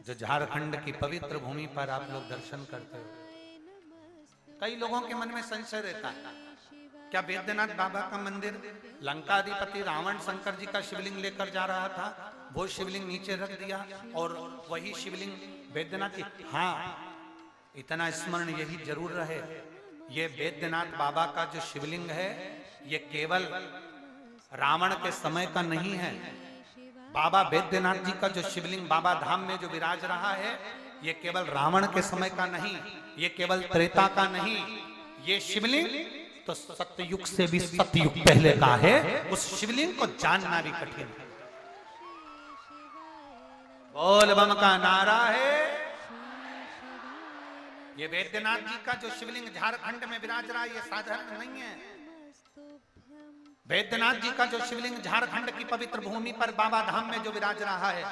[SPEAKER 1] जो झारखंड की पवित्र भूमि पर आप लोग दर्शन करते हो। कई लोगों के मन में संशय रहता है, क्या वैद्यनाथ बाबा का मंदिर लंकाधिपति रावण शंकर जी का शिवलिंग लेकर जा रहा था, वो शिवलिंग नीचे रख दिया और वही शिवलिंग वैद्यनाथ की? हाँ, इतना स्मरण यही जरूर रहे, ये वैद्यनाथ बाबा का जो शिवलिंग है, ये केवल रावण के समय का नहीं है। बाबा वैद्यनाथ जी का जो शिवलिंग बाबा धाम में जो विराज रहा है, ये केवल रावण के समय का नहीं, ये केवल त्रेता का नहीं, ये शिवलिंग तो सत्ययुग से भी सतयुग पहले का है। उस शिवलिंग को जानना भी कठिन है। बोल बम का नारा है। ये वैद्यनाथ जी का जो शिवलिंग झारखंड में विराज रहा है, ये साधारण नहीं है। वैद्यनाथ जी का जो शिवलिंग झारखंड की पवित्र भूमि पर बाबा धाम में जो विराज रहा है,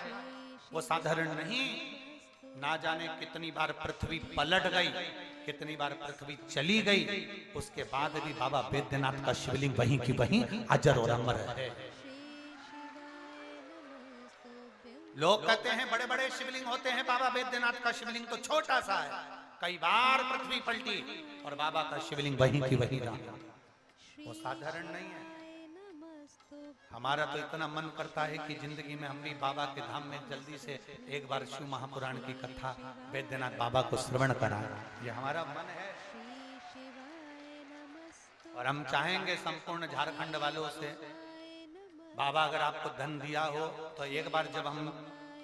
[SPEAKER 1] वो साधारण नहीं। ना जाने कितनी बार पृथ्वी पलट गई, कितनी बार पृथ्वी चली गई, उसके बाद भी बाबा वैद्यनाथ का शिवलिंग वहीं की वहीं अजर और अमर है। लोग कहते हैं बड़े बड़े शिवलिंग होते हैं, बाबा वैद्यनाथ का शिवलिंग तो छोटा सा है। कई बार पृथ्वी पलटी और बाबा का शिवलिंग वहीं की वहीं रहा। वो साधारण नहीं है। हमारा तो इतना मन करता है कि जिंदगी में हम भी बाबा के धाम में जल्दी से एक बार शिव महापुराण की कथा वैद्यनाथ बाबा को श्रवण कराएं। ये हमारा मन है और हम चाहेंगे संपूर्ण झारखंड वालों से, बाबा अगर आपको धन दिया हो तो एक बार जब हम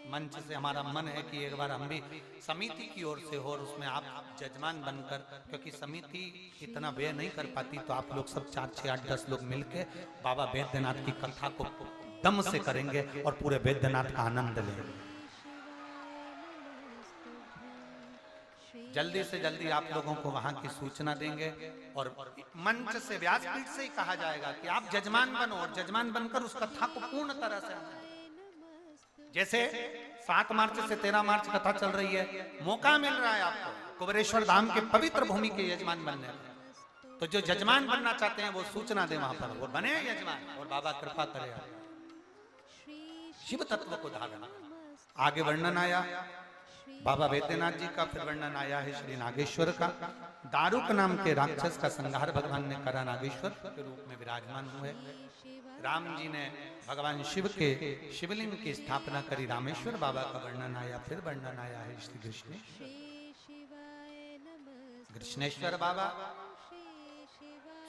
[SPEAKER 1] मंच से, हमारा मन है कि एक बार हम भी समिति की ओर से हो और उसमें आप जजमान बनकर, क्योंकि समिति इतना व्यय नहीं कर पाती, तो आप लोग सब 4, 6, 8, 10 लोग मिलके बाबा वैद्यनाथ की कथा को दम से करेंगे और पूरे वैद्यनाथ का आनंद लेंगे। जल्दी से जल्दी आप लोगों को वहां की सूचना देंगे और मंच से, व्यासपीठ से ही कहा जाएगा कि आप जजमान बनो और जजमान बनकर उस कथा को पूर्ण तरह से, जैसे 7 मार्च से 13 मार्च कथा चल रही है, मौका मिल रहा है आपको कुबेरेश्वर धाम के पवित्र भूमि के यजमान बनने का। तो जो जजमान बनना चाहते हैं वो सूचना दे वहां पर, वो बने यजमान और बाबा कृपा करे शिव तत्व को धारण। आगे वर्णन आया बाबा वैद्यनाथ जी का। फिर वर्णन आया है श्री नागेश्वर का। दारुक नाम के राक्षस का संहार भगवान ने करा, नागेश्वर के रूप में विराजमान हुए। राम जी ने भगवान शिव के शिवलिंग की स्थापना करी, रामेश्वर बाबा का वर्णन आया। फिर वर्णन आया है श्री कृष्णेश्वर बाबा।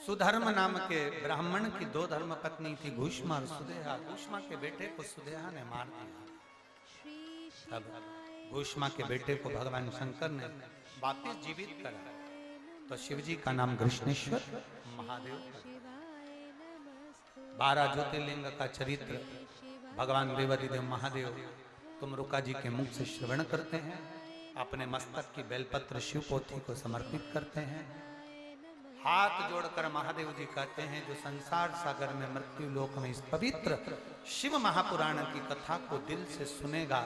[SPEAKER 1] सुधर्म नाम के ब्राह्मण की 2 धर्म पत्नी थी, घूष्मा और सुदेहा। घूष्मा के बेटे को सुदेहा ने मार दिया। तब घूष्मा के बेटे को भगवान शंकर ने वापस जीवित करा, तो शिव जी का नाम कृष्णेश्वर महादेव। 12 ज्योतिर्लिंग का चरित्र भगवान देवरिदेव महादेव तुमरुका जी के मुख से श्रवण करते हैं, अपने मस्तक की बेलपत्र शिव पोथी को समर्पित करते हैं। हाथ जोड़कर महादेव जी कहते हैं, जो संसार सागर में मृत्यु लोक में इस पवित्र शिव महापुराण की कथा को दिल से सुनेगा,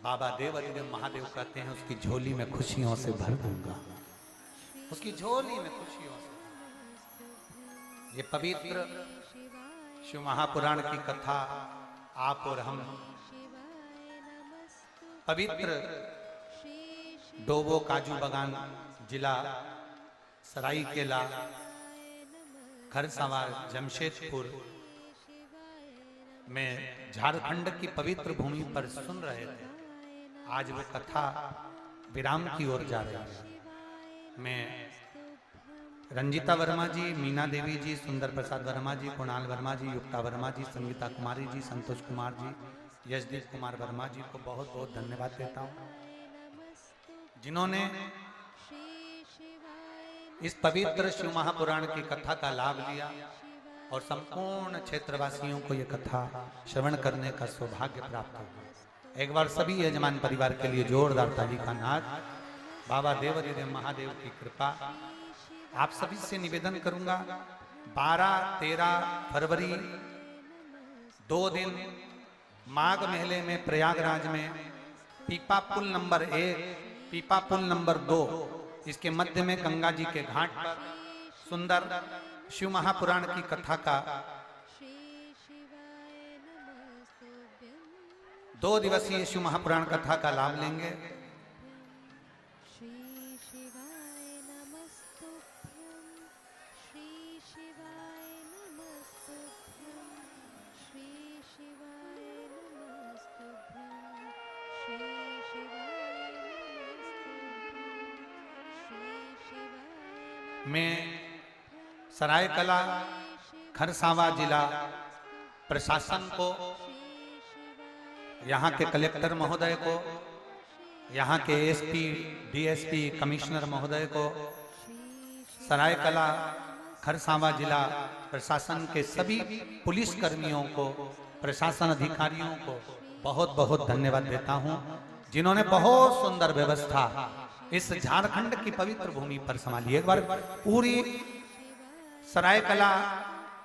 [SPEAKER 1] बाबा देवादिदेव महादेव कहते हैं उसकी झोली में खुशियों से भर दूंगा, उसकी झोली में खुशियों से। ये पवित्र शिव महापुराण की कथा आप और हम पवित्र डोबो काजू बागान जिला सरायकेला खरसावां जमशेदपुर में झारखंड की पवित्र भूमि पर सुन रहे थे। आज वो कथा विराम की ओर जा रही है। मैं रंजिता वर्मा जी, मीना देवी जी, सुंदर प्रसाद वर्मा जी, कुणाल वर्मा जी, युक्ता वर्मा जी, संगीता कुमारी जी, संतोष कुमार जी, यशदीप कुमार वर्मा जी को बहुत बहुत धन्यवाद देता हूँ, जिन्होंने इस पवित्र शिव महापुराण की कथा का लाभ लिया और संपूर्ण क्षेत्रवासियों को यह कथा श्रवण करने का सौभाग्य प्राप्त हुआ। एक बार सभी यजमान परिवार के लिए जोरदार ताली का नाद। बाबा देवादिदेव महादेव की कृपा। आप सभी से निवेदन करूंगा, 12-13 फरवरी 2 दिन माघ मेले में प्रयागराज में पीपा पुल नंबर 1, पीपा पुल नंबर 2, इसके मध्य में गंगा जी के घाट पर सुंदर शिव महापुराण की कथा का 2 दिवसीय शिव महापुराण कथा का लाभ लेंगे। मैं सरायकला खरसावां जिला प्रशासन को, यहाँ के कलेक्टर महोदय को, यहाँ के एसपी, डीएसपी, कमिश्नर महोदय को, सरायकला खरसावां जिला प्रशासन के सभी पुलिस कर्मियों को, प्रशासन अधिकारियों को बहुत बहुत धन्यवाद देता हूँ, जिन्होंने बहुत सुंदर व्यवस्था इस झारखंड की पवित्र भूमि पर संभाली। एक बार पूरी सरायकला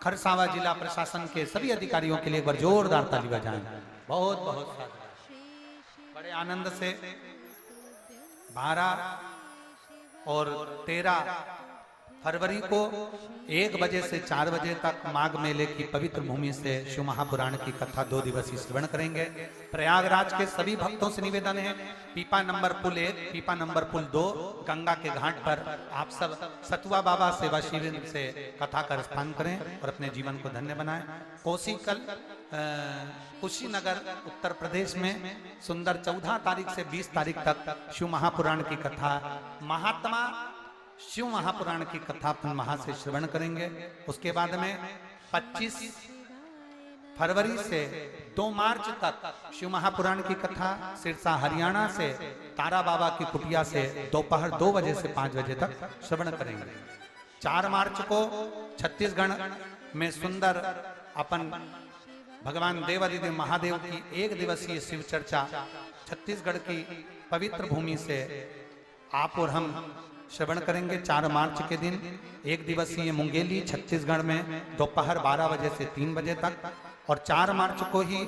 [SPEAKER 1] खरसावां जिला प्रशासन के सभी अधिकारियों के लिए एक बार जोरदार ताली बजाएं। बहुत बहुत बड़े आनंद से 12 और 13 फरवरी को 1 बजे से 4 बजे तक माघ मेले की पवित्र भूमि से शिव महापुराण की कथा 2 दिवसीय श्रवण करेंगे। प्रयागराज के सभी भक्तों से निवेदन है, पीपा नंबर पुल 1, पीपा नंबर पुल 2, गंगा के घाट पर आप सब सतुआ बाबा सेवा शिविर से कथा का रसपान करें और अपने जीवन को धन्य बनाएं। कुशीनगर उत्तर प्रदेश में सुंदर 14 तारीख से 20 तारीख तक शिव महापुराण की कथा, महात्मा शिव महापुराण की कथा अपन वहां से श्रवण करेंगे। उसके बाद में 25 फरवरी से 2 मार्च तक शिव महापुराण की कथा सिरसा हरियाणा से तारा बाबा की कुटिया से दोपहर 2 बजे से 5 बजे तक श्रवण करेंगे। 4 मार्च को छत्तीसगढ़ में सुंदर अपन भगवान देवादिदेव महादेव की 1 दिवसीय शिव चर्चा छत्तीसगढ़ की पवित्र भूमि से आप और हम श्रवण करेंगे। 4 मार्च के दिन 1 दिवसीय मुंगेली छत्तीसगढ़ में दोपहर 12 बजे से 3 बजे तक, और 4 मार्च को ही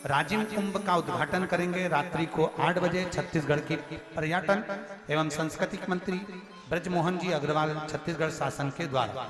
[SPEAKER 1] राजिम कुंभ का उद्घाटन करेंगे रात्रि को 8 बजे। छत्तीसगढ़ की पर्यटन एवं सांस्कृतिक मंत्री ब्रजमोहन जी अग्रवाल छत्तीसगढ़ शासन के द्वारा।